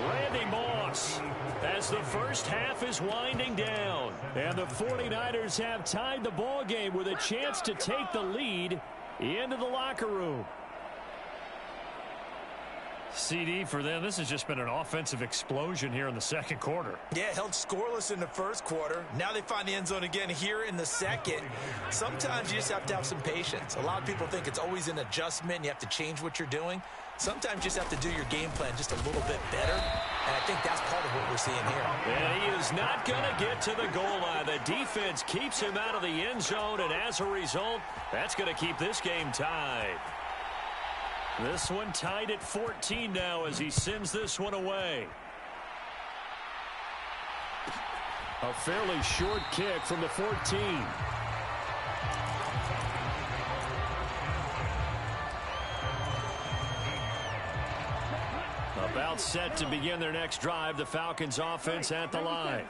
Randy Moss as the first half is winding down. And the 49ers have tied the ball game with a chance to take the lead into the locker room. CD for them, this has just been an offensive explosion here in the second quarter. Yeah, held scoreless in the first quarter. Now they find the end zone again here in the second. Sometimes you just have to have some patience. A lot of people think it's always an adjustment. You have to change what you're doing. Sometimes you just have to do your game plan just a little bit better. And I think that's part of what we're seeing here. And he is not going to get to the goal line. The defense keeps him out of the end zone, and as a result, that's going to keep this game tied. This one tied at 14 now as he sends this one away. A fairly short kick from the 14. About set to begin their next drive, the Falcons offense at the line.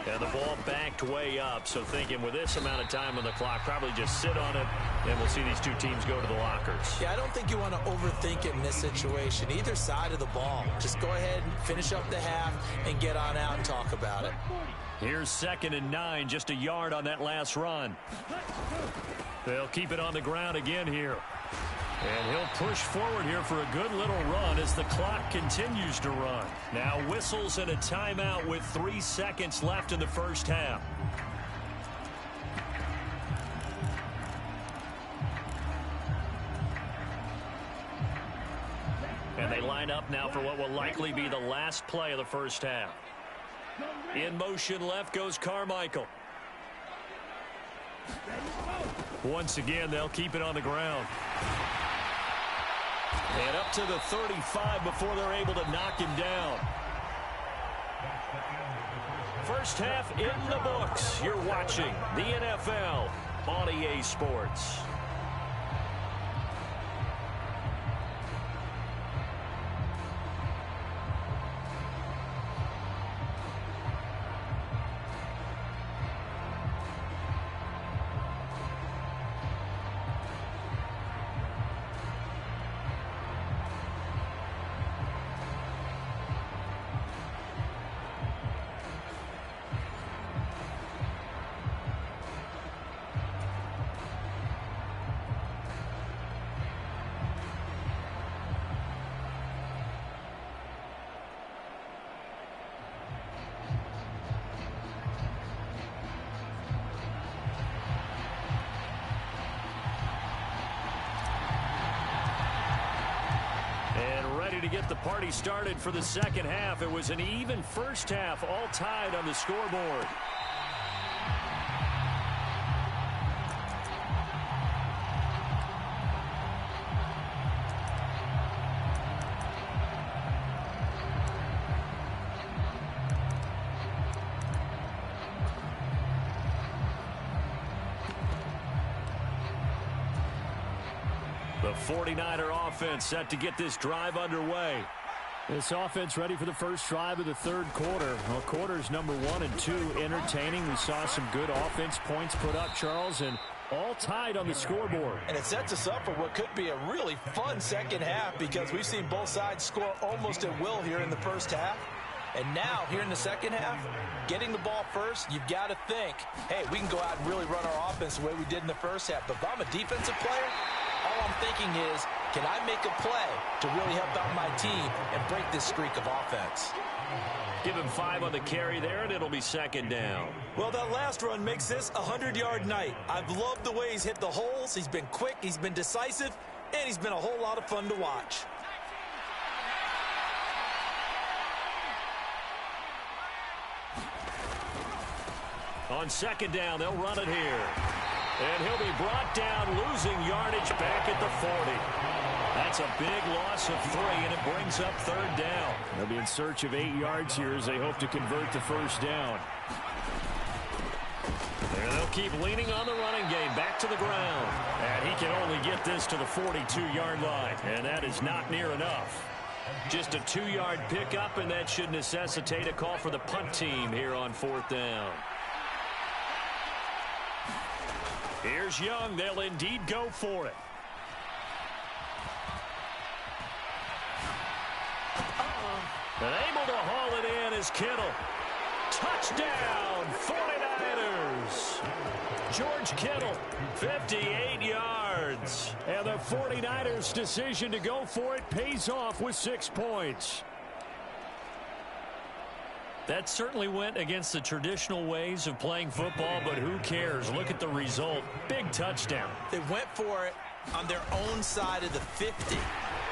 And the ball backed way up, so thinking with this amount of time on the clock, probably just sit on it, and we'll see these two teams go to the lockers. Yeah, I don't think you want to overthink it in this situation. Either side of the ball. Just go ahead and finish up the half and get on out and talk about it. Here's 2nd and 9, just a yard on that last run. They'll keep it on the ground again here. And he'll push forward here for a good little run as the clock continues to run. Now whistles and a timeout with 3 seconds left in the first half. And they line up now for what will likely be the last play of the first half. In motion left goes Carmichael. Once again, they'll keep it on the ground. And up to the 35 before they're able to knock him down. First half in the books. You're watching the NFL on EA Sports. To get the party started for the second half. It was an even first half, all tied on the scoreboard. The 49er offense set to get this drive underway. This offense ready for the first drive of the third quarter. Well, quarters number 1 and 2 entertaining. We saw some good offense points put up, Charles, and all tied on the scoreboard. And it sets us up for what could be a really fun second half because we've seen both sides score almost at will here in the first half. And now, here in the second half, getting the ball first, you've got to think, hey, we can go out and really run our offense the way we did in the first half. But if I'm a defensive player, all I'm thinking is, can I make a play to really help out my team and break this streak of offense? Give him 5 on the carry there, and it'll be second down. Well, that last run makes this a 100-yard night. I've loved the way he's hit the holes. He's been quick, he's been decisive, and he's been a whole lot of fun to watch. On second down, they'll run it here. And he'll be brought down, losing yardage back at the 40. That's a big loss of 3, and it brings up third down. They'll be in search of 8 yards here as they hope to convert the first down. And they'll keep leaning on the running game, back to the ground. And he can only get this to the 42-yard line, and that is not near enough. Just a 2-yard pickup, and that should necessitate a call for the punt team here on fourth down. Here's Young. They'll indeed go for it. And able to haul it in is Kittle. Touchdown, 49ers. George Kittle, 58 yards. And the 49ers' decision to go for it pays off with 6 points. That certainly went against the traditional ways of playing football, but who cares? Look at the result. Big touchdown. They went for it on their own side of the 50.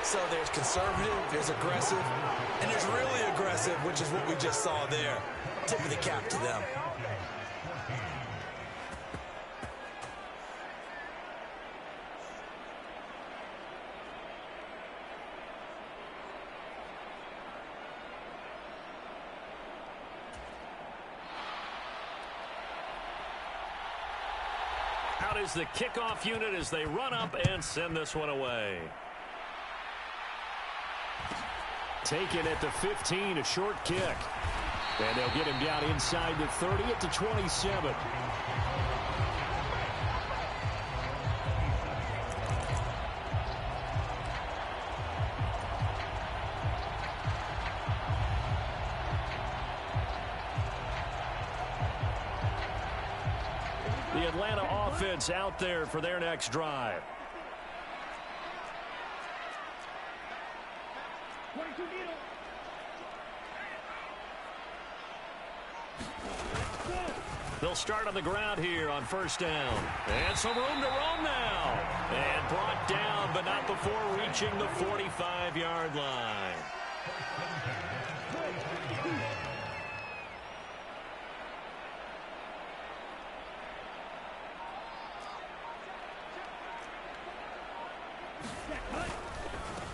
So there's conservative, there's aggressive, and there's really aggressive, which is what we just saw there. Tip of the cap to them. Out is the kickoff unit as they run up and send this one away. Taken at the 15, a short kick. And they'll get him down inside the 30 at the 27. The Atlanta offense out there for their next drive. They'll start on the ground here on first down. And some room to roam now. And brought down, but not before reaching the 45-yard line.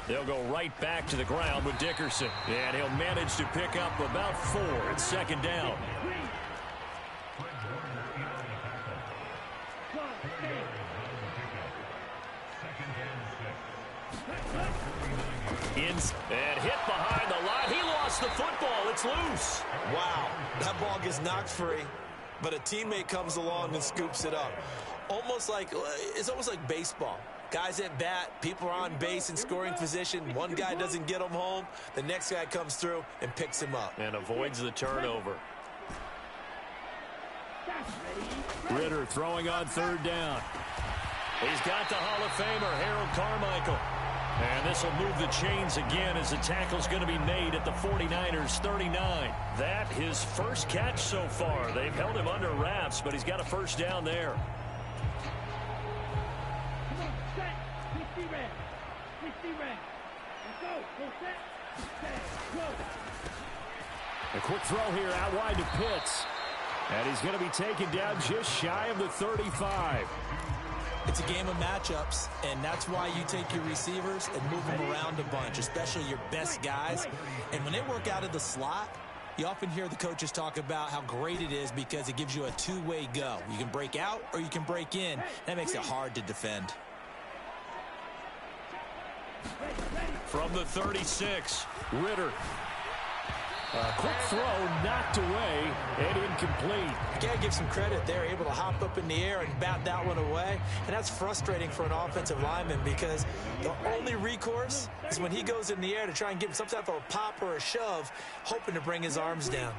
They'll go right back to the ground with Dickerson. And he'll manage to pick up about 4 at second down. And hit behind the line. He lost the football. It's loose. Wow. That ball gets knocked free, but a teammate comes along and scoops it up. It's almost like baseball. Guys at bat, people are on base in scoring position. One guy doesn't get him home. The next guy comes through and picks him up. And avoids the turnover. Ritter throwing on third down. He's got the Hall of Famer, Harold Carmichael. And this will move the chains again as the tackle's going to be made at the 49ers 39. That his first catch so far. They've held him under wraps, but he's got a first down there. A quick throw here out wide to Pitts. And he's going to be taken down just shy of the 35. It's a game of matchups, and that's why you take your receivers and move them around a bunch, especially your best guys. And when they work out of the slot, you often hear the coaches talk about how great it is because it gives you a two-way go. You can break out or you can break in. That makes it hard to defend. From the 36, Ritter. A quick throw knocked away and incomplete. You got to give some credit. They're able to hop up in the air and bat that one away. And that's frustrating for an offensive lineman because the only recourse is when he goes in the air to try and give him some type of a pop or a shove, hoping to bring his arms down.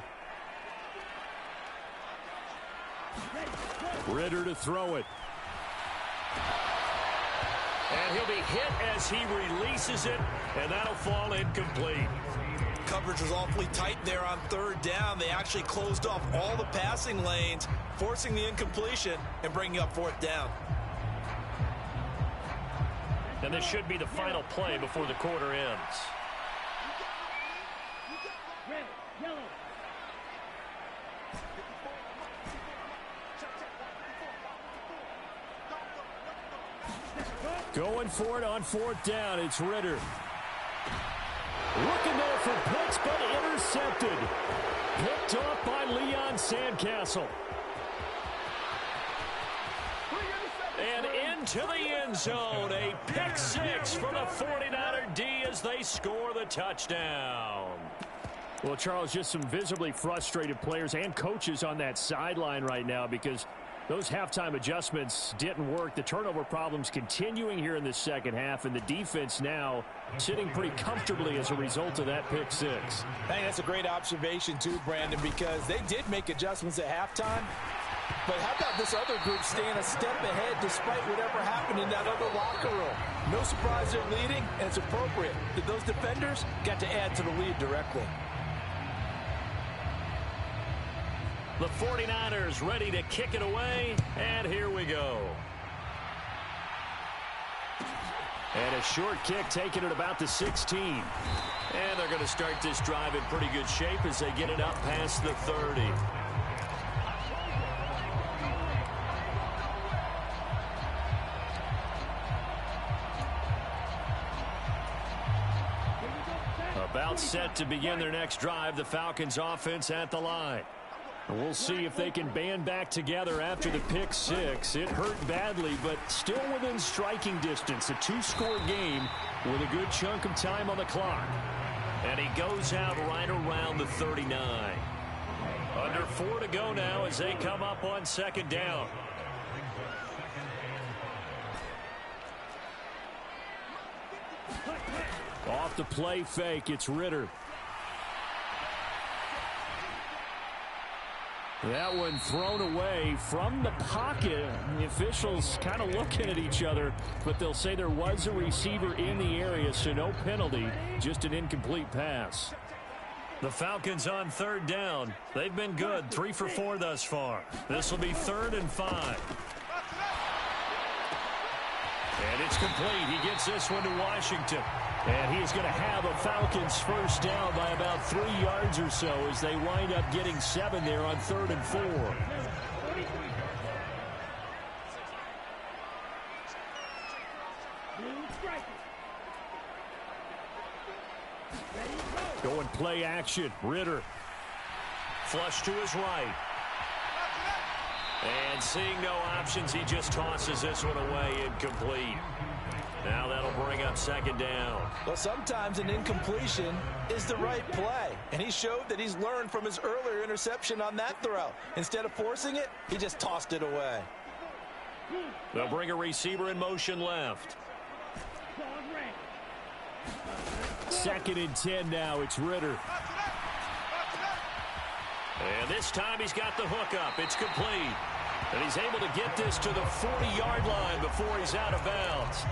Ritter to throw it. And he'll be hit as he releases it, and that'll fall incomplete. Coverage was awfully tight there on third down. They actually closed off all the passing lanes, forcing the incompletion and bringing up fourth down. And this should be the final play before the quarter ends. Going for it on fourth down. It's Ritter. Looking there for Pitts, but intercepted. Picked off by Leon Sandcastle. And into the end zone. A pick six for the 49er D as they score the touchdown. Well, Charles, just some visibly frustrated players and coaches on that sideline right now because those halftime adjustments didn't work. The turnover problems continuing here in the second half, and the defense now sitting pretty comfortably as a result of that pick six. I think that's a great observation too, Brandon, because they did make adjustments at halftime. But how about this other group staying a step ahead despite whatever happened in that other locker room? No surprise they're leading, and it's appropriate that those defenders got to add to the lead directly. The 49ers ready to kick it away, and here we go. And a short kick taken at about the 16. And they're going to start this drive in pretty good shape as they get it up past the 30. About set to begin their next drive, the Falcons offense at the line. We'll see if they can band back together after the pick six. It hurt badly, but still within striking distance. A two-score game with a good chunk of time on the clock. And he goes out right around the 39. Under 4 to go now as they come up on second down. Off the play fake, it's Ritter. That one thrown away from the pocket. The officials kind of looking at each other, but they'll say there was a receiver in the area, so no penalty, just an incomplete pass. The Falcons on third down. They've been good, 3 for 4 thus far. This will be 3rd and 5. And it's complete. He gets this one to Washington. And he's going to have a Falcons first down by about 3 yards or so as they wind up getting 7 there on 3rd and 4. Going play action. Ritter. Flush to his right. And seeing no options, he just tosses this one away, incomplete. Now that'll bring up second down. Well, sometimes an incompletion is the right play. And he showed that he's learned from his earlier interception on that throw. Instead of forcing it, he just tossed it away. They'll bring a receiver in motion left. 2nd and 10 now. It's Ritter. And this time he's got the hook up. It's complete. And he's able to get this to the 40-yard line before he's out of bounds.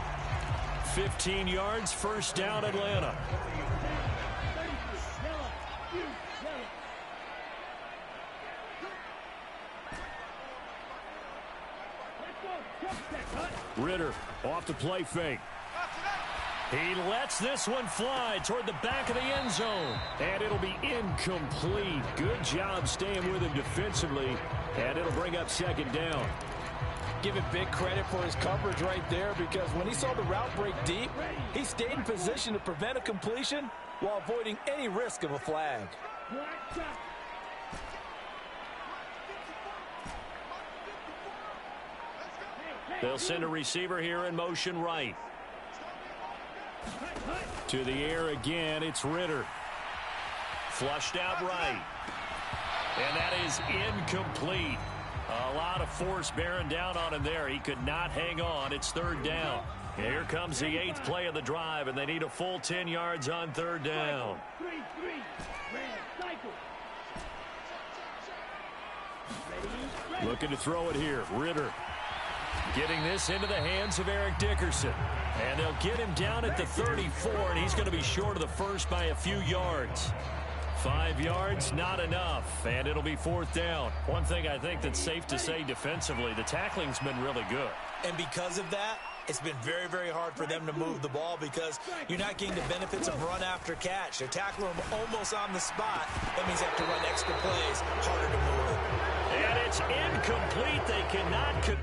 15 yards, first down, Atlanta. Ritter off the play fake. He lets this one fly toward the back of the end zone. And it'll be incomplete. Good job staying with him defensively. And it'll bring up second down. Give him big credit for his coverage right there, because when he saw the route break deep, he stayed in position to prevent a completion while avoiding any risk of a flag. They'll send a receiver here in motion right. To the air again, it's Ritter. Flushed out right. And that is incomplete. A lot of force bearing down on him there. He could not hang on. It's 3rd down. Here comes the 8th play of the drive, and they need a full 10 yards on 3rd down. Looking to throw it here. Ritter. Getting this into the hands of Eric Dickerson. And they'll get him down at the 34, and he's going to be short of the first by a few yards. 5 yards, not enough, and it'll be 4th down. One thing I think that's safe to say defensively, the tackling's been really good. And because of that, it's been very, very hard for them to move the ball because you're not getting the benefits of run after catch. They're tackling them almost on the spot. That means they have to run extra plays, harder to move it. And it's incomplete. They cannot...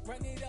Run it